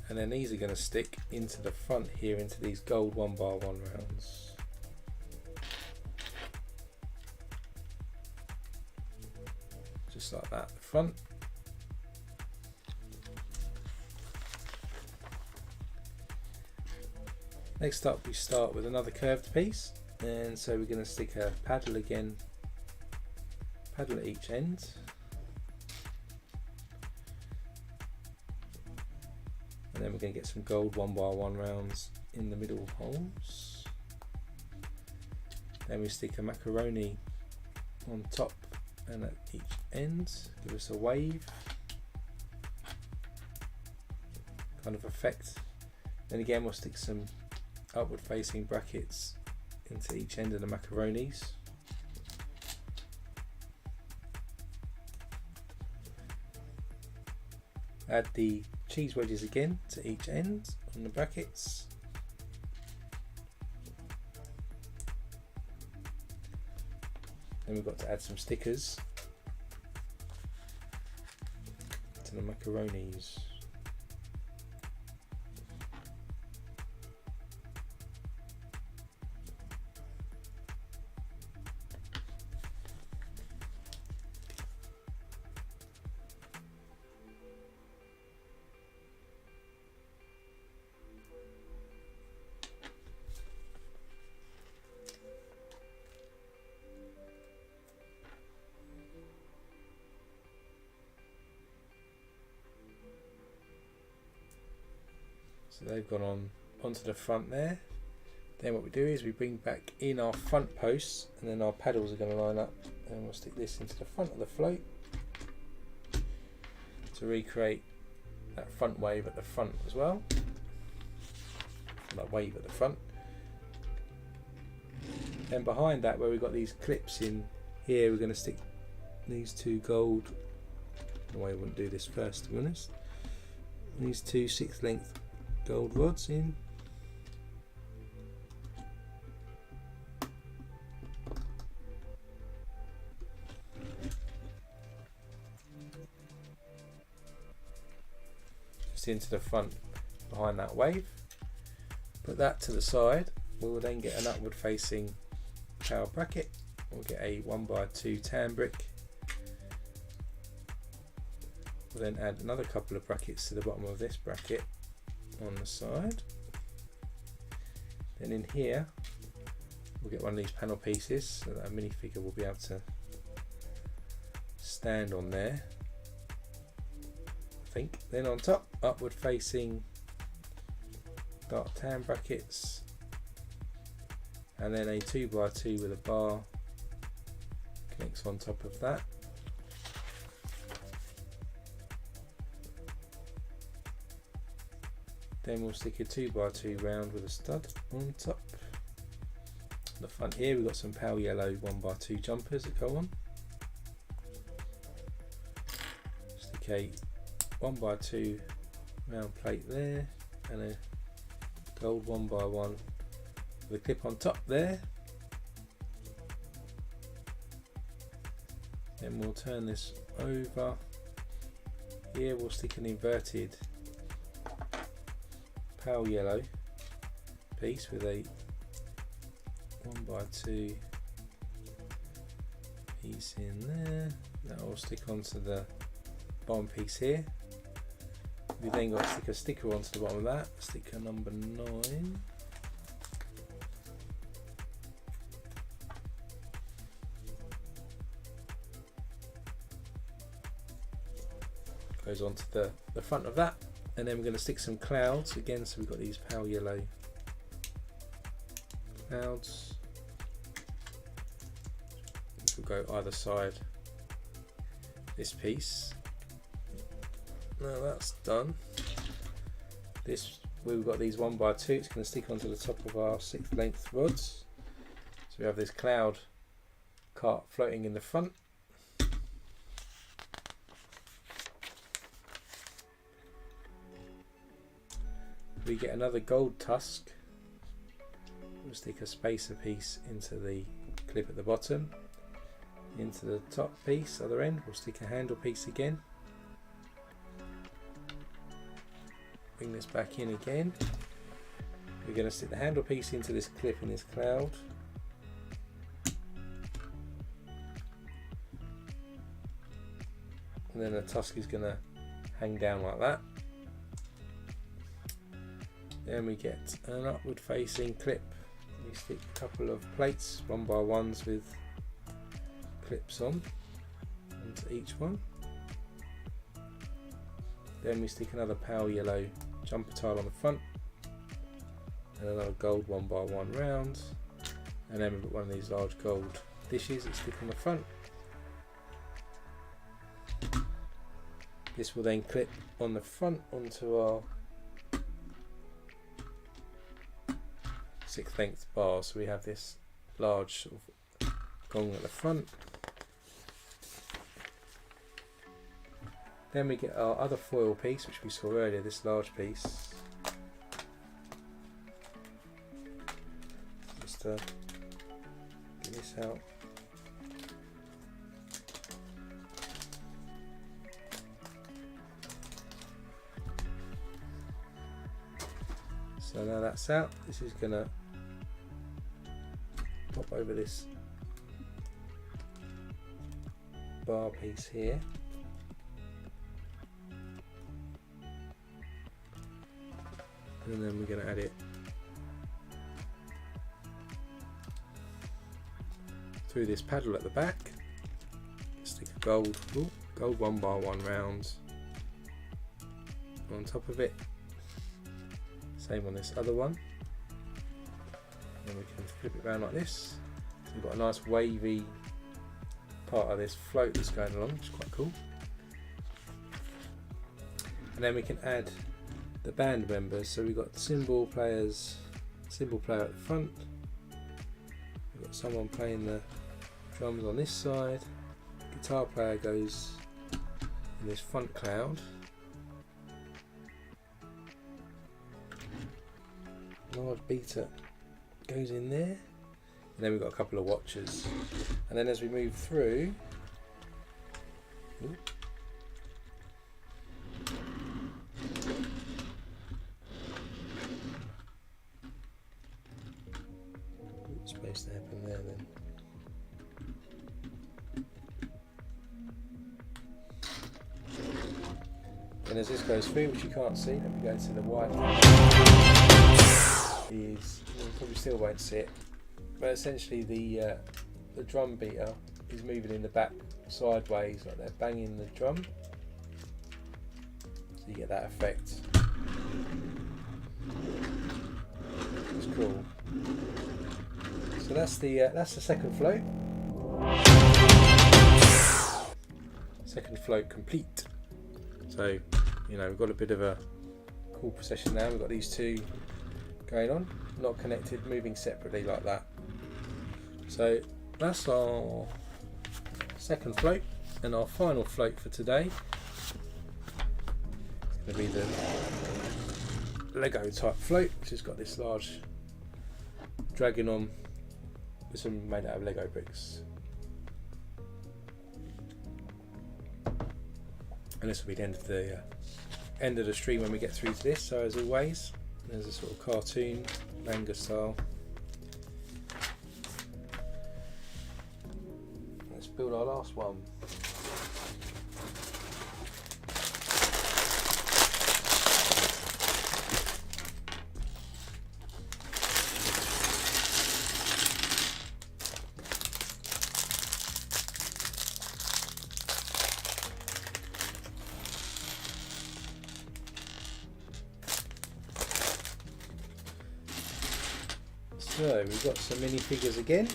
A: And then these are going to stick into the front here, into these gold 1x1 rounds. Just like that at the front. Next up we start with another curved piece, and so we're going to stick a paddle again, paddle at each end. And then we're going to get some gold 1x1 rounds in the middle holes. Then we stick a macaroni on top and at each end, give us a wave kind of effect. Then again we'll stick some upward facing brackets into each end of the macaronis. Add the cheese wedges again to each end on the brackets. Then we've got to add some stickers to the macaronis. So they've gone on onto the front there. Then what we do is we bring back in our front posts, and then our paddles are going to line up, and we'll stick this into the front of the float to recreate that front wave at the front as well. That wave at the front. Then behind that, where we've got these clips in here, we're going to stick these two gold, no way I wouldn't do this first to be honest, these two 6th length gold rods in. Just into the front behind that wave. Put that to the side. We will then get an upward facing power bracket. We'll get a 1x2 tan brick. We'll then add another couple of brackets to the bottom of this bracket on the side. Then in here we'll get one of these panel pieces so that a minifigure will be able to stand on there, I think. Then on top, upward facing dark tan brackets, and then a 2x2 with a bar connects on top of that. Then we'll stick a 2x2 round with a stud on top. the front here we've got some pale yellow 1x2 jumpers that go on. Stick a 1x2 round plate there and a gold 1x1 with a clip on top there. Then we'll turn this over. Here we'll stick an inverted pale yellow piece with a 1x2 piece in there. That will stick onto the bottom piece here. We then got to stick a sticker onto the bottom of that, sticker number 9. Goes onto the front of that, and then we're going to stick some clouds again. So we've got these pale yellow clouds, which will go either side this piece. Now that's done. This we've got these 1x2. It's going to stick onto the top of our 6th length rods. So we have this cloud cart floating in the front. We get another gold tusk. We'll stick a spacer piece into the clip at the bottom. Into the top piece, other end, we'll stick a handle piece again. Bring this back in again. We're going to stick the handle piece into this clip in this cloud. And then the tusk is going to hang down like that. Then we get an upward facing clip. We stick a couple of plates, 1x1s with clips on onto each one. Then we stick another pale yellow jumper tile on the front and another gold 1x1 round, and then we've got one of these large gold dishes that stick on the front. This will then clip on the front onto our 6th length bar, so we have this large sort of gong at the front. Then we get our other foil piece, which we saw earlier, this large piece. Just get this out. So now that's out, this is going to pop over this bar piece here. And then we're going to add it through this paddle at the back. Stick a gold 1x1 round on top of it. Same on this other one. And we can flip it around like this. So we've got a nice wavy part of this float that's going along, which is quite cool. And then we can add the band members. So we've got cymbal player at the front. We've got someone playing the drums on this side. Guitar player goes in this front cloud. Large beater goes in there, and then we've got a couple of watchers, and then as we move through, what's supposed to happen there then? And as this goes through, which you can't see, let me go to the white. You probably still won't see it, but essentially the drum beater is moving in the back sideways, like they're banging the drum, so you get that effect. It's cool. So that's the second float. Second float complete. So we've got a bit of a cool procession now. We've got these two going on, not connected, moving separately like that. So that's our second float, and our final float for today is going to be the Lego type float, which has got this large dragon on. This one made out of Lego bricks, and this will be the end of the stream when we get through to this. So as always, there's a sort of cartoon manga style. Let's build our last one. So we've got some minifigures again.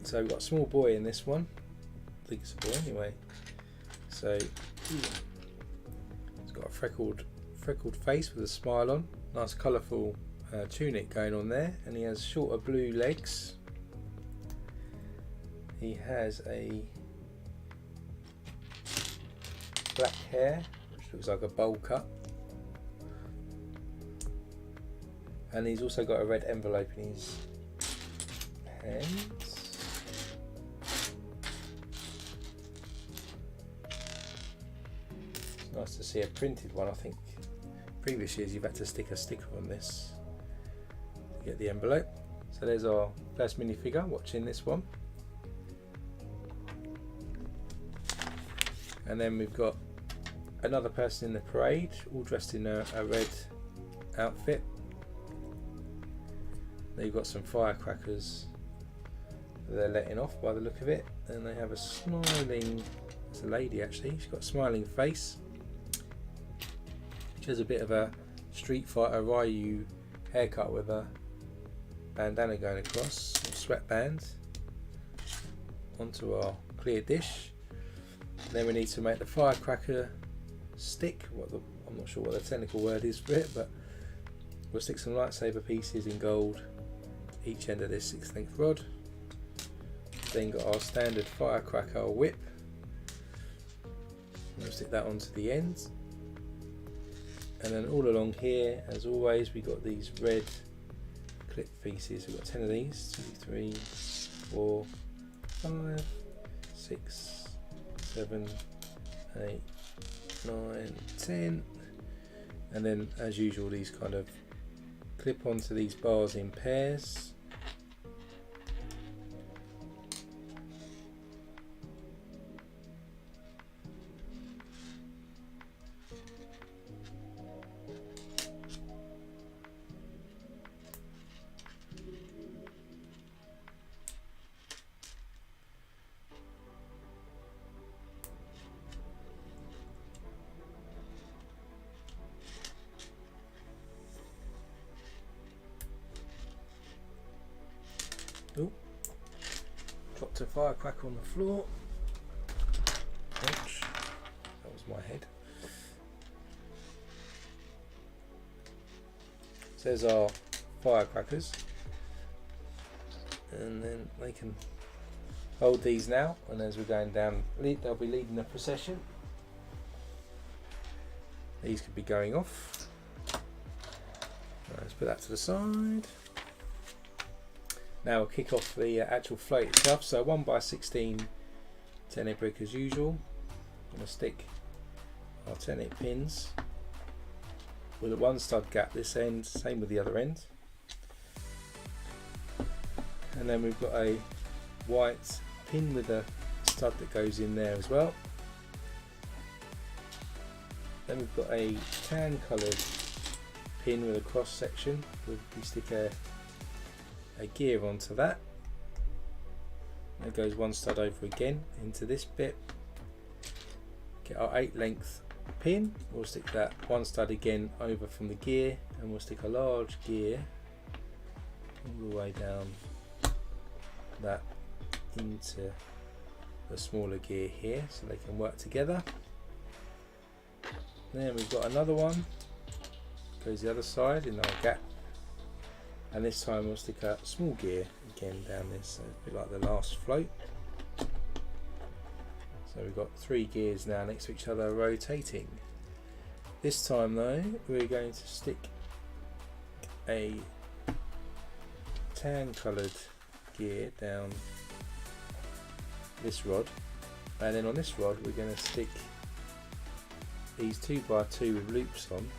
A: So we've got a small boy in this one. I think it's a boy anyway. So he's got a freckled face with a smile on. Nice colourful tunic going on there, and he has shorter blue legs. He has a black hair, which looks like a bowl cut. And he's also got a red envelope in his hands. It's nice to see a printed one. I think previous years you've had to stick a sticker on this to get the envelope. So there's our first minifigure watching this one. And then we've got another person in the parade, all dressed in a red outfit. They've got some firecrackers that they're letting off by the look of it, and they have a smiling, it's a lady actually, she's got a smiling face. She has a bit of a Street Fighter Ryu haircut with a bandana going across, some sweatbands onto our clear dish. And then we need to make the firecracker stick. I'm not sure what the technical word is for it, but we'll stick some lightsaber pieces in gold each end of this 6 length rod. Then got our standard firecracker whip. We'll stick that onto the ends. And then all along here, as always, we've got these red clip pieces. We've got 10 of these. 2, 3, 4, 5, 6, 7, 8, 9, 10. And then as usual, these kind of clip onto these bars in pairs. Oh, dropped a firecracker on the floor. Ouch, that was my head. So there's our firecrackers, and then they can hold these now, and as we're going down, they'll be leading the procession. These could be going off. Let's put that to the side. Now we'll kick off the actual float itself. So 1x16 10-8 brick as usual. I'm going to stick our 10-8 pins with a 1 stud gap this end, same with the other end. And then we've got a white pin with a stud that goes in there as well. Then we've got a tan coloured pin with a cross section. We stick a gear onto that. There goes 1 stud over again into this bit. Get our 8 length pin. We'll stick that 1 stud again over from the gear, and we'll stick a large gear all the way down that into the smaller gear here, so they can work together. Then we've got another one, goes the other side in our gap, and this time we'll stick a small gear again down this, so a bit like the last float. So we've got 3 gears now next to each other rotating. This time though we're going to stick a tan coloured gear down this rod, and then on this rod we're going to stick these 2x2 with loops on.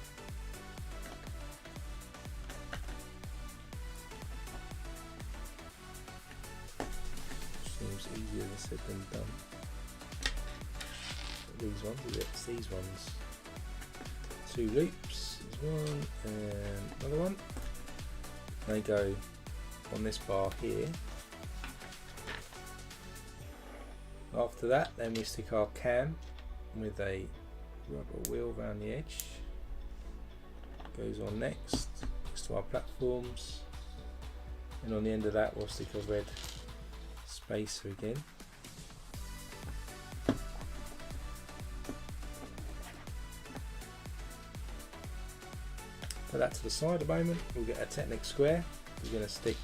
A: Seems easier said than done. These ones, it's these ones. 2 loops, there's one and another one. They go on this bar here. After that, then we stick our cam with a rubber wheel around the edge. Goes on next to our platforms, and on the end of that we'll stick a red spacer again. Put that to the side a moment. We'll get a Technic square. We're going to stick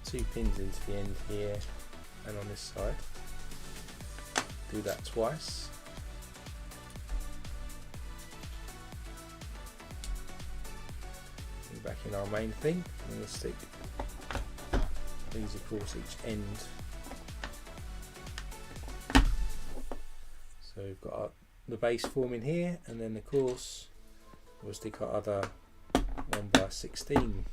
A: 2 pins into the end here and on this side. Do that twice. And back in our main thing, I'm going to stick these across each end. So we've got the base forming here, and then the course we'll stick our other 1x16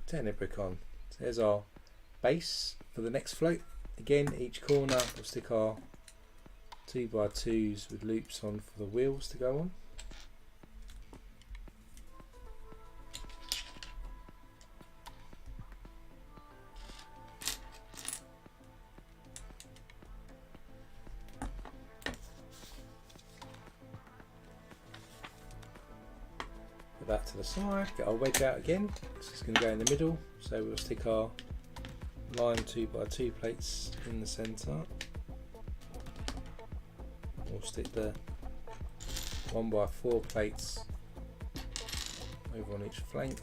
A: Technic brick on. So there's our base for the next float. Again, each corner we'll stick our 2x2s with loops on for the wheels to go on. Put that to the side, get our wedge out again. This is going to go in the middle, so we'll stick our line 2x2 plates in the centre. We'll stick the 1x4 plates over on each flank,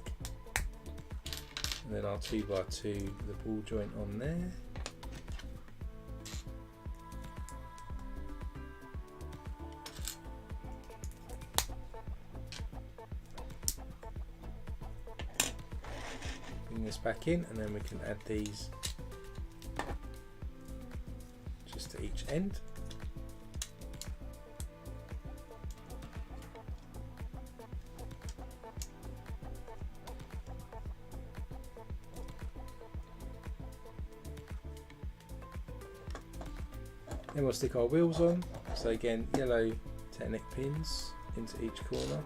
A: and then our 2x2 with the ball joint on there. Bring this back in, and then we can add these just to each end. Then we'll stick our wheels on, so again yellow Technic pins into each corner.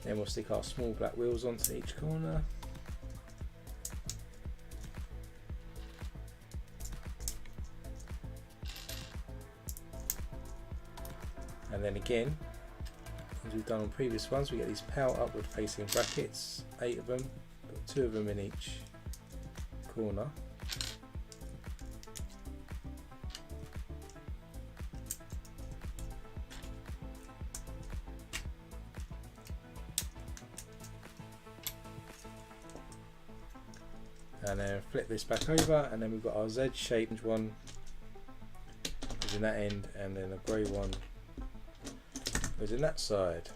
A: Then we'll stick our small black wheels onto each corner. And then again, as we've done on previous ones, we get these PAL upward facing brackets, 8 of them, put 2 of them in each corner. And then flip this back over, and then we've got our Z shaped one goes in that end, and then a grey one goes in that side.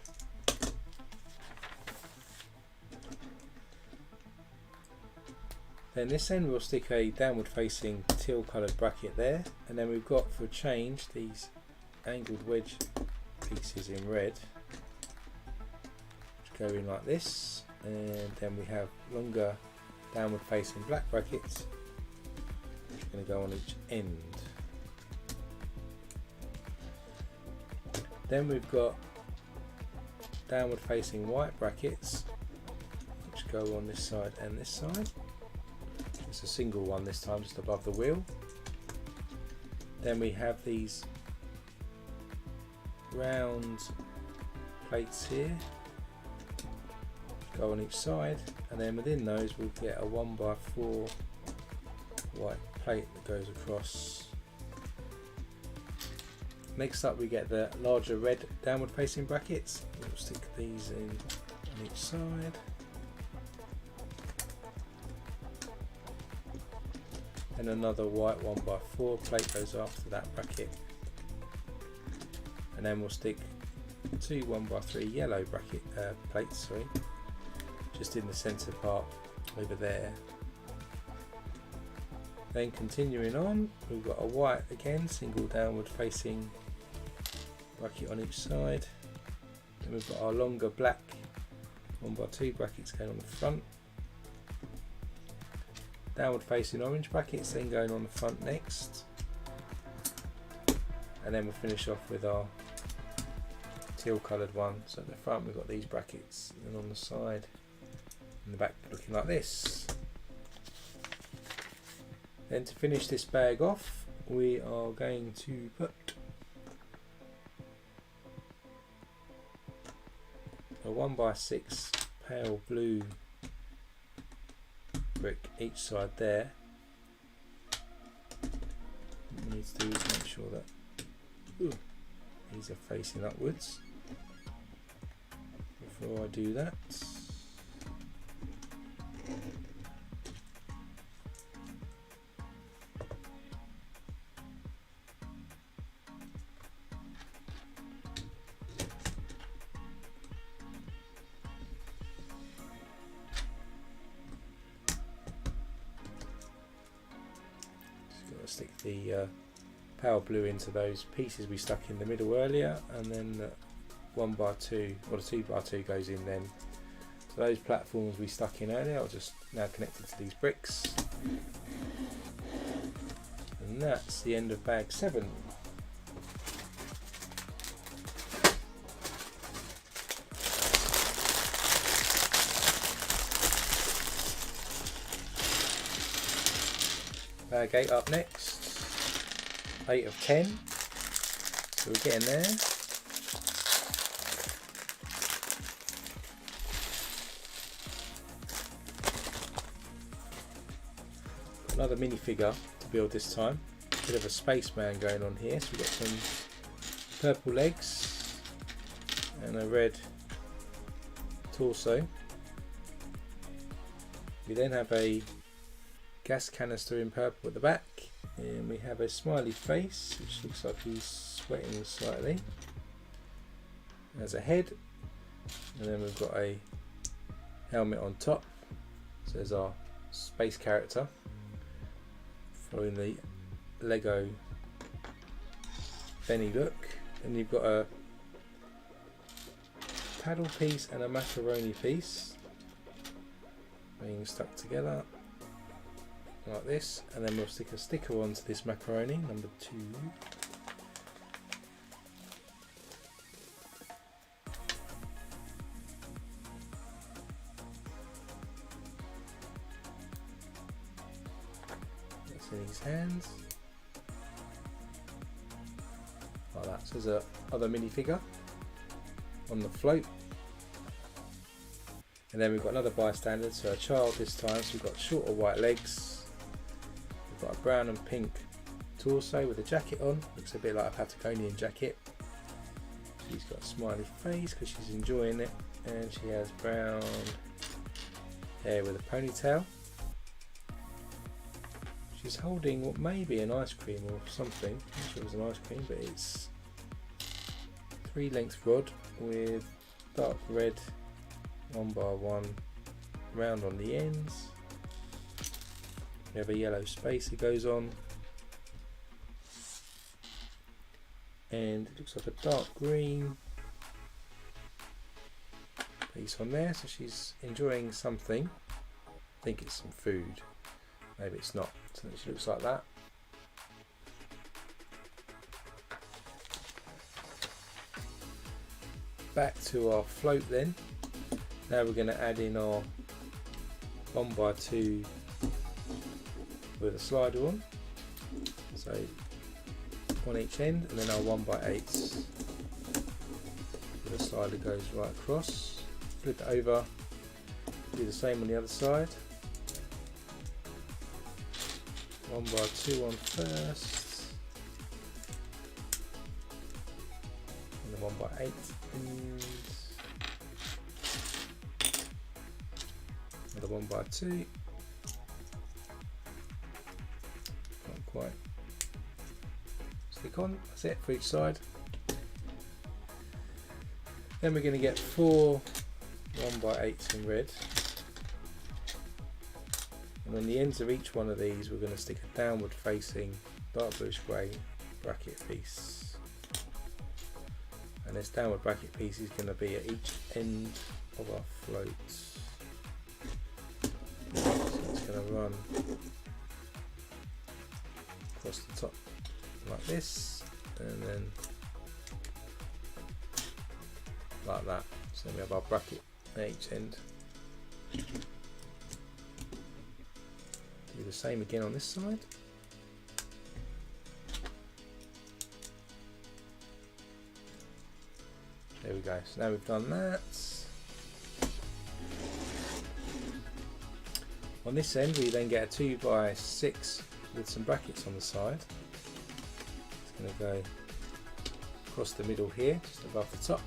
A: Then this end we'll stick a downward facing teal coloured bracket there, and then we've got for change these angled wedge pieces in red which go in like this, and then we have longer downward facing black brackets which are going to go on each end. Then we've got downward facing white brackets which go on this side and this side. It's a single one this time, just above the wheel. Then we have these round plates here go on each side, and then within those we'll get a 1x4 white plate that goes across Next up we get the larger red downward facing brackets. We'll stick these in on each side. And another white 1x4 plate goes after that bracket. And then we'll stick two 1x3 yellow bracket plates, just in the centre part over there. Then continuing on, we've got a white again, single downward facing bracket on each side. Then we've got our longer black 1x2 brackets going on the front. Downward facing orange brackets then going on the front next. And then we'll finish off with our teal coloured one. So at the front we've got these brackets, and on the side and the back looking like this. Then to finish this bag off, we are going to put a 1x6 pale blue brick each side there. What we need to do is make sure that these are facing upwards. Before I do that, stick the pale blue into those pieces we stuck in the middle earlier, and then the 1x2 or the 2x2 goes in then. So those platforms we stuck in earlier are just now connected to these bricks, and that's the end of bag 7. Bag 8 up next, 8 of 10, so we're getting there. Another minifigure to build this time, bit of a spaceman going on here, so we've got some purple legs and a red torso. We then have a gas canister in purple at the back, and we have a smiley face which looks like he's sweating slightly. There's a head, and then we've got a helmet on top, so there's our space character following the Lego Benny look. And you've got a paddle piece and a macaroni piece being stuck together like this, and then we'll stick a sticker onto this macaroni, number 2. That's in his hands, like that. So there's a other minifigure on the float, and then we've got another bystander, so a child this time. So we've got shorter white legs. We've got a brown and pink torso with a jacket on, looks a bit like a Patagonian jacket. She's got a smiley face because she's enjoying it, and she has brown hair with a ponytail. She's holding what may be an ice cream or something. I'm not sure it was an ice cream, but it's 3-length rod with dark red 1x1 round on the ends. We have a yellow space that goes on, and it looks like a dark green piece on there, so she's enjoying something. I think it's some food, maybe it's not, so she looks like that. Back to our float then. Now we're going to add in our 1x2 with a slider on, so on each end, and then our 1x8s with the slider goes right across. Flip it over, do the same on the other side. 1x2 on first, 1x8 and another 1x2. Not quite. Stick on, that's it for each side. Then we're going to get 4 1x8s in red. And on the ends of each one of these we're going to stick a downward facing dark bluish grey bracket piece. And this downward bracket piece is going to be at each end of our float. So it's going to run across the top like this, and then like that. So we have our bracket at each end. Do the same again on this side. There we go. So now we've done that. On this end we then get a 2x6 with some brackets on the side. It's going to go across the middle here, just above the top.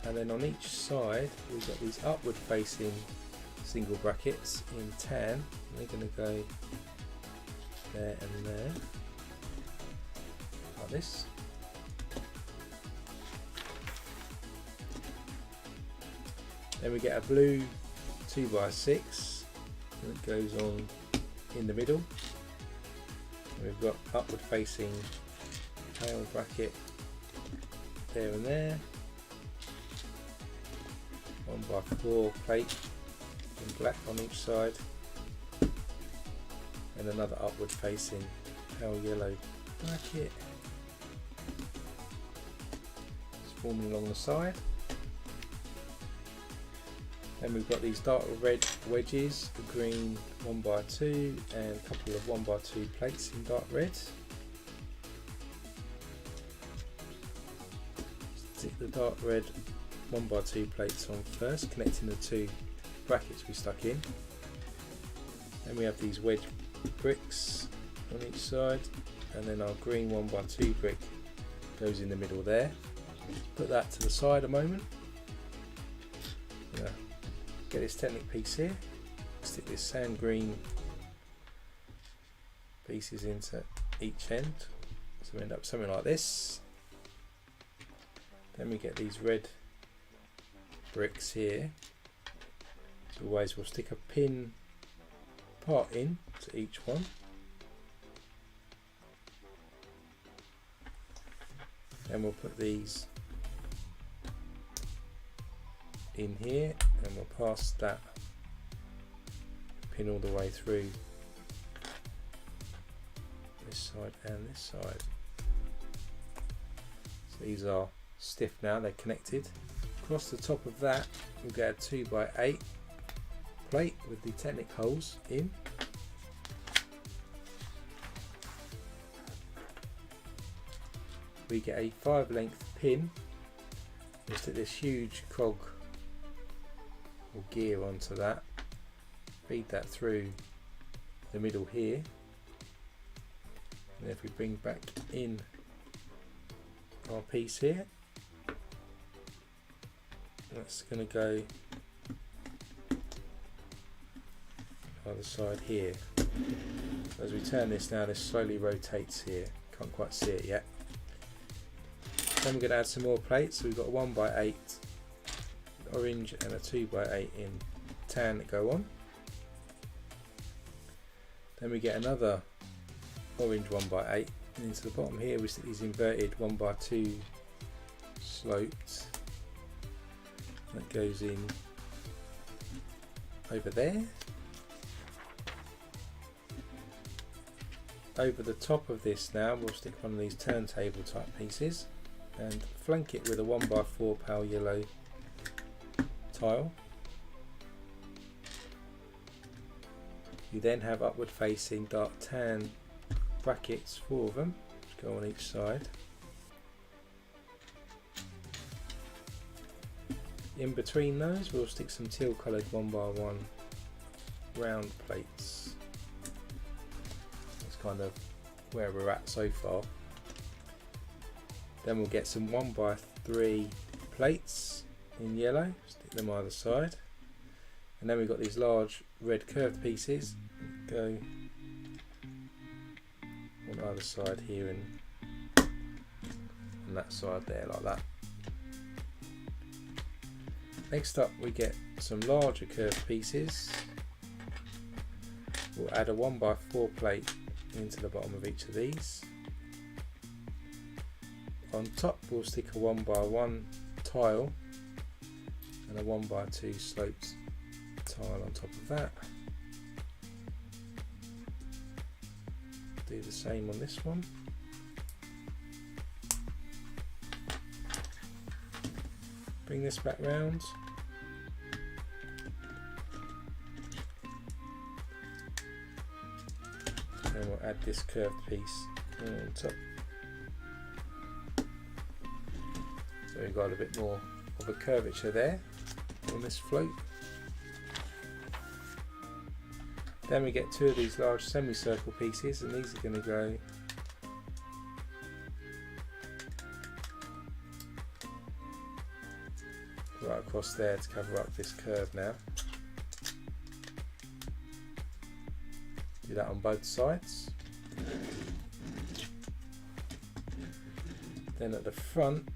A: And then on each side we've got these upward facing single brackets in tan. They're going to go there and there, like this. Then we get a blue 2x6 that goes on in the middle. And we've got upward facing tail bracket there and there. 1x4 plate in black on each side, and another upward facing pale yellow bracket just forming along the side. Then we've got these dark red wedges, the green 1x2 and a couple of 1x2 plates in dark red. Stick the dark red 1x2 plates on first, connecting the two brackets we stuck in. Then we have these wedge bricks on each side, and then our green 1x2 brick goes in the middle there. Put that to the side a moment. Get this Technic piece here, stick this sand green pieces into each end, so we end up something like this. Then we get these red bricks here. As always, we'll stick a pin part in to each one. Then we'll put these in here, and we'll pass that pin all the way through this side and this side. So these are stiff now, they're connected. Across the top of that we'll get a 2x8 plate with the Technic holes in. We get a 5 length pin. We'll stick this huge cog or gear onto that, feed that through the middle here, and if we bring back in our piece here, that's going to go other side here. So as we turn this now, this slowly rotates here, can't quite see it yet. Then we're going to add some more plates. So we've got a 1x8 orange and a 2x8 in tan that go on. Then we get another orange 1x8, and into the bottom here we stick these inverted 1x2 slopes that goes in over there. Over the top of this now we'll stick one of these turntable type pieces and flank it with a 1x4 pale yellow tile. You then have upward facing dark tan brackets, 4 of them, which go on each side. In between those we'll stick some teal coloured 1x1 round plates. That's kind of where we're at so far. Then we'll get some 1x3 3 plates in yellow, stick them either side, and then we've got these large red curved pieces go on either side here and on that side there, like that. Next up we get some larger curved pieces. We'll add a 1x4 plate into the bottom of each of these. On top we'll stick a 1x1 tile and a 1x2 sloped tile on top of that. Do the same on this one. Bring this back round. And we'll add this curved piece on top. So we've got a bit more of a curvature there on this float. Then we get 2 of these large semicircle pieces, and these are going to go right across there to cover up this curve now. Do that on both sides. Then at the front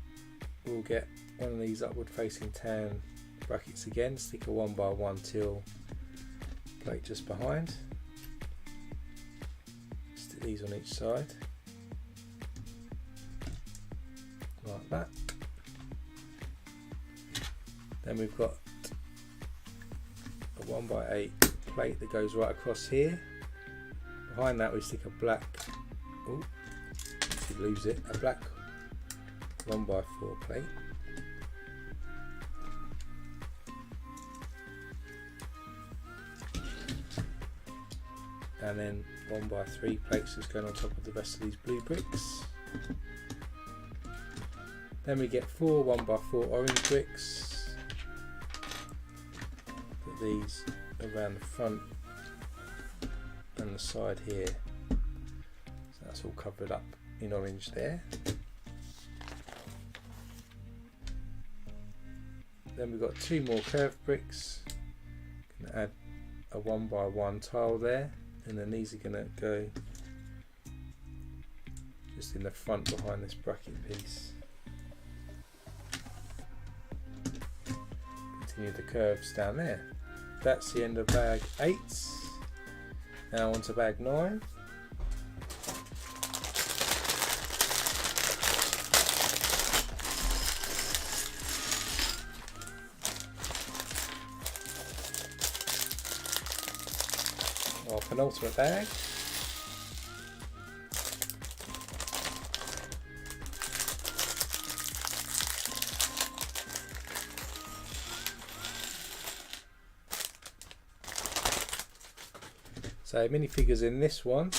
A: we'll get one of these upward facing tan brackets again, stick a 1x1 till plate just behind. Stick these on each side like that. Then we've got a 1x8 plate that goes right across here. Behind that we stick a black, if you lose it, a black 1x4 plate. And then 1x3 plates just going on top of the rest of these blue bricks. Then we get 4 1x4 orange bricks. Put these around the front and the side here. So that's all covered up in orange there. Then we've got 2 more curved bricks. Going to add a 1x1 tile there, and then these are going to go just in the front behind this bracket piece. Continue the curves down there. That's the end of bag 8. Now on to bag 9. Our penultimate bag. So minifigures in this one.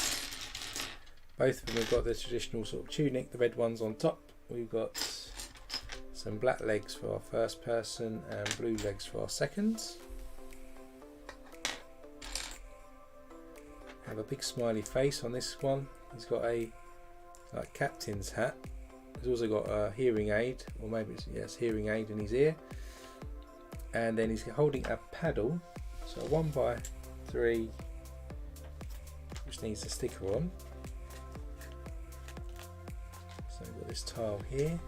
A: Both of them have got the traditional sort of tunic, the red ones on top. We've got some black legs for our first person and blue legs for our second. Have a big smiley face on this one. He's got a like captain's hat. He's also got a hearing aid, or maybe it's yes, hearing aid in his ear. And then he's holding a paddle. So a 1x3, which needs a sticker on. So we've got this tile here.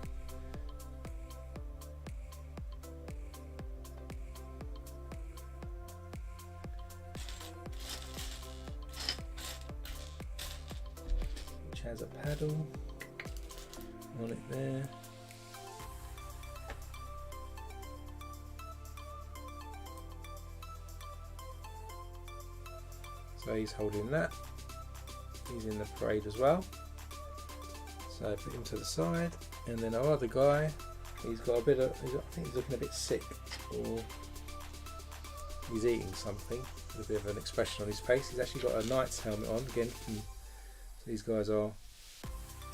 A: Has a paddle on it there. So he's holding that. He's in the parade as well. So put him to the side, and then our other guy, he's got a bit of, I think he's looking a bit sick, or he's eating something with a bit of an expression on his face. He's actually got a knight's helmet on again. These guys are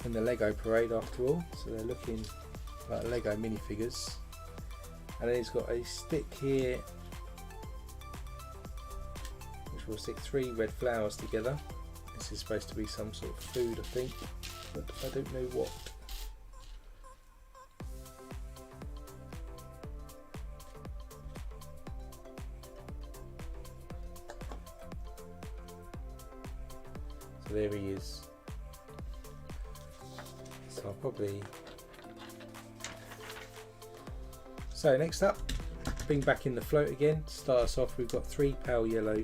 A: in the Lego parade after all, so they're looking like Lego minifigures. And then he's got a stick here which will stick 3 red flowers together. This is supposed to be some sort of food, I think, but I don't know what. So there he is. So I'll probably... So next up, bring back in the float again. To start us off, we've got 3 pale yellow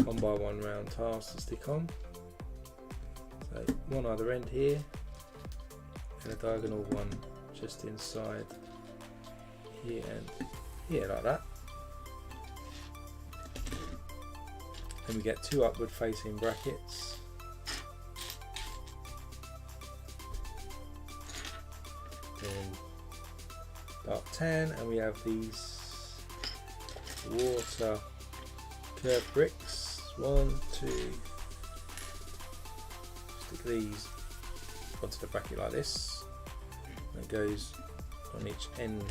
A: 1x1 round tiles to stick on. So one either end here, and a diagonal one just inside here and here, like that. Then we get 2 upward facing brackets. Then dark tan, and we have these water curved bricks. 1, 2. Stick these onto the bracket like this. And it goes on each end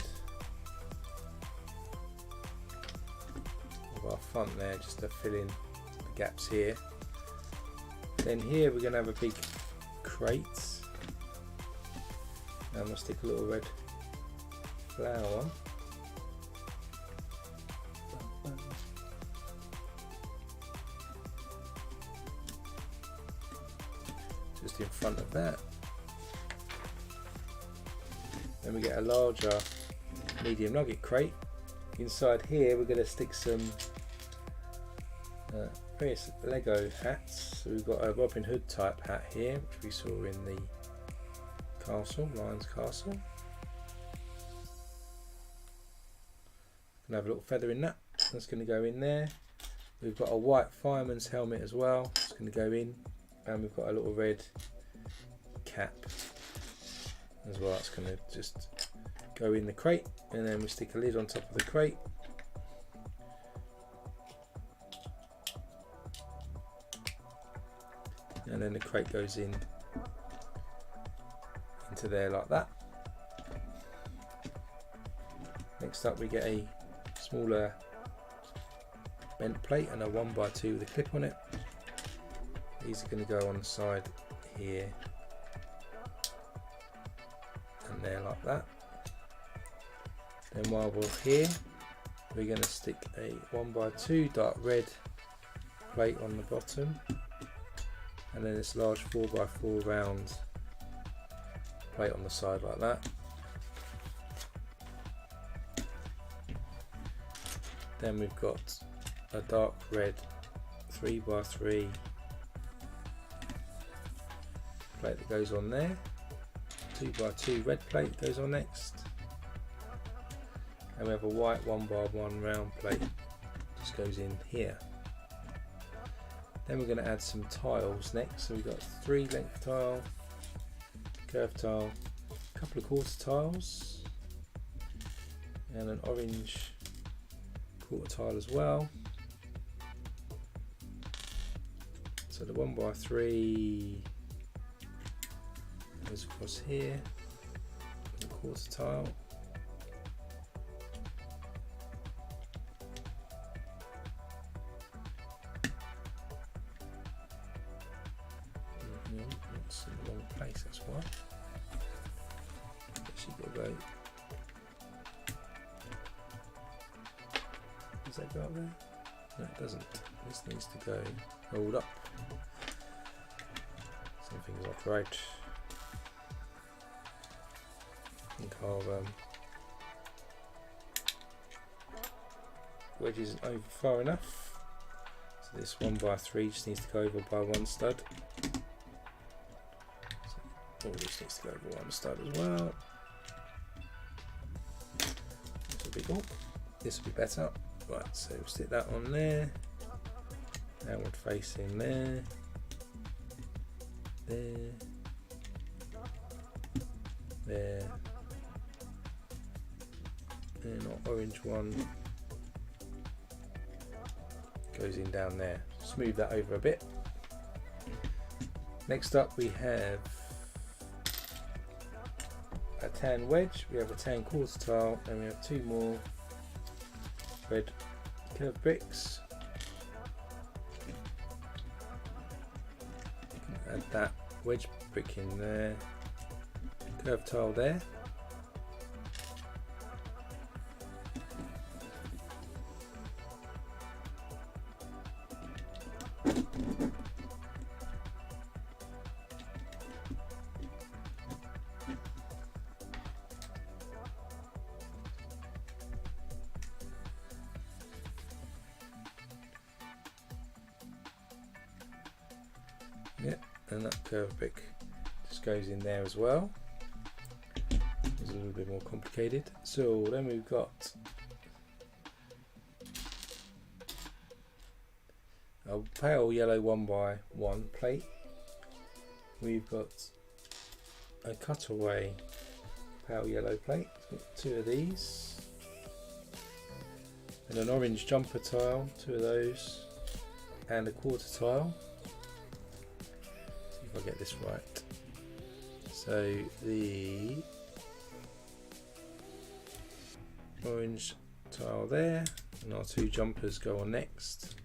A: of our front there, just to fill in the gaps here. Then here we're going to have a big crate, and we'll stick a little red flower on. Just in front of that. Then we get a larger medium nugget crate. Inside here we're going to stick some various Lego hats. So we've got a Robin Hood type hat here, which we saw in the castle, Lion's Castle. Gonna have a little feather in that. That's going to go in there. We've got a white fireman's helmet as well. It's going to go in, and we've got a little red cap as well. It's going to just go in the crate, and then we stick a lid on top of the crate. And then the crate goes in into there like that. Next up we get a smaller bent plate and a 1x2 with a clip on it. These are going to go on the side here and there like that. Then while we're here, we're going to stick a 1x2 dark red plate on the bottom, and then this large 4x4 round plate on the side like that. Then we've got a dark red 3x3 plate that goes on there. 2x2 red plate goes on next. And we have a white 1x1 round plate just goes in here. Then we're going to add some tiles next. So we've got 3 length tile, curved tile, a couple of quarter tiles, and an orange quarter tile as well. So the 1x3 goes across here, the quarter tile. It's in the wrong place, that's why. Actually got to go. Does that go up there? No, it doesn't. This needs to go hold up. Something's not right. I think our wedge isn't over far enough. So this 1x3 just needs to go over by 1 stud. So all this needs to go over 1 stud as well. This will be cool. This will be better. Right, so we'll stick that on there. Downward facing there. There. There. And our orange one goes in down there. Smooth that over a bit. Next up we have a tan wedge, we have a tan quarter tile, and we have 2 more red curved bricks. Add that wedge brick in there, curved tile there. Yeah, and that curved brick just goes in there as well. It's a little bit more complicated. So then we've got a pale yellow 1x1 plate. We've got a cutaway pale yellow plate. Got 2 of these, and an orange jumper tile, 2 of those, and a quarter tile. See if I get this right. So the orange tile there, and our 2 jumpers go on next.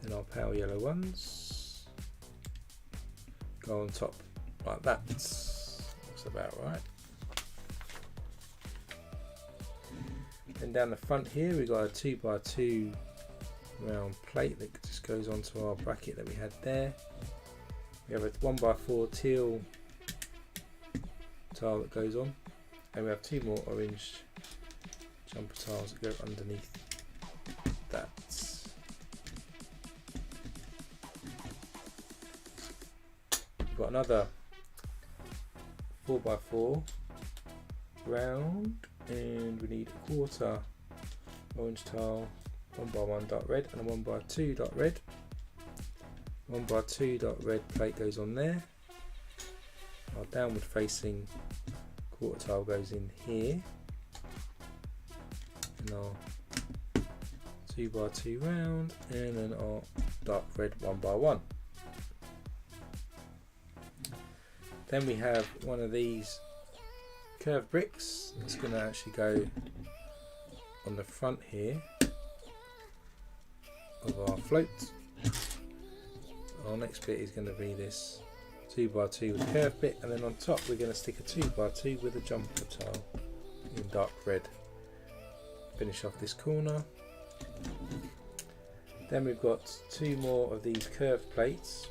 A: Then our pale yellow ones go on top like that. Looks about right. Then down the front here we got a 2x2 round plate that just goes onto our bracket that we had there. We have a 1x4 teal tile that goes on, and we have 2 more orange jumper tiles that go underneath that. We've got another 4x4 round, and we need a quarter orange tile, 1x1 dot red and a 1x2 dot red. 1x2 dot red plate goes on there. Our downward facing quarter tile goes in here, and our 2x2 round, and then our dark red 1x1. Then we have one of these curved bricks that's going to actually go on the front here of our float. Our next bit is going to be this 2x2 with curved bit, and then on top we're going to stick a 2x2 with a jumper tile in dark red. Finish off this corner. Then we've got 2 more of these curved plates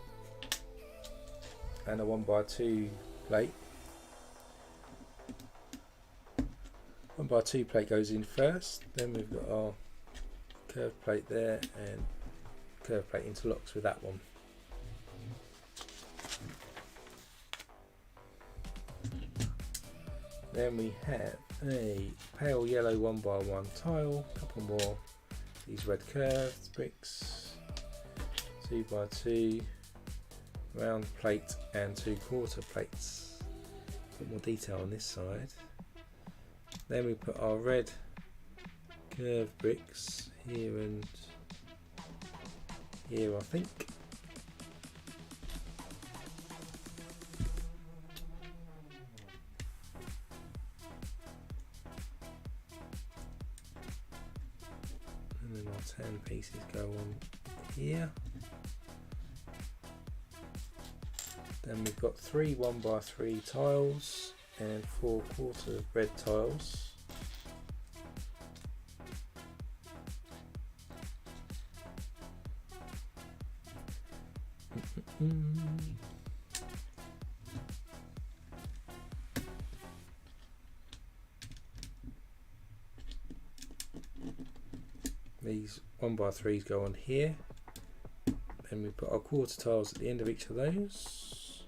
A: and a 1x2 plate. 1x2 plate goes in first, then we've got our curved plate there, and curved plate interlocks with that one. Then we have a pale yellow 1x1 tile, a couple more these red curved bricks, 2x2 round plate and 2 quarter plates. A bit more detail on this side. Then we put our red curved bricks here and here, I think. And then our 10 pieces go on here. Then we've got 3 1x3 tiles and 4 quarter red tiles. These 1x3s go on here. Then we put our quarter tiles at the end of each of those,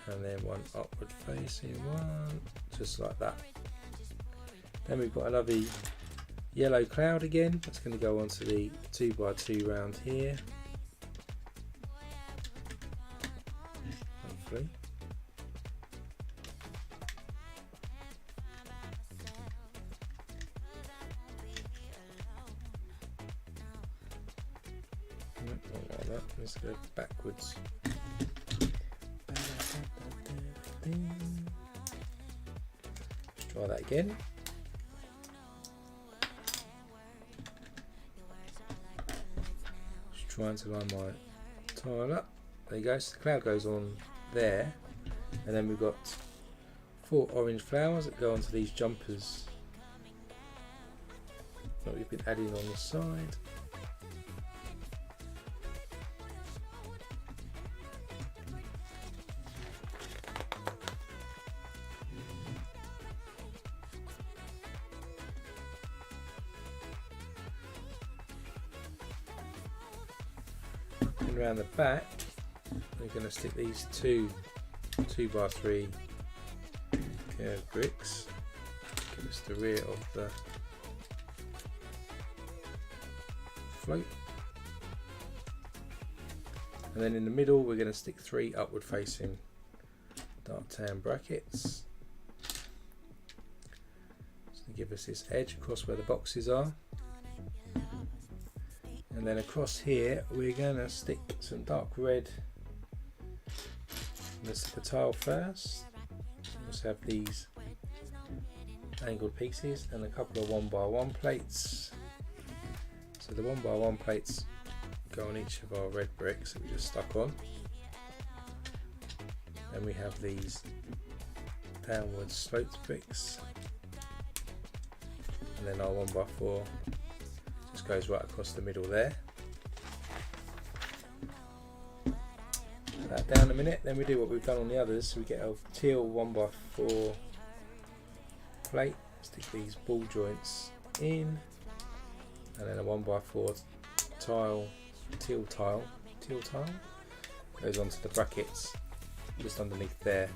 A: and then one upward facing one, just like that. Then we've got another yellow cloud again, that's going to go onto the 2x2 round here, hopefully. Not like that. Let's go backwards. Let's try that again. Just trying to line my tile up. There you go. So the cloud goes on there, and then we've got 4 orange flowers that go onto these jumpers that we've been adding on the side. Then around the back we're going to stick these two 2x3 curved bricks. Give us the rear of the float. And then in the middle we're going to stick 3 upward facing dark tan brackets to give us this edge across where the boxes are. And then across here we're going to stick some dark red. Let's stick a tile first. We also have these angled pieces and a couple of 1x1 plates. So the 1x1 plates go on each of our red bricks that we just stuck on. Then we have these downward sloped bricks, and then our 1x4 just goes right across the middle there. Put that down a minute, then we do what we've done on the others. So we get a teal 1x4 plate, stick these ball joints in, and then a 1x4 tile, teal tile goes onto the brackets just underneath there.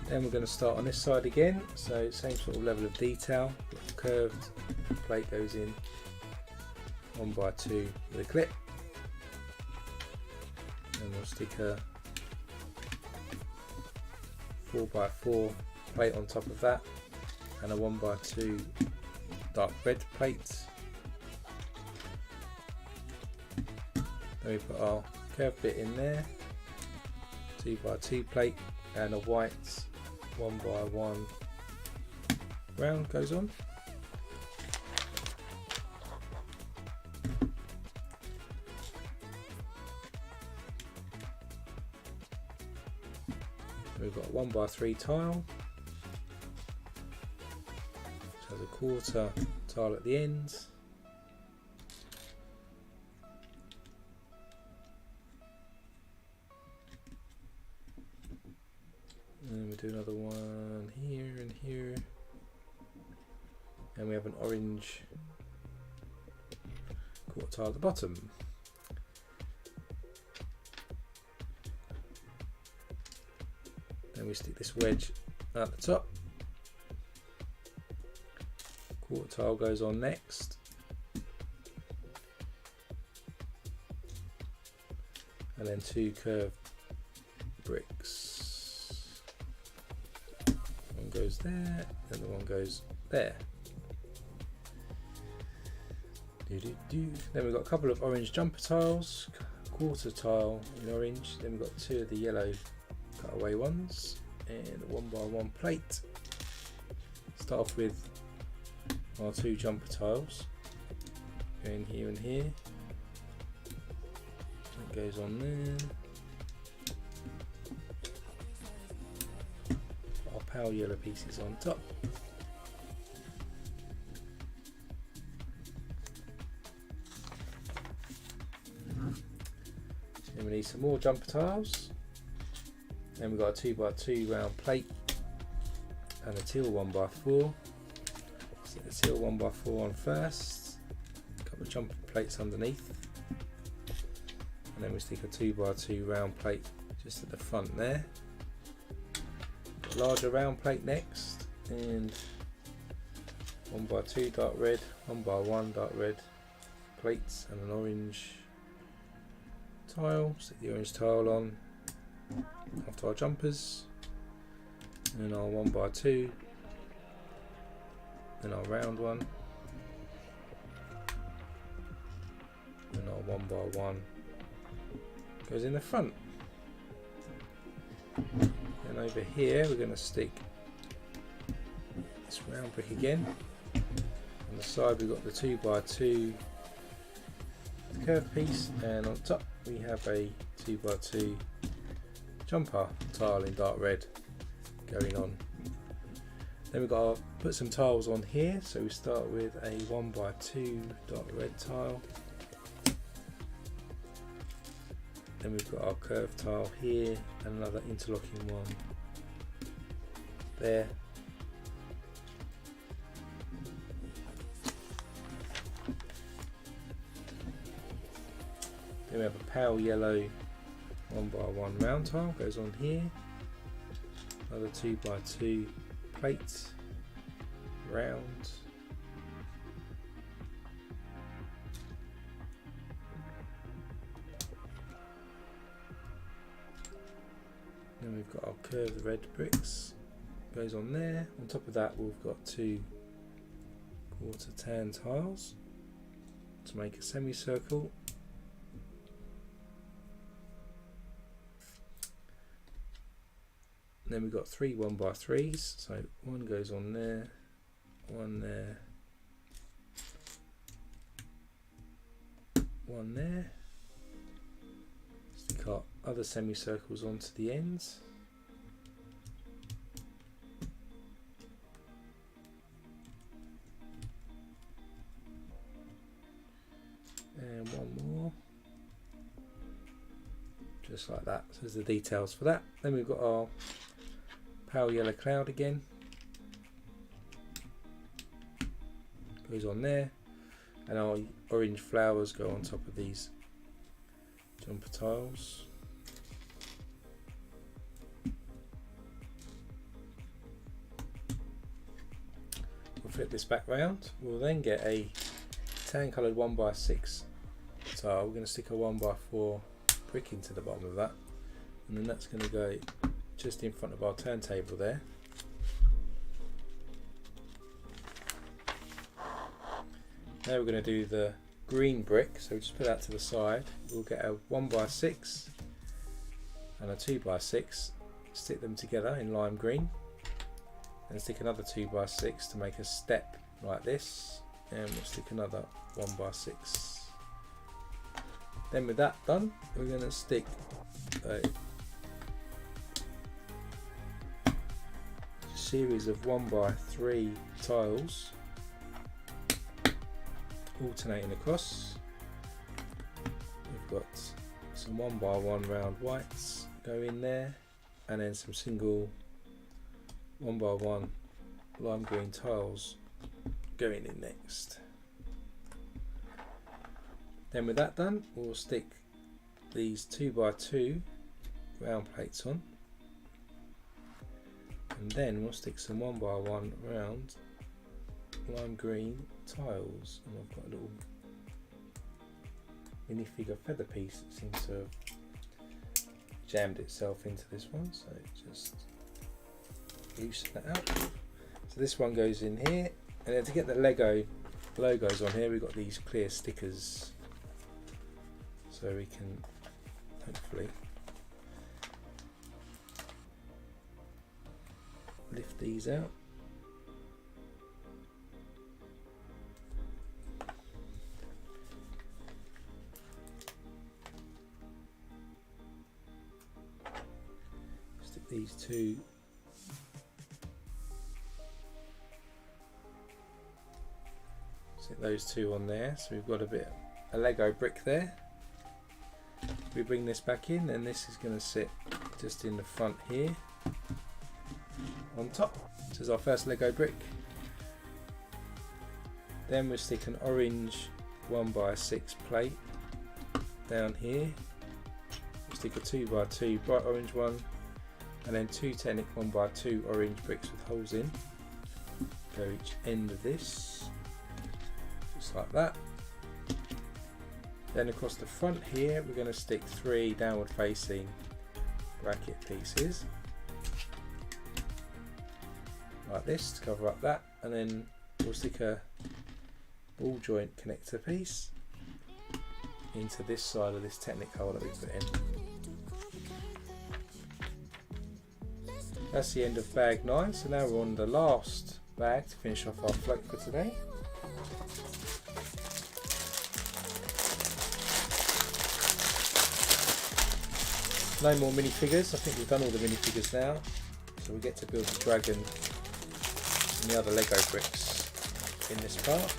A: Then we're going to start on this side again, so same sort of level of detail. The curved plate goes in 1x2 with a clip, and we'll stick a 4x4 plate on top of that, and a 1x2 dark red plate. Then we put our curved bit in there, 2x2 plate, and a white 1x1 round goes on. We've got a 1x3 tile, which has a quarter tile at the ends. And we do another one here and here, and we have an orange quarter tile at the bottom. Then we stick this wedge at the top. Quarter tile goes on next. And then 2 curved bricks. One goes there, and the one goes there. Then we've got a couple of orange jumper tiles, quarter tile in orange. Then we've got 2 of the yellow cutaway ones, and a 1x1 plate. Start off with our 2 jumper tiles going here and here. That goes on there. Our pale yellow pieces on top. Then we need some more jumper tiles. Then we've got a 2x2 round plate and a teal 1x4. Set the teal 1x4 on first, a couple of jumper plates underneath, and then we stick a 2x2 round plate just at the front there. Got a larger round plate next, and 1x2 dark red, 1x1 dark red plates, and an orange tile. Stick the orange tile on after our jumpers, and our 1x2, then our round one, and our 1x1 goes in the front. And over here we're going to stick this round brick again. On the side we've got the 2x2 curved piece, and on top we have a 2x2 jumper tile in dark red going on. Then we've got to put some tiles on here, so we start with a 1x2 dark red tile. Then we've got our curved tile here, and another interlocking one there. Then we have a pale yellow 1x1 round tile, goes on here. Another 2x2 plate, round. Then we've got our curved red bricks, goes on there. On top of that we've got 2 quarter tan tiles to make a semicircle. And then we've got 3 1x3s, so one goes on there, one there, one there. Stick our other semicircles onto the ends. And one more. Just like that. So there's the details for that. Then we've got our pale yellow cloud again. Goes on there. And our orange flowers go on top of these jumper tiles. We'll flip this back round. We'll then get a tan coloured 1x6 tile. We're going to stick a 1x4 brick into the bottom of that, and then that's going to go just in front of our turntable there. Now we're going to do the green brick, so we just put that to the side. We'll get a 1x6 and a 2x6, stick them together in lime green, and stick another 2x6 to make a step like this, and we'll stick another 1x6. Then with that done, we're going to stick a series of 1x3 tiles alternating across. We've got some 1x1 round whites go in there, and then some single 1x1 lime green tiles going in next. Then with that done, we'll stick these 2x2 round plates on, and then we'll stick some 1x1 round lime green tiles, and I've got a little minifigure feather piece that seems to have jammed itself into this one, so just loosen that out. So this one goes in here, and then to get the Lego logos on here, we've got these clear stickers, so we can hopefully lift these out. Stick these two those two on there, so we've got a Lego brick there. We bring this back in, and this is going to sit just in the front here on top. This is our first Lego brick. Then we'll stick an orange 1x6 plate down here. We'll stick a 2x2 bright orange one, and then 2 Technic 1x2 orange bricks with holes in. Go each end of this, just like that. Then across the front here, we're going to stick 3 downward facing bracket pieces like this to cover up that, and then we'll stick a ball joint connector piece into this side of this Technic hole that we put in. That's the end of bag 9, so now we're on the last bag to finish off our float for today. No more minifigures. I think we've done all the minifigures now, so we get to build the dragon and the other Lego bricks in this part.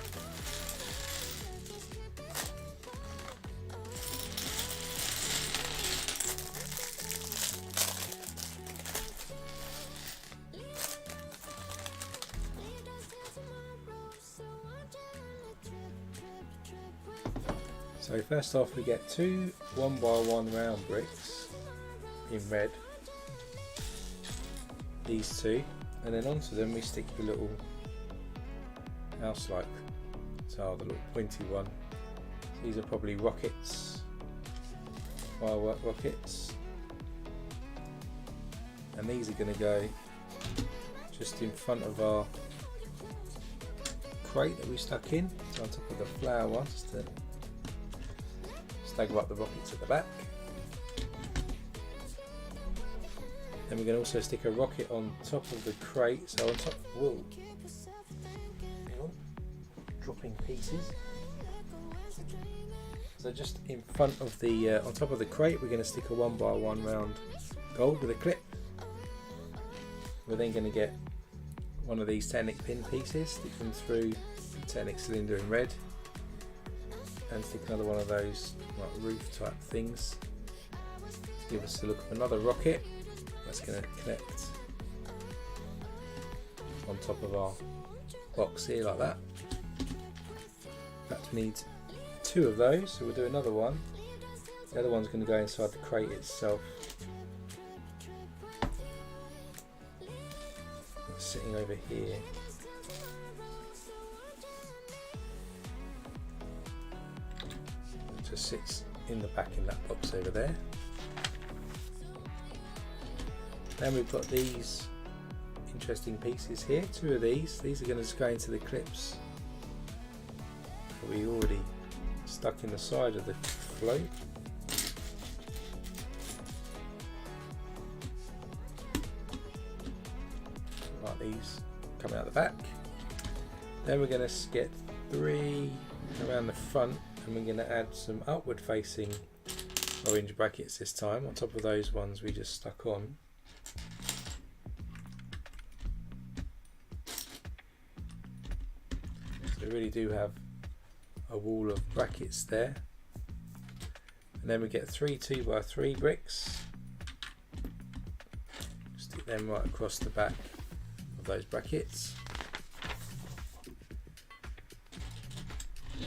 A: So first off we get two 1x1 round bricks in red, these two, and then onto them we stick the little house-like tile, the little pointy one. So these are probably rockets, firework rockets, and these are going to go just in front of our crate that we stuck in, so on top of the flower one, just to stagger up the rockets at the back. Then we're going to also stick a rocket on top of the crate, so on top, whoa, hang on, dropping pieces. So just in front of the, on top of the crate, we're going to stick a 1x1 round gold with a clip. We're then going to get one of these Technic pin pieces, stick them through the Technic cylinder in red, and stick another one of those like roof type things to give us a look of another rocket that's going to connect on top of our box here like that. In fact, we need two of those, so we'll do another one. The other one's going to go inside the crate itself. It's sitting over here. It just sits in the back in that box over there. Then we've got these interesting pieces here, two of these. These are going to just go into the clips that we already stuck in the side of the float. Like these coming out the back. Then we're going to get three around the front, and we're going to add some upward facing orange brackets this time on top of those ones we just stuck on. So we really do have a wall of brackets there. And then we get three 2x3 bricks, stick them right across the back of those brackets.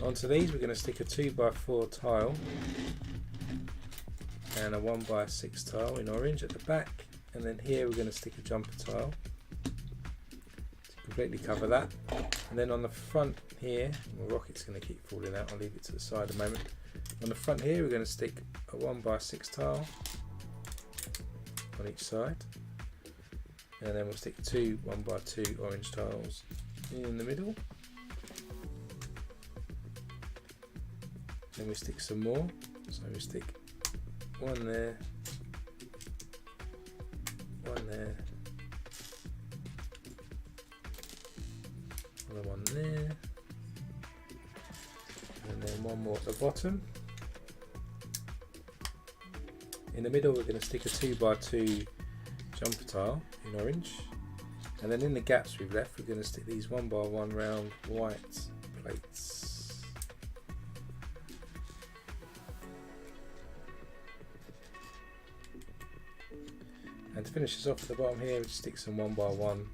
A: Onto these we're going to stick a 2x4 tile and a 1x6 tile in orange at the back, and then here we're going to stick a jumper tile to completely cover that. And then on the front here, my rocket's going to keep falling out, I'll leave it to the side a moment. On the front here we're going to stick a 1x6 tile on each side, and then we'll stick two 1x2 orange tiles in the middle. Then we stick some more, so we stick one there, one there, another one there, and then one more at the bottom. In the middle we're going to stick a 2x2 jumper tile in orange, and then in the gaps we've left we're going to stick these 1x1 round white plates. And to finish this off at the bottom here, we just stick some 1x1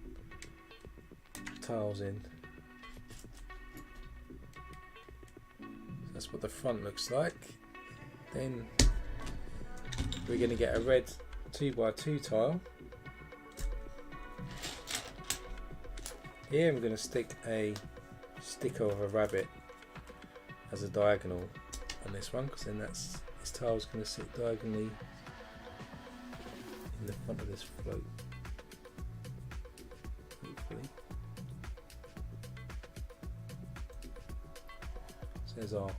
A: tiles in. So that's what the front looks like. Then we're going to get a red 2x2 tile. Here we're going to stick a sticker of a rabbit as a diagonal on this one, because then this tile is going to sit diagonally in the front of this float, hopefully. So there's our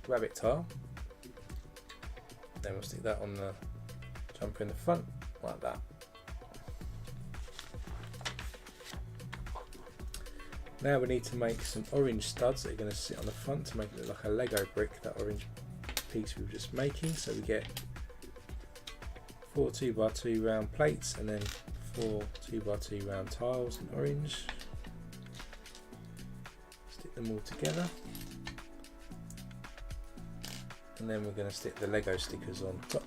A: rabbit tile. Then we'll stick that on the jumper in the front, like that. Now we need to make some orange studs that are going to sit on the front to make it look like a Lego brick, that orange piece we were just making. So we get 4 2x2 round plates and then 4 2x2 round tiles in orange. Stick them all together, and then we're going to stick the Lego stickers on top.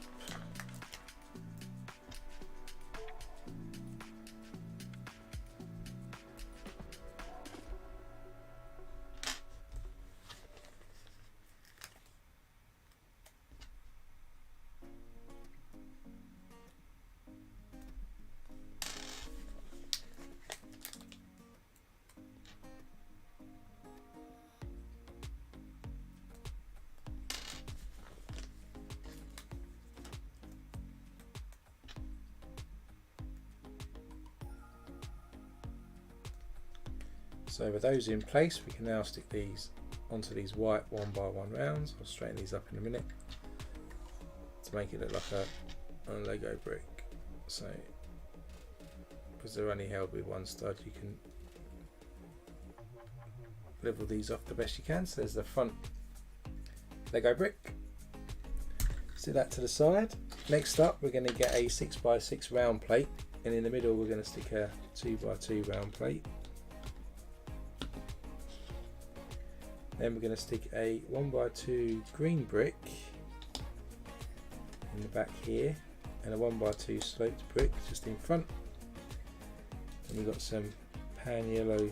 A: So with those in place, we can now stick these onto these white 1x1 rounds. I'll straighten these up in a minute to make it look like a Lego brick. So because they're only held with one stud, you can level these off the best you can. So there's the front Lego brick. Stick that to the side. Next up, we're going to get a 6x6 round plate, and in the middle we're going to stick a 2x2 round plate. Then we're going to stick a 1x2 green brick in the back here, and a 1x2 sloped brick just in front. And we've got some pale yellow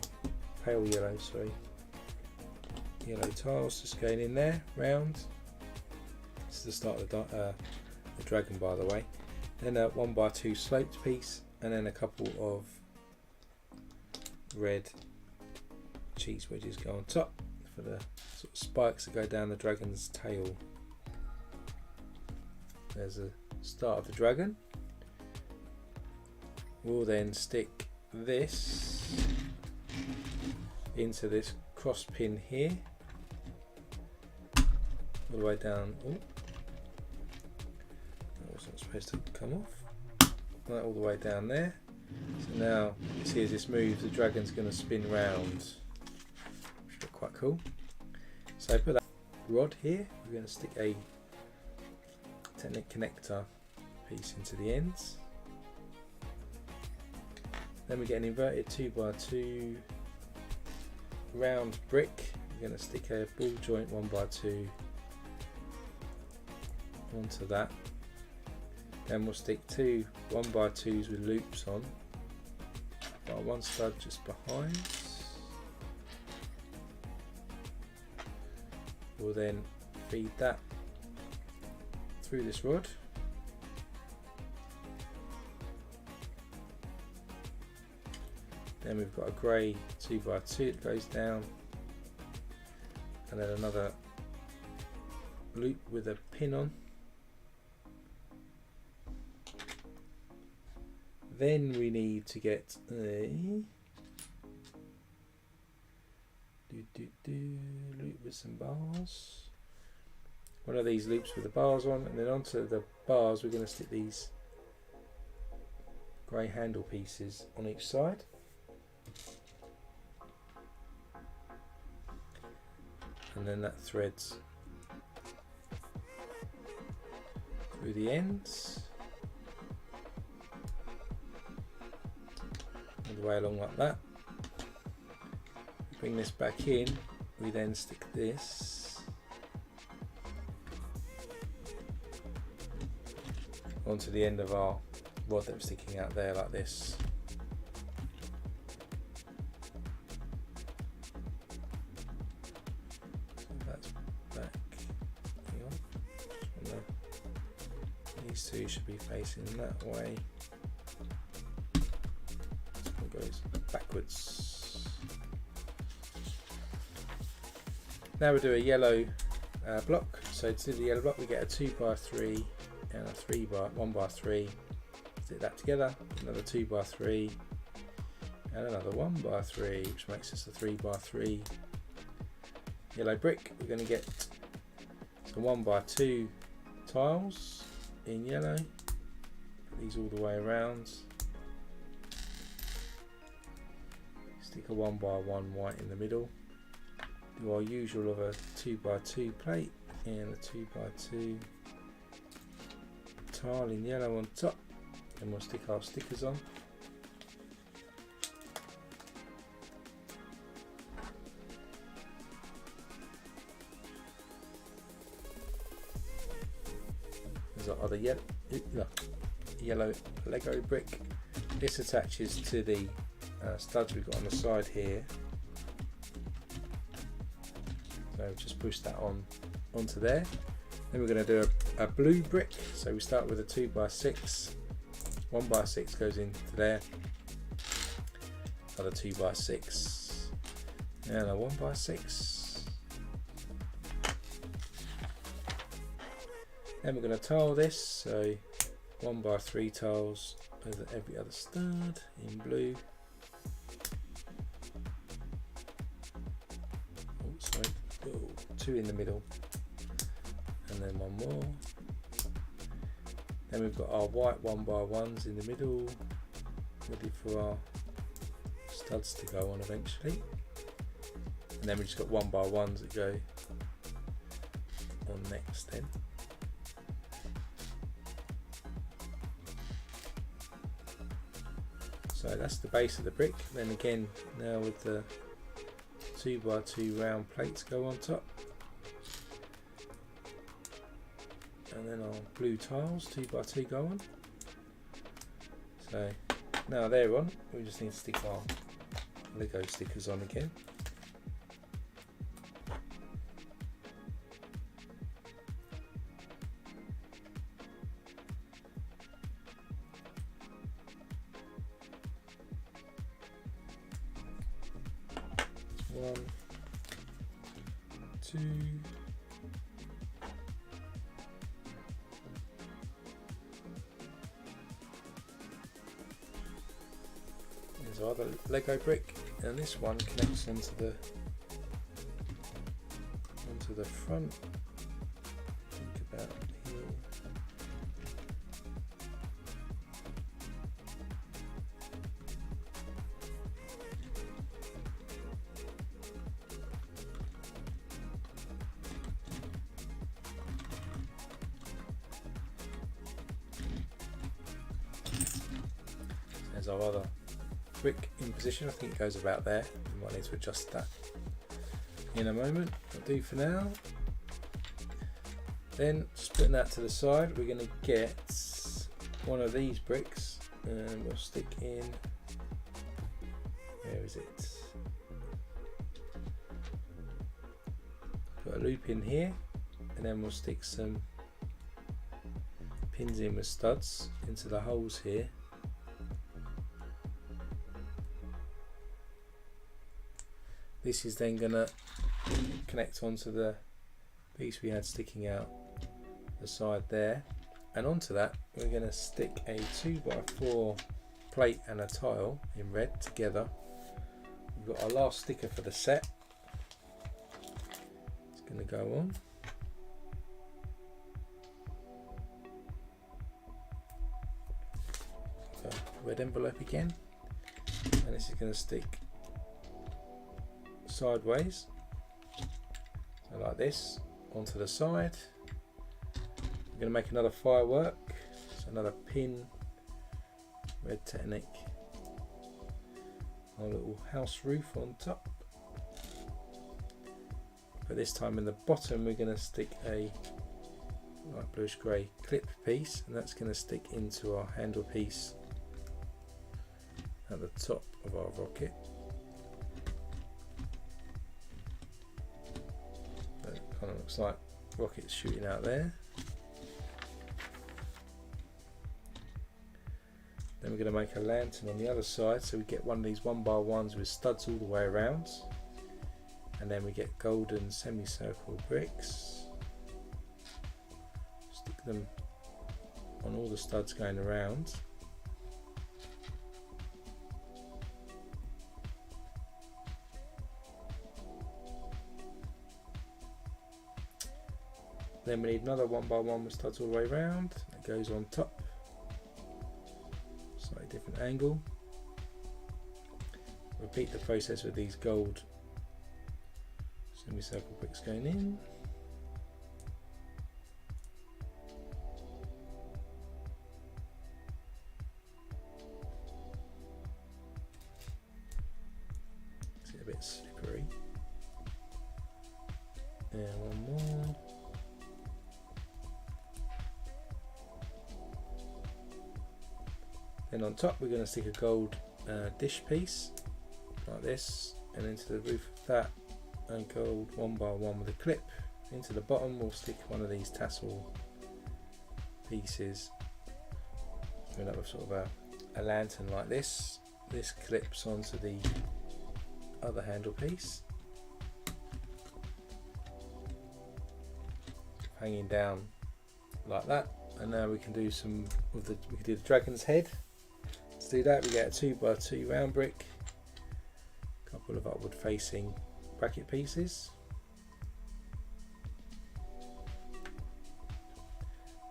A: tiles just going in there, round. This is the start of the dragon, by the way. Then a 1x2 sloped piece, and then a couple of red cheese wedges go on top for the sort of spikes that go down the dragon's tail. There's a start of the dragon. We'll then stick this into this cross pin here, all the way down. Oh, that wasn't supposed to come off. That all the way down there. So now you see as this moves, the dragon's going to spin round, which is quite cool. So put that rod here. We're going to stick a Technic connector piece into the ends. Then we get an inverted 2x2 round brick. We're going to stick a ball joint 1x2 onto that. Then we'll stick two 1x2s with loops on. Got one stud just behind. We'll then feed that through this rod. Then we've got a grey 2x2 that goes down, and then another loop with a pin on. Then we need to get a loop with some bars. One of these loops with the bars on, and then onto the bars we're going to stick these grey handle pieces on each side. And then that threads through the ends, all the way along like that. Bring this back in, we then stick this onto the end of our rod that was sticking out there like this. These two should be facing that way. This one goes backwards. Now we do a yellow block. So to do the yellow block, we get a 2x3 and a 1x3. Stick that together. Another 2x3 and another 1x3, which makes us a 3x3 yellow brick. We're going to get some 1x2 tiles in yellow, put these all the way around, stick a 1x1 white in the middle, do our usual of a 2x2 plate and a 2x2 tile in yellow on top, and we'll stick our stickers on. Other yellow Lego brick. This attaches to the studs we've got on the side here, so just push that onto there. Then we're going to do a blue brick, so we start with a 2x6, 1x6 goes into there, another 2x6 and a 1x6. Then we're going to tile this, so 1x3 tiles over every other stud in blue. 2 in the middle, and then 1 more. Then we've got our white 1x1s in the middle, ready for our studs to go on eventually. And then we've just got 1x1s that go on next then. So that's the base of the brick. Then again, now with the 2x2 round plates go on top. And then our blue tiles, 2x2 go on. So now they're on, we just need to stick our Lego stickers on again. One, two, there's our other Lego brick, and this one connects onto the front. Think about here. There's our other brick in position. I think it goes about there. We might need to adjust that in a moment. I'll do for now. Then just putting that to the side, we're going to get one of these bricks and we'll stick in, where is it? Put a loop in here, and then we'll stick some pins in with studs into the holes here. This is then going to connect onto the piece we had sticking out the side there, and onto that we're going to stick a 2x4 plate and a tile in red together. We've got our last sticker for the set. It's going to go on. So red envelope again, and this is going to stick sideways, so like this, onto the side. We're going to make another firework, so another pin, red Technic, our little house roof on top. But this time in the bottom we're going to stick a light bluish grey clip piece, and that's going to stick into our handle piece at the top of our rocket. Kind of looks like rockets shooting out there. Then we're going to make a lantern on the other side, so we get one of these 1x1s with studs all the way around, and then we get golden semicircle bricks. Stick them on all the studs going around. Then we need another 1x1 with studs all the way around. That goes on top. Slightly different angle. Repeat the process with these gold semicircle bricks going in. It's a bit slippery. And one more. Then on top we're going to stick a gold dish piece like this, and into the roof of that a gold 1x1 with a clip. Into the bottom we'll stick one of these tassel pieces, doing up with sort of a lantern like this. This clips onto the other handle piece, hanging down like that. And now we can do some with the, we can do the dragon's head. To do that we get a 2x2 round brick, a couple of upward facing bracket pieces,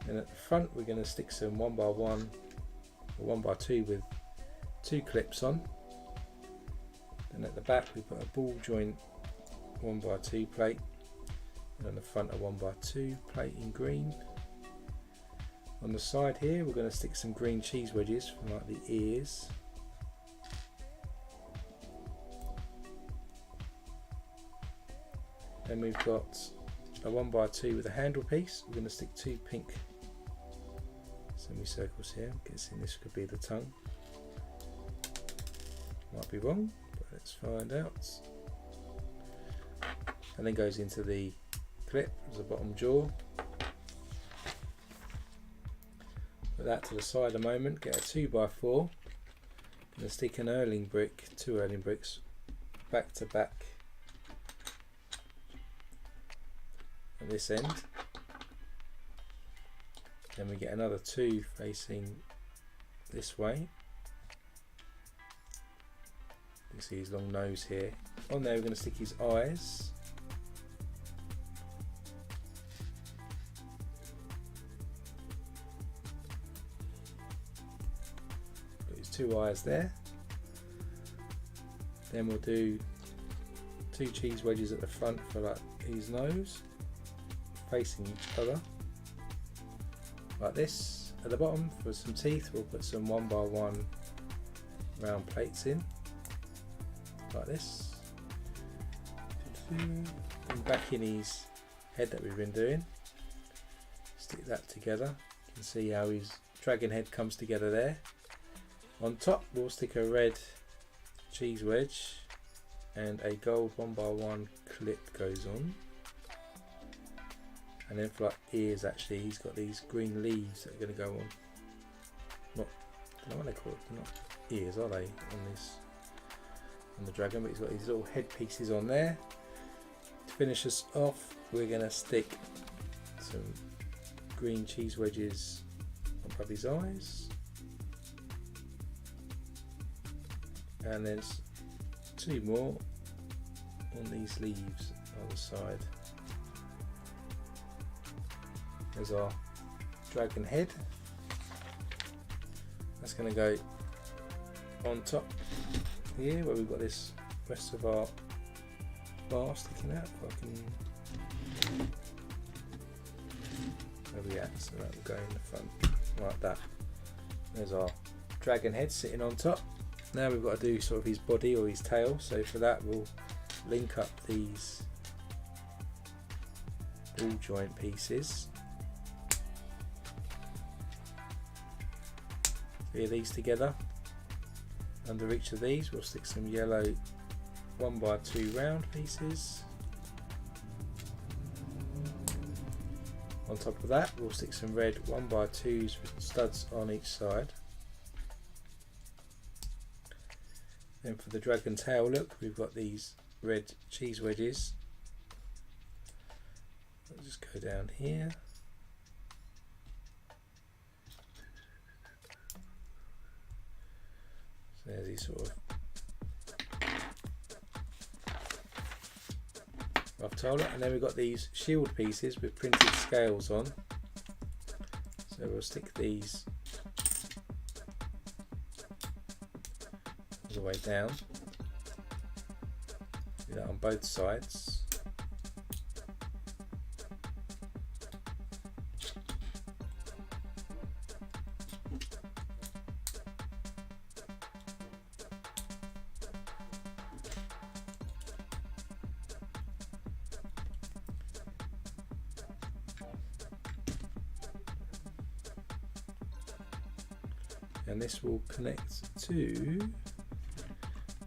A: Then at the front we're going to stick some 1x1 or 1x2 with 2 clips on. Then at the back we put a ball joint 1x2 plate, and on the front a 1x2 plate in green. On the side here we're going to stick some green cheese wedges from like the ears. Then we've got a 1x2 with a handle piece. We're going to stick 2 pink semicircles here. I'm guessing this could be the tongue. Might be wrong, but let's find out. And then goes into the clip as a bottom jaw. Put that to the side a moment, get a 2x4. Going to stick an Erling brick, 2 Erling bricks, back to back at this end. Then we get another 2 facing this way. You can see his long nose here. On there we're going to stick his eyes. Put his 2 eyes there. Then we'll do 2 cheese wedges at the front for like his nose, facing each other. Like this. At the bottom for some teeth we'll put some 1x1 round plates in, like this. And back in his head that we've been doing, stick that together. You can see how his dragon head comes together there. On top we'll stick a red cheese wedge, and a gold 1x1 clip goes on. And then for like ears, actually he's got these green leaves that are going to go on. Not, I don't know what they call it, they're not ears are they, on the dragon, but he's got these little head pieces on there. To finish us off we're going to stick some green cheese wedges on Puppy's eyes. And there's 2 more on these leaves on the side. There's our dragon head. That's going to go on top here where we've got this rest of our bar sticking out. If I can... Where are we at? So that will go in the front like that. There's our dragon head sitting on top. Now we've got to do sort of his body or his tail. So for that we'll link up these ball joint pieces. These together. Under each of these we'll stick some yellow 1x2 round pieces. On top of that we'll stick some red 1x2s with studs on each side. Then for the dragon tail look we've got these red cheese wedges. I'll just go down here. There's these sort of rough tail, and then we've got these shield pieces with printed scales on. So we'll stick these all the way down. Do that on both sides. And this will connect to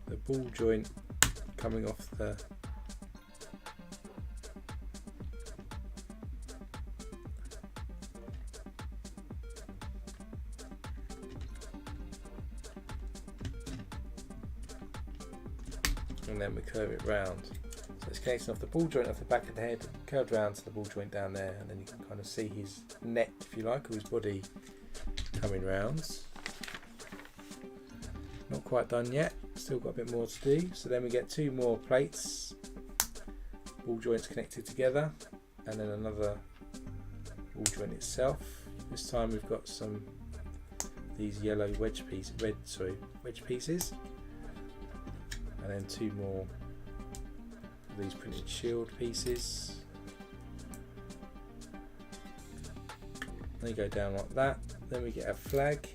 A: the ball joint coming off the and then we curve it round. So it's connecting off the ball joint off the back of the head, curved round to the ball joint down there, and then you can kind of see his neck, if you like, or his body coming round. Not quite done yet, still got a bit more to do. So then we get 2 more plates, ball joints connected together, and then another ball joint itself. This time we've got some these yellow wedge pieces, and then 2 more of these printed shield pieces. They go down like that. Then we get a flag,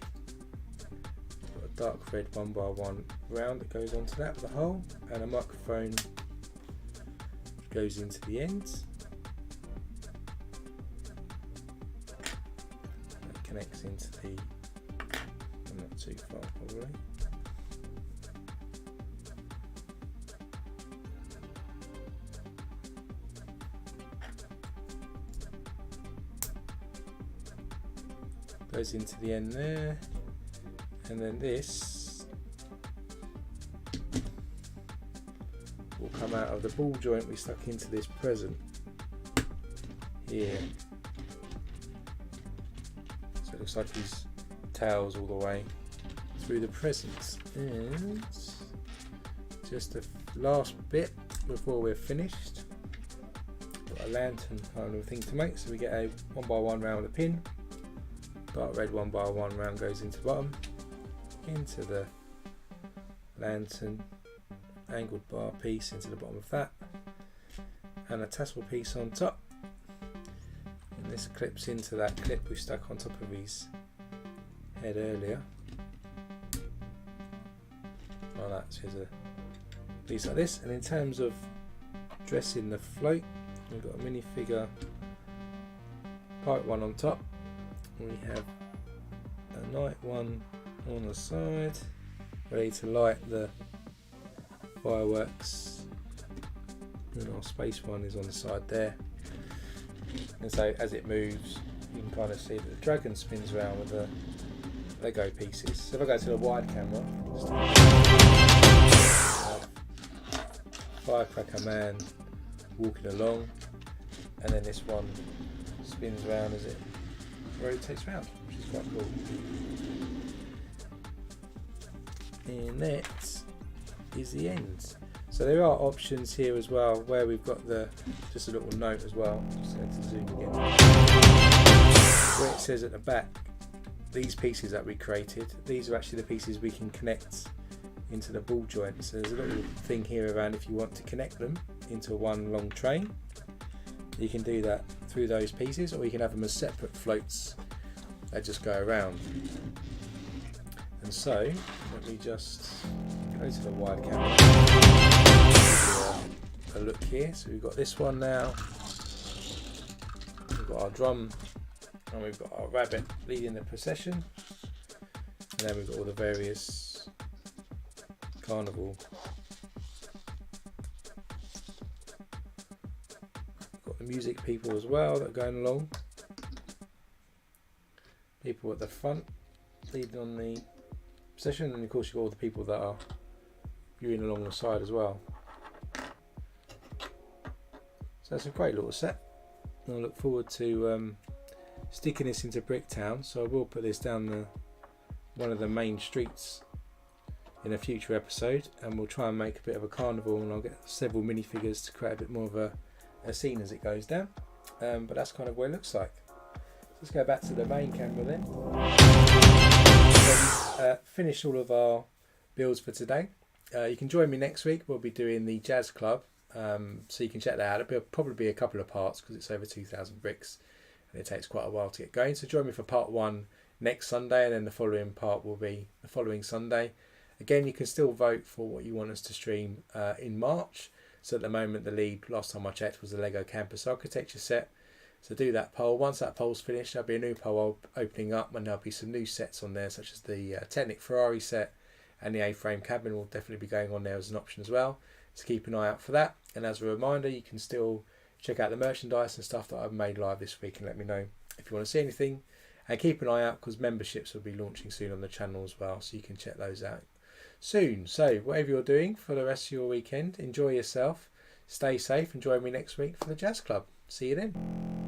A: got a dark red 1x1 round that goes onto that with a hole, and a microphone goes into the ends. That connects into the, I'm not too far probably. Goes into the end there, and then this will come out of the ball joint we stuck into this present here. So it looks like his tails all the way through the presents. And just the last bit before we're finished, got a lantern kind of thing to make. So we get a 1x1 round with a pin. Dark red 1x1 round goes into the bottom, into the lantern, angled bar piece into the bottom of that, and a tassel piece on top. And this clips into that clip we stuck on top of his head earlier. Like that, so there's a piece like this. And in terms of dressing the float, we've got a minifigure pipe one on top. We have a night one on the side, ready to light the fireworks, and our space one is on the side there. And so as it moves, you can kind of see that the dragon spins around with the Lego pieces. So if I go to the wide camera, firecracker man walking along, and then this one spins around as it rotates round, which is quite cool. And that is the end. So there are options here as well, where we've got the just a little note as well. Just going to zoom again. Where it says at the back, these pieces that we created, these are actually the pieces we can connect into the ball joint. So there's a little thing here around if you want to connect them into one long train. You can do that through those pieces, or you can have them as separate floats that just go around. And so let me just go to the wide camera, give you a look here. So we've got this one now, we've got our drum, and we've got our rabbit leading the procession, and then we've got all the various carnival. Got the music people as well that are going along. People at the front leading on the procession, and of course you've got all the people that are viewing along the side as well. So that's a great little set. And I look forward to sticking this into Bricktown. So I will put this down one of the main streets in a future episode, and we'll try and make a bit of a carnival, and I'll get several minifigures to create a bit more of a scene as it goes down. But that's kind of what it looks like. Let's go back to the main camera then. Finished all of our builds for today. You can join me next week. We'll be doing the Jazz Club, so you can check that out. It'll probably be a couple of parts because it's over 2,000 bricks and it takes quite a while to get going. So join me for part 1 next Sunday, and then the following part will be the following Sunday. Again, you can still vote for what you want us to stream in March. So at the moment, the lead, last time I checked, was the Lego Campus Architecture set. So do that poll. Once that poll's finished, there'll be a new poll opening up, and there'll be some new sets on there, such as the Technic Ferrari set, and the A-frame cabin will definitely be going on there as an option as well. So keep an eye out for that. And as a reminder, you can still check out the merchandise and stuff that I've made live this week, and let me know if you want to see anything. And keep an eye out because memberships will be launching soon on the channel as well, so you can check those out soon. So whatever you're doing for the rest of your weekend, enjoy yourself, stay safe, and join me next week for the Jazz Club. See you then.